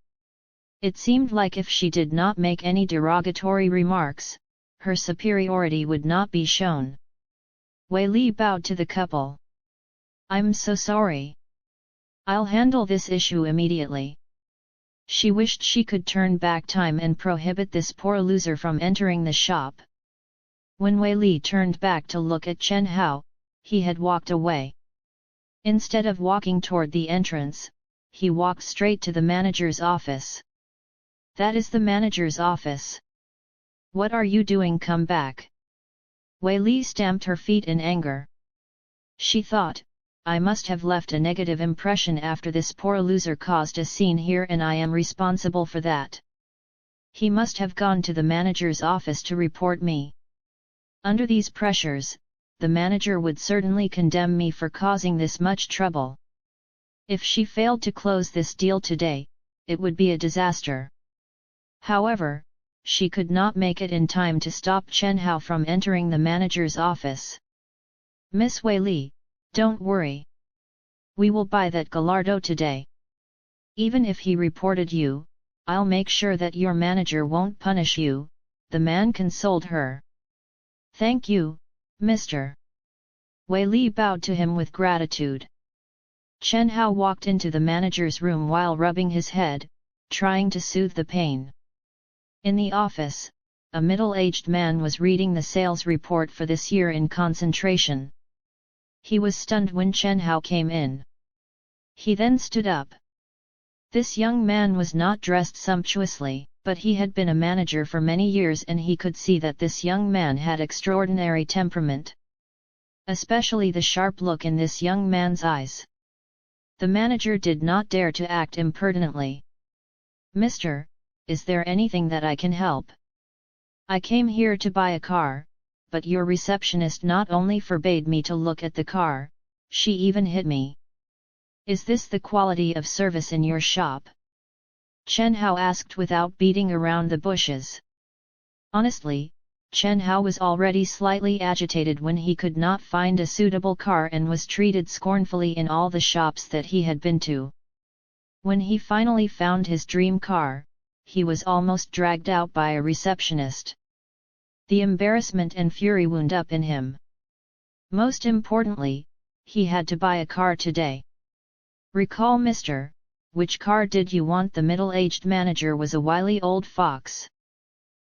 [SPEAKER 2] It seemed like if she did not make any derogatory remarks, her superiority would not be shown. Wei Li bowed to the couple. I'm so sorry. I'll handle this issue immediately. She wished she could turn back time and prohibit this poor loser from entering the shop. When Wei Li turned back to look at Chen Hao, he had walked away. Instead of walking toward the entrance, he walked straight to the manager's office. That is the manager's office. What are you doing? Come back. Wei Li stamped her feet in anger. She thought, I must have left a negative impression after this poor loser caused a scene here and I am responsible for that. He must have gone to the manager's office to report me. Under these pressures, the manager would certainly condemn me for causing this much trouble. If she failed to close this deal today, it would be a disaster. However, she could not make it in time to stop Chen Hao from entering the manager's office. "Miss Wei Li, don't worry. We will buy that Gallardo today. Even if he reported you, I'll make sure that your manager won't punish you," the man consoled her. "Thank you, Mr. Wei Li bowed to him with gratitude. Chen Hao walked into the manager's room while rubbing his head, trying to soothe the pain. In the office, a middle-aged man was reading the sales report for this year in concentration. He was stunned when Chen Hao came in. He then stood up. This young man was not dressed sumptuously, but he had been a manager for many years and he could see that this young man had extraordinary temperament. Especially the sharp look in this young man's eyes. The manager did not dare to act impertinently. "Mister, is there anything that I can help? I came here to buy a car, but your receptionist not only forbade me to look at the car, she even hit me. Is this the quality of service in your shop?" Chen Hao asked without beating around the bushes. Honestly, Chen Hao was already slightly agitated when he could not find a suitable car and was treated scornfully in all the shops that he had been to. When he finally found his dream car, he was almost dragged out by a receptionist. The embarrassment and fury wound up in him. Most importantly, he had to buy a car today. "Recall, mister, which car did you want?" The middle-aged manager was a wily old fox.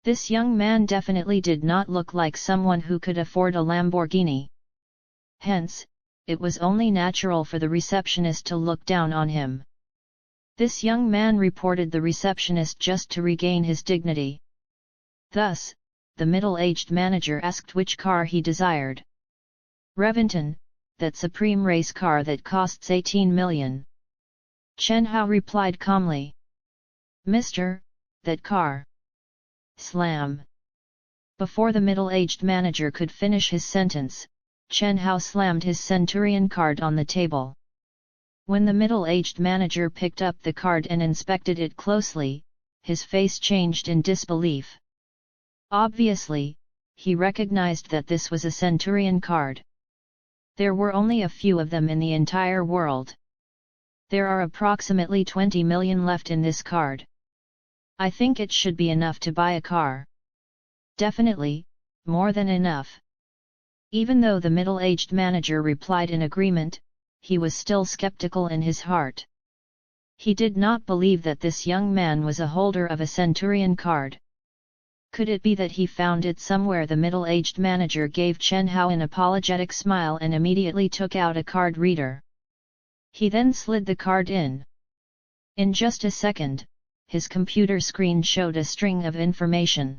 [SPEAKER 2] This young man definitely did not look like someone who could afford a Lamborghini. Hence, it was only natural for the receptionist to look down on him. This young man reported the receptionist just to regain his dignity. Thus, the middle-aged manager asked which car he desired. "Reventon, that supreme race car that costs 18 million. Chen Hao replied calmly. "Mister, that car." Slam. Before the middle-aged manager could finish his sentence, Chen Hao slammed his Centurion card on the table. When the middle-aged manager picked up the card and inspected it closely, his face changed in disbelief. Obviously, he recognized that this was a Centurion card. There were only a few of them in the entire world. There are approximately 20 million left in this card. I think it should be enough to buy a car. Definitely, more than enough. Even though the middle-aged manager replied in agreement, he was still skeptical in his heart. He did not believe that this young man was a holder of a Centurion card. Could it be that he found it somewhere? The middle-aged manager gave Chen Hao an apologetic smile and immediately took out a card reader. He then slid the card in. In just a second, his computer screen showed a string of information.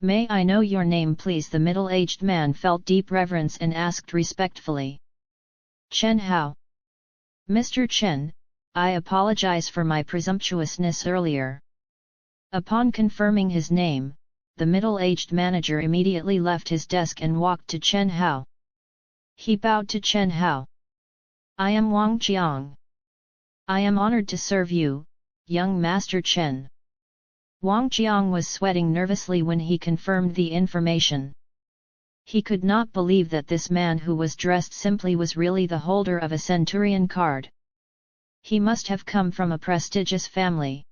[SPEAKER 2] "May I know your name, please?" The middle-aged man felt deep reverence and asked respectfully. "Chen Hao." "Mr. Chen, I apologize for my presumptuousness earlier." Upon confirming his name, the middle-aged manager immediately left his desk and walked to Chen Hao. He bowed to Chen Hao. "I am Wang Qiang. I am honored to serve you, young Master Chen." Wang Qiang was sweating nervously when he confirmed the information. He could not believe that this man who was dressed simply was really the holder of a Centurion card. He must have come from a prestigious family.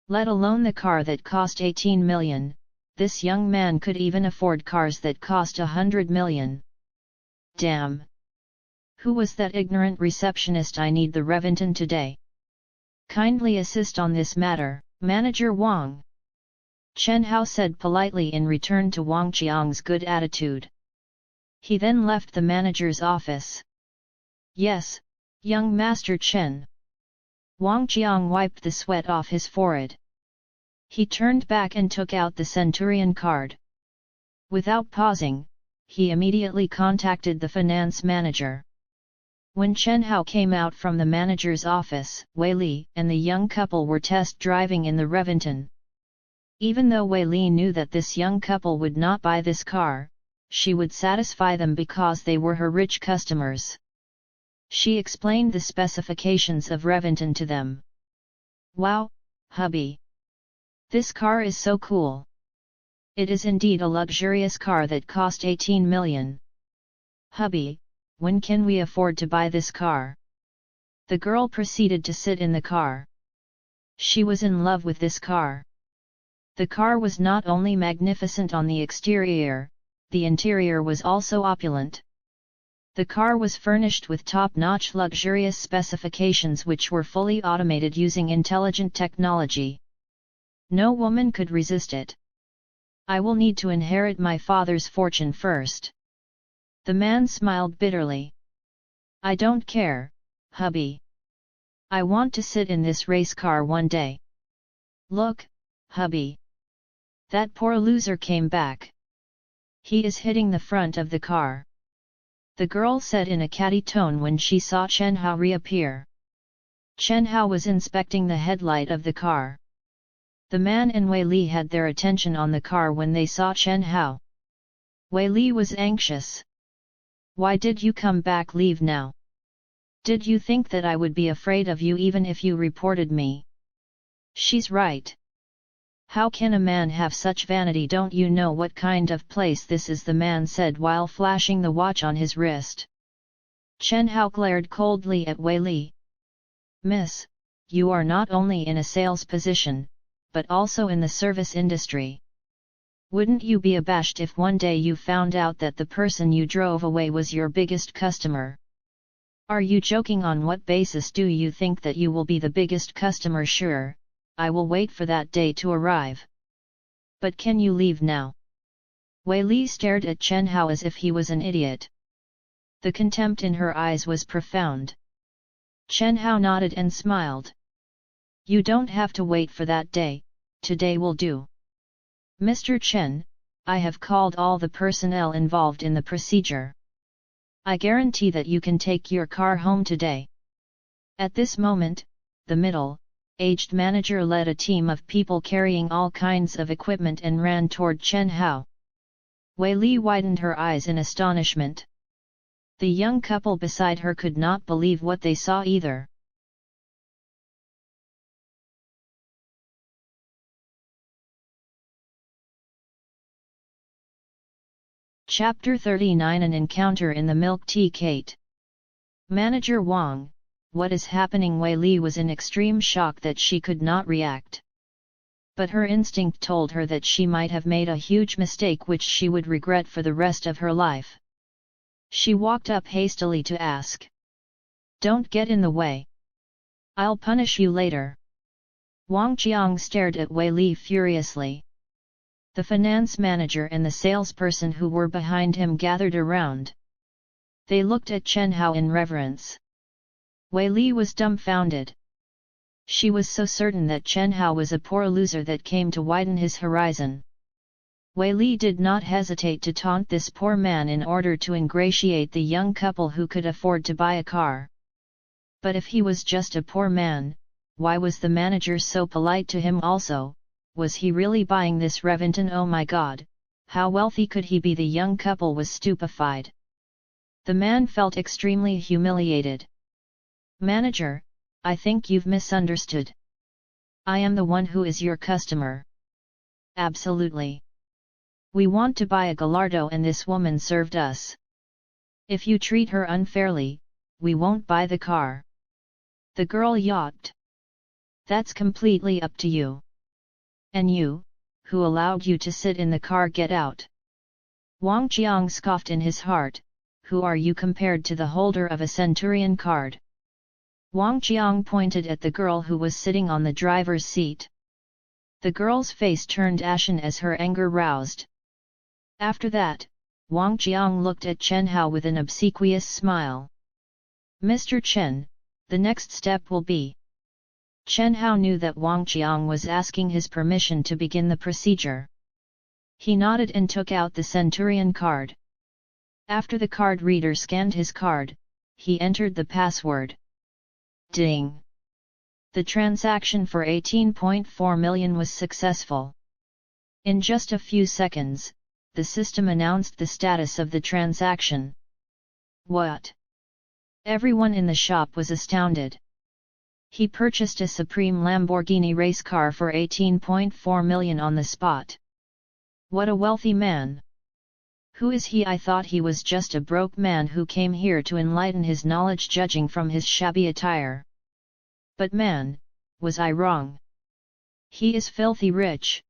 [SPEAKER 2] Let alone the car that cost 18 million, this young man could even afford cars that cost 100 million. Damn! Who was that ignorant receptionist? I need the Reventon today. Kindly assist on this matter, Manager Wang. Chen Hao said politely in return to Wang Qiang's good attitude. He then left the manager's office. "Yes, young Master Chen." Wang Qiang wiped the sweat off his forehead. He turned back and took out the Centurion card. Without pausing, he immediately contacted the finance manager. When Chen Hao came out from the manager's office, Wei Li and the young couple were test driving in the Reventon. Even though Wei Li knew that this young couple would not buy this car, she would satisfy them because they were her rich customers. She explained the specifications of Reventon to them. "Wow, hubby! This car is so cool. It is indeed a luxurious car that cost 18 million. Hubby, when can we afford to buy this car? The girl proceeded to sit in the car. She was in love with this car. The car was not only magnificent on the exterior, the interior was also opulent. The car was furnished with top-notch luxurious specifications which were fully automated using intelligent technology. No woman could resist it. I will need to inherit my father's fortune first. The man smiled bitterly. I don't care, hubby. I want to sit in this race car one day. Look, hubby. That poor loser came back. He is hitting the front of the car. The girl said in a catty tone when she saw Chen Hao reappear. Chen Hao was inspecting the headlight of the car. The man and Wei Li had their attention on the car when they saw Chen Hao. Wei Li was anxious. Why did you come back? Leave now. Did you think that I would be afraid of you even if you reported me? She's right. How can a man have such vanity? Don't you know what kind of place this is? The man said while flashing the watch on his wrist. Chen Hao glared coldly at Wei Li. Miss, you are not only in a sales position, but also in the service industry. Wouldn't you be abashed if one day you found out that the person you drove away was your biggest customer? Are you joking? On what basis do you think that you will be the biggest customer? Sure, I will wait for that day to arrive. But can you leave now? Wei Li stared at Chen Hao as if he was an idiot. The contempt in her eyes was profound. Chen Hao nodded and smiled. You don't have to wait for that day, today will do. Mr. Chen, I have called all the personnel involved in the procedure. I guarantee that you can take your car home today. At this moment, the middle-aged manager led a team of people carrying all kinds of equipment and ran toward Chen Hao. Wei Li widened her eyes in astonishment. The young couple beside her could not believe what they saw either. Chapter 39 An Encounter in the Milk Tea Cate. Manager Wang, what is happening? Wei Li was in extreme shock that she could not react. But her instinct told her that she might have made a huge mistake which she would regret for the rest of her life. She walked up hastily to ask. Don't get in the way. I'll punish you later. Wang Qiang stared at Wei Li furiously. The finance manager and the salesperson who were behind him gathered around. They looked at Chen Hao in reverence. Wei Li was dumbfounded. She was so certain that Chen Hao was a poor loser that came to widen his horizon. Wei Li did not hesitate to taunt this poor man in order to ingratiate the young couple who could afford to buy a car. But if he was just a poor man, why was the manager so polite to him also? Was he really buying this Reventon? Oh my God, how wealthy could he be? The young couple was stupefied. The man felt extremely humiliated. Manager, I think you've misunderstood. I am the one who is your customer. Absolutely. We want to buy a Gallardo and this woman served us. If you treat her unfairly, we won't buy the car. The girl yawned. That's completely up to you. And you, who allowed you to sit in the car? Get out. Wang Qiang scoffed in his heart, who are you compared to the holder of a centurion card? Wang Qiang pointed at the girl who was sitting on the driver's seat. The girl's face turned ashen as her anger roused. After that, Wang Qiang looked at Chen Hao with an obsequious smile. Mr. Chen, the next step will be. Chen Hao knew that Wang Qiang was asking his permission to begin the procedure. He nodded and took out the Centurion card. After the card reader scanned his card, he entered the password. Ding! The transaction for 18.4 million was successful. In just a few seconds, the system announced the status of the transaction. What? Everyone in the shop was astounded. He purchased a Supreme Lamborghini race car for 18.4 million on the spot. What a wealthy man! Who is he? I thought he was just a broke man who came here to enlighten his knowledge judging from his shabby attire. But man, was I wrong? He is filthy rich.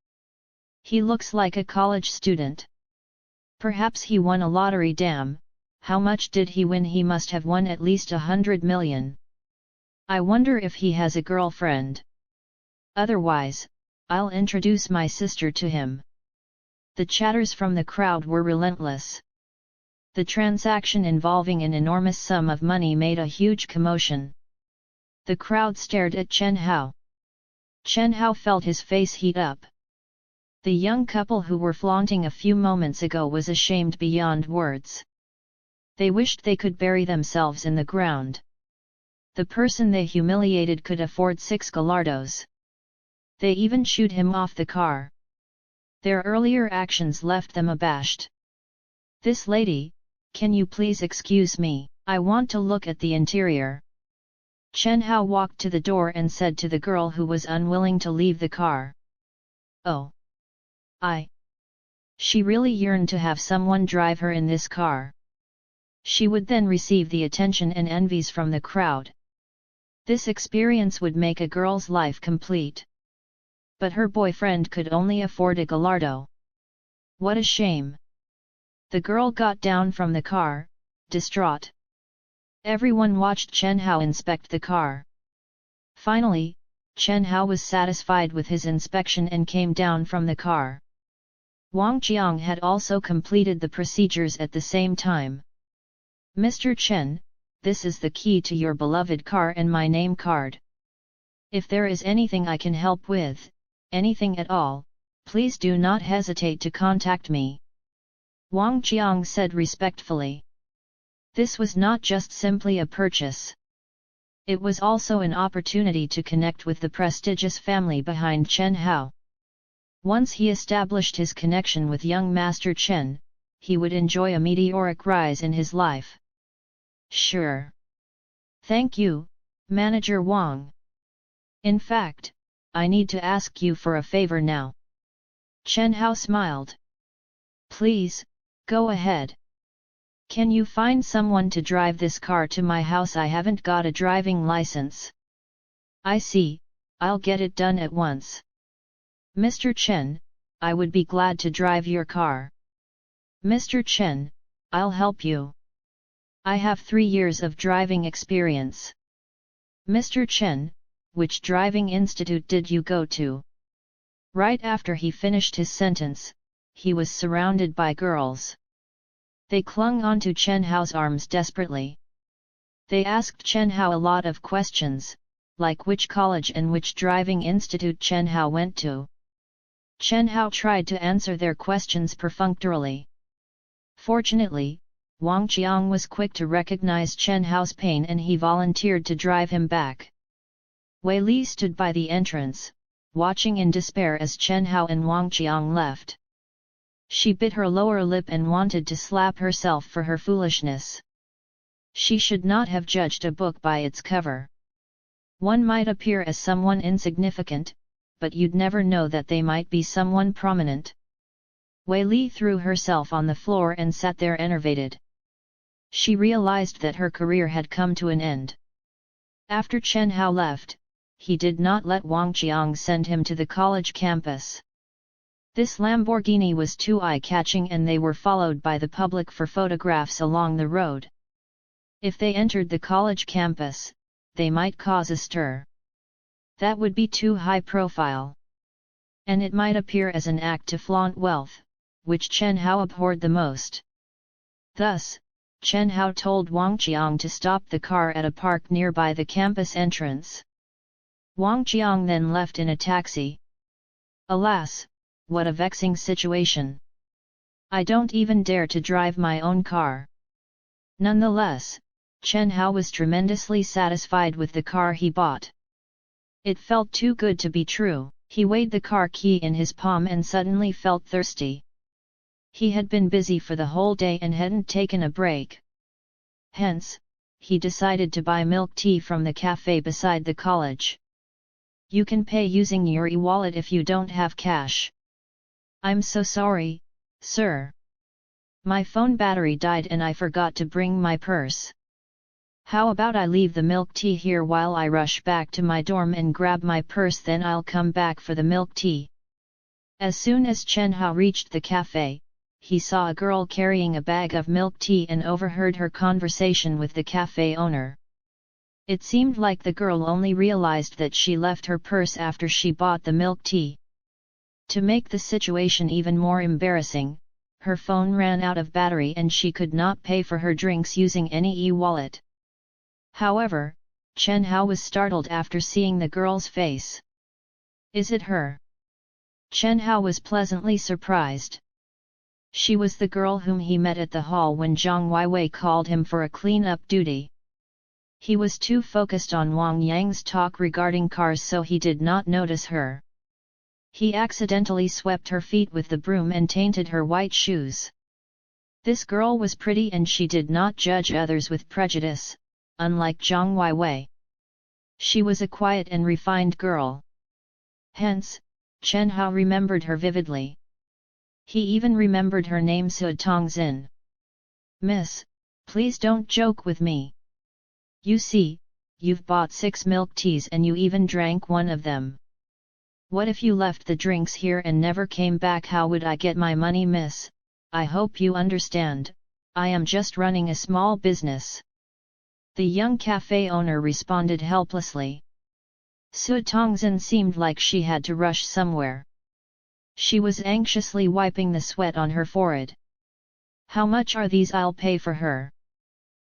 [SPEAKER 2] He looks like a college student. Perhaps he won a lottery. Damn, how much did he win? He must have won at least 100 million. I wonder if he has a girlfriend. Otherwise, I'll introduce my sister to him. The chatters from the crowd were relentless. The transaction involving an enormous sum of money made a huge commotion. The crowd stared at Chen Hao. Chen Hao felt his face heat up. The young couple who were flaunting a few moments ago was ashamed beyond words. They wished they could bury themselves in the ground. The person they humiliated could afford 6 gallardos. They even shooed him off the car. Their earlier actions left them abashed. This lady, can you please excuse me? I want to look at the interior. Chen Hao walked to the door and said to the girl who was unwilling to leave the car. Oh. She really yearned to have someone drive her in this car. She would then receive the attention and envies from the crowd. This experience would make a girl's life complete. But her boyfriend could only afford a gallardo. What a shame! The girl got down from the car, distraught. Everyone watched Chen Hao inspect the car. Finally, Chen Hao was satisfied with his inspection and came down from the car. Wang Qiang had also completed the procedures at the same time. Mr. Chen, this is the key to your beloved car and my name card. If there is anything I can help with, anything at all, please do not hesitate to contact me. Wang Qiang said respectfully. This was not just simply a purchase. It was also an opportunity to connect with the prestigious family behind Chen Hao. Once he established his connection with young Master Chen, he would enjoy a meteoric rise in his life. Sure. Thank you, Manager Wang. In fact, I need to ask you for a favor now. Chen Hao smiled. Please, go ahead. Can you find someone to drive this car to my house? I haven't got a driving license. I see, I'll get it done at once. Mr. Chen, I would be glad to drive your car. Mr. Chen, I'll help you. I have 3 years of driving experience. Mr. Chen, which driving institute did you go to? Right after he finished his sentence, he was surrounded by girls. They clung onto Chen Hao's arms desperately. They asked Chen Hao a lot of questions, like which college and which driving institute Chen Hao went to. Chen Hao tried to answer their questions perfunctorily. Fortunately, Wang Qiang was quick to recognize Chen Hao's pain and he volunteered to drive him back. Wei Li stood by the entrance, watching in despair as Chen Hao and Wang Qiang left. She bit her lower lip and wanted to slap herself for her foolishness. She should not have judged a book by its cover. One might appear as someone insignificant, but you'd never know that they might be someone prominent. Wei Li threw herself on the floor and sat there enervated. She realized that her career had come to an end. After Chen Hao left, he did not let Wang Qiang send him to the college campus. This Lamborghini was too eye-catching and they were followed by the public for photographs along the road. If they entered the college campus, they might cause a stir. That would be too high profile. And it might appear as an act to flaunt wealth, which Chen Hao abhorred the most. Thus, Chen Hao told Wang Qiang to stop the car at a park nearby the campus entrance. Wang Qiang then left in a taxi. Alas, what a vexing situation. I don't even dare to drive my own car. Nonetheless, Chen Hao was tremendously satisfied with the car he bought. It felt too good to be true. He weighed the car key in his palm and suddenly felt thirsty. He had been busy for the whole day and hadn't taken a break. Hence, he decided to buy milk tea from the cafe beside the college. You can pay using your e-wallet if you don't have cash. I'm so sorry, sir. My phone battery died and I forgot to bring my purse. How about I leave the milk tea here while I rush back to my dorm and grab my purse, then I'll come back for the milk tea. As soon as Chen Hao reached the cafe, he saw a girl carrying a bag of milk tea and overheard her conversation with the cafe owner. It seemed like the girl only realized that she left her purse after she bought the milk tea. To make the situation even more embarrassing, her phone ran out of battery and she could not pay for her drinks using any e-wallet. However, Chen Hao was startled after seeing the girl's face. Is it her? Chen Hao was pleasantly surprised. She was the girl whom he met at the hall when Zhang Weiwei called him for a clean-up duty. He was too focused on Wang Yang's talk regarding cars, so he did not notice her. He accidentally swept her feet with the broom and tainted her white shoes. This girl was pretty and she did not judge others with prejudice, unlike Zhang Weiwei. She was a quiet and refined girl. Hence, Chen Hao remembered her vividly. He even remembered her name, Su Tongzin. Miss, please don't joke with me. You see, you've bought 6 milk teas and you even drank one of them. What if you left the drinks here and never came back? How would I get my money, miss? I hope you understand, I am just running a small business. The young cafe owner responded helplessly. Su Tongzin seemed like she had to rush somewhere. She was anxiously wiping the sweat on her forehead. How much are these? I'll pay for her.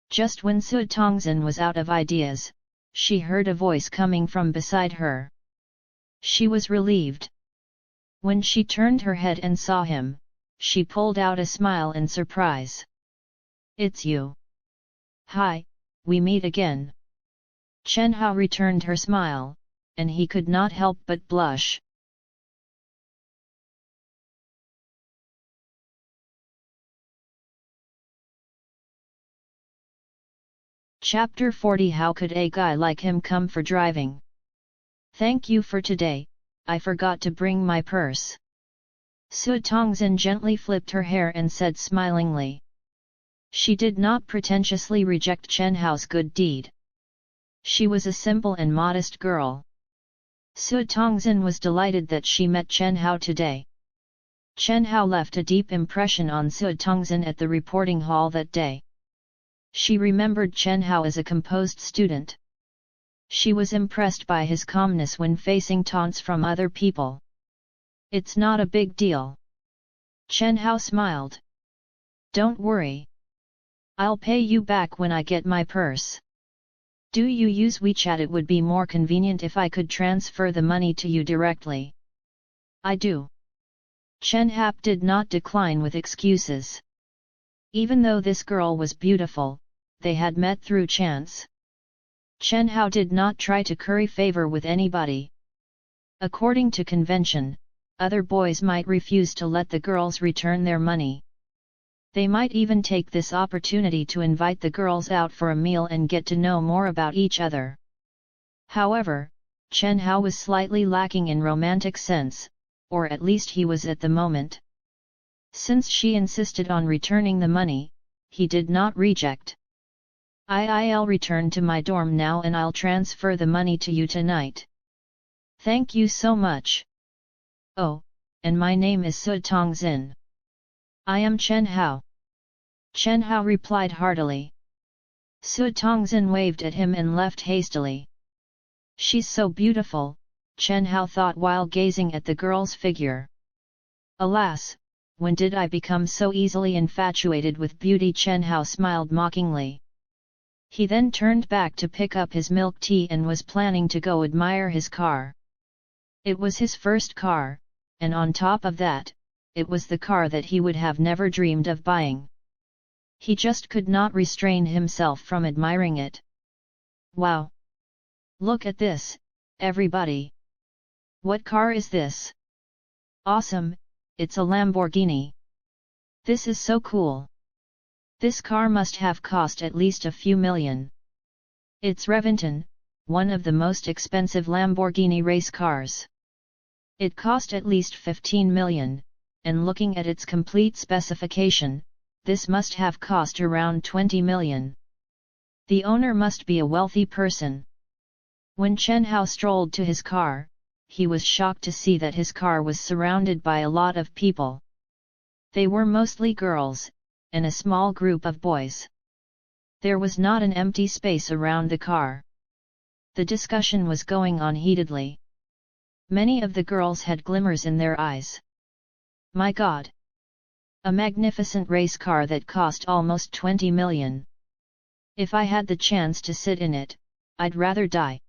[SPEAKER 2] Just when Su Tongzin was out of ideas, she heard a voice coming from beside her. She was relieved. When she turned her head and saw him, she pulled out a smile in surprise. It's you. Hi, we meet again. Chen Hao returned her smile, and he could not help but blush. Chapter 40. How could a guy like him come for driving? Thank you for today, I forgot to bring my purse. Su Tongzin gently flipped her hair and said smilingly. She did not pretentiously reject Chen Hao's good deed. She was a simple and modest girl. Su Tongzin was delighted that she met Chen Hao today. Chen Hao left a deep impression on Su Tongzin at the reporting hall that day. She remembered Chen Hao as a composed student. She was impressed by his calmness when facing taunts from other people. It's not a big deal. Chen Hao smiled. Don't worry. I'll pay you back when I get my purse. Do you use WeChat? It would be more convenient if I could transfer the money to you directly. I do. Chen Hao did not decline with excuses. Even though this girl was beautiful, they had met through chance. Chen Hao did not try to curry favor with anybody. According to convention, other boys might refuse to let the girls return their money. They might even take this opportunity to invite the girls out for a meal and get to know more about each other. However, Chen Hao was slightly lacking in romantic sense, or at least he was at the moment. Since she insisted on returning the money, he did not reject. I'll return to my dorm now and I'll transfer the money to you tonight. Thank you so much. Oh, and my name is Su Tongzin. I am Chen Hao. Chen Hao replied heartily. Su Tongzin waved at him and left hastily. She's so beautiful, Chen Hao thought while gazing at the girl's figure. Alas, when did I become so easily infatuated with beauty? Chen Hao smiled mockingly. He then turned back to pick up his milk tea and was planning to go admire his car. It was his first car, and on top of that, it was the car that he would have never dreamed of buying. He just could not restrain himself from admiring it. Wow! Look at this, everybody! What car is this? Awesome, it's a Lamborghini. This is so cool. This car must have cost at least a few million. It's Reventon, one of the most expensive Lamborghini race cars. It cost at least 15 million, and looking at its complete specification, this must have cost around 20 million. The owner must be a wealthy person. When Chen Hao strolled to his car, he was shocked to see that his car was surrounded by a lot of people. They were mostly girls, and a small group of boys. There was not an empty space around the car. The discussion was going on heatedly. Many of the girls had glimmers in their eyes. My God! A magnificent race car that cost almost 20 million. If I had the chance to sit in it, I'd rather die.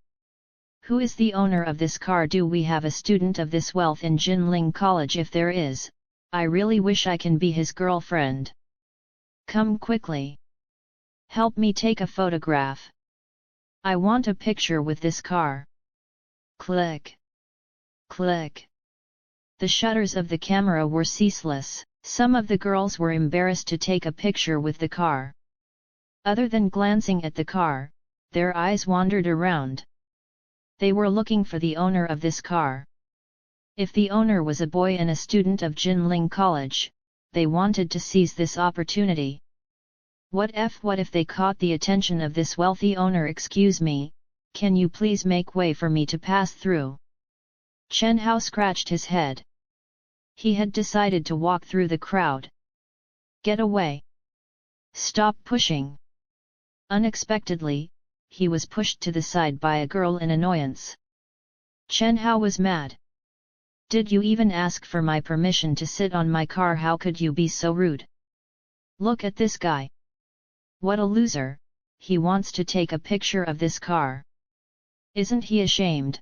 [SPEAKER 2] Who is the owner of this car? Do we have a student of this wealth in Jinling College? If there is, I really wish I can be his girlfriend. Come quickly. Help me take a photograph. I want a picture with this car. Click. Click. The shutters of the camera were ceaseless. Some of the girls were embarrassed to take a picture with the car. Other than glancing at the car, their eyes wandered around. They were looking for the owner of this car. If the owner was a boy and a student of Jinling College, they wanted to seize this opportunity. What if they caught the attention of this wealthy owner? Excuse me, can you please make way for me to pass through? Chen Hao scratched his head. He had decided to walk through the crowd. Get away! Stop pushing! Unexpectedly, he was pushed to the side by a girl in annoyance. Chen Hao was mad. Did you even ask for my permission to sit on my car? How could you be so rude? Look at this guy. What a loser, he wants to take a picture of this car. Isn't he ashamed?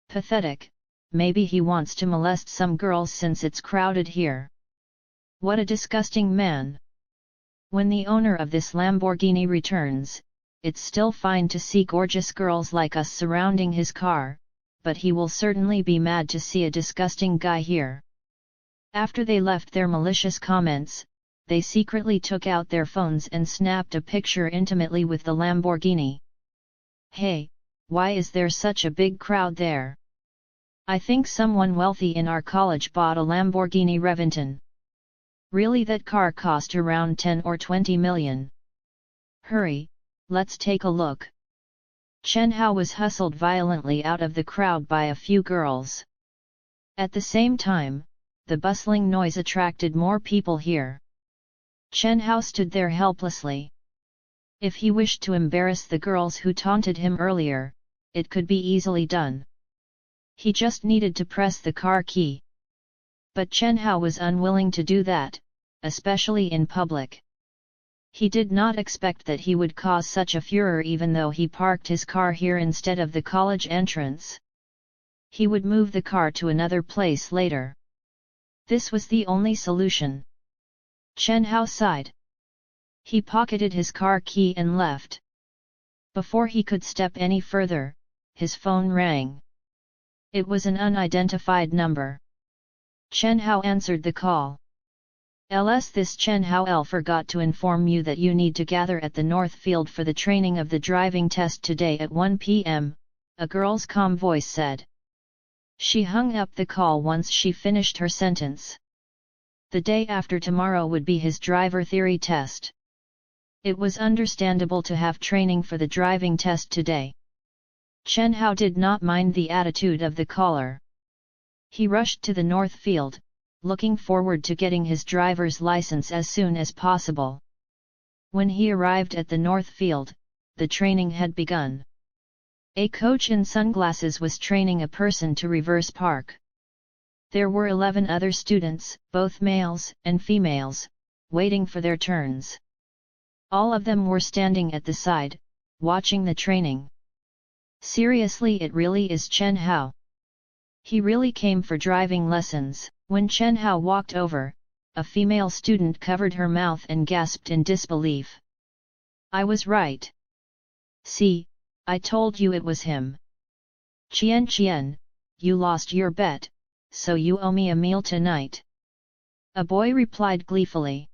[SPEAKER 2] Pathetic, maybe he wants to molest some girls since it's crowded here. What a disgusting man. When the owner of this Lamborghini returns, it's still fine to see gorgeous girls like us surrounding his car, but he will certainly be mad to see a disgusting guy here. After they left their malicious comments, they secretly took out their phones and snapped a picture intimately with the Lamborghini. Hey, why is there such a big crowd there? I think someone wealthy in our college bought a Lamborghini Reventon. Really, that car cost around 10 or 20 million. Hurry, let's take a look. Chen Hao was hustled violently out of the crowd by a few girls. At the same time, the bustling noise attracted more people here. Chen Hao stood there helplessly. If he wished to embarrass the girls who taunted him earlier, it could be easily done. He just needed to press the car key. But Chen Hao was unwilling to do that, especially in public. He did not expect that he would cause such a furor even though he parked his car here instead of the college entrance. He would move the car to another place later. This was the only solution. Chen Hao sighed. He pocketed his car key and left. Before he could step any further, his phone rang. It was an unidentified number. Chen Hao answered the call. This Chen Hao forgot to inform you that you need to gather at the North Field for the training of the driving test today at 1 p.m., a girl's calm voice said. She hung up the call once she finished her sentence. The day after tomorrow would be his driver theory test. It was understandable to have training for the driving test today. Chen Hao did not mind the attitude of the caller. He rushed to the North Field, looking forward to getting his driver's license as soon as possible. When he arrived at the North Field, the training had begun. A coach in sunglasses was training a person to reverse park. There were 11 other students, both males and females, waiting for their turns. All of them were standing at the side, watching the training. Seriously, it really is Chen Hao. He really came for driving lessons. When Chen Hao walked over, a female student covered her mouth and gasped in disbelief. I was right. See, I told you it was him. Chen, you lost your bet, so you owe me a meal tonight. A boy replied gleefully.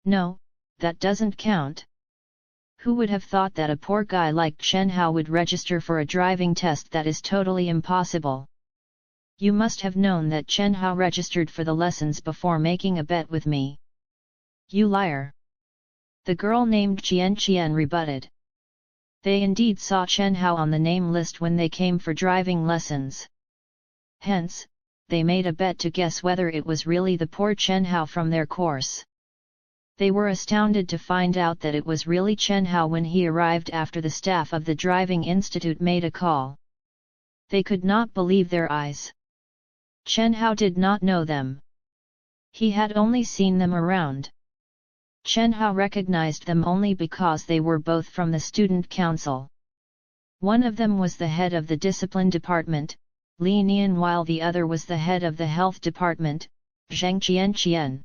[SPEAKER 2] No, that doesn't count. Who would have thought that a poor guy like Chen Hao would register for a driving test? That is totally impossible. You must have known that Chen Hao registered for the lessons before making a bet with me. You liar! The girl named Qian rebutted. They indeed saw Chen Hao on the name list when they came for driving lessons. Hence, they made a bet to guess whether it was really the poor Chen Hao from their course. They were astounded to find out that it was really Chen Hao when he arrived after the staff of the driving institute made a call. They could not believe their eyes. Chen Hao did not know them. He had only seen them around. Chen Hao recognized them only because they were both from the student council. One of them was the head of the discipline department, Li Nian, while the other was the head of the health department, Zhang Qian.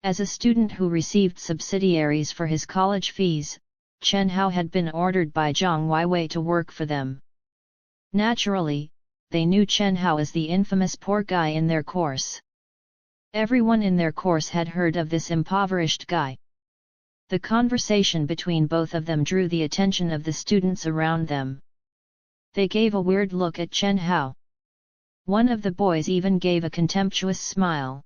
[SPEAKER 2] As a student who received subsidiaries for his college fees, Chen Hao had been ordered by Zhang Weiwei to work for them. Naturally, they knew Chen Hao as the infamous poor guy in their course. Everyone in their course had heard of this impoverished guy. The conversation between both of them drew the attention of the students around them. They gave a weird look at Chen Hao. One of the boys even gave a contemptuous smile.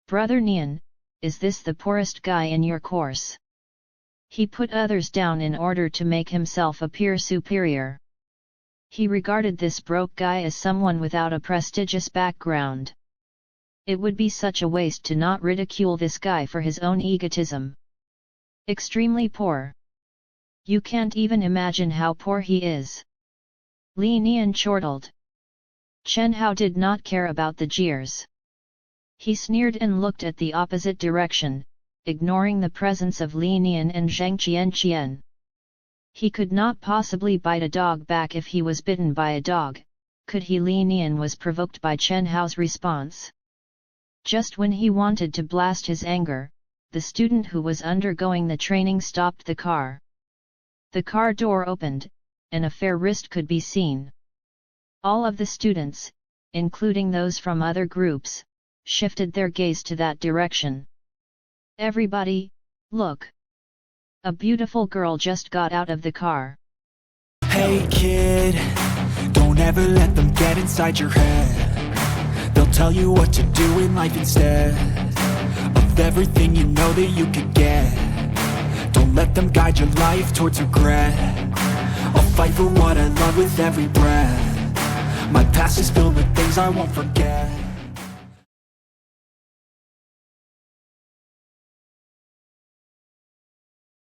[SPEAKER 2] "Brother Nian, is this the poorest guy in your course?" He put others down in order to make himself appear superior. He regarded this broke guy as someone without a prestigious background. It would be such a waste to not ridicule this guy for his own egotism. Extremely poor. You can't even imagine how poor he is. Li Nian chortled. Chen Hao did not care about the jeers. He sneered and looked at the opposite direction, ignoring the presence of Li Nian and Zhang Qian. He could not possibly bite a dog back if he was bitten by a dog, could he? Li Nian was provoked by Chen Hao's response. Just when he wanted to blast his anger, the student who was undergoing the training stopped the car. The car door opened, and a fair wrist could be seen. All of the students, including those from other groups, shifted their gaze to that direction. "Everybody, look! A beautiful girl just got out of the car."
[SPEAKER 1] Hey kid, don't ever let them get inside your head. They'll tell you what to do in life instead of everything you know that you could get. Don't let them guide your life towards regret. I'll fight for what I love with every breath. My past is filled with things I won't forget.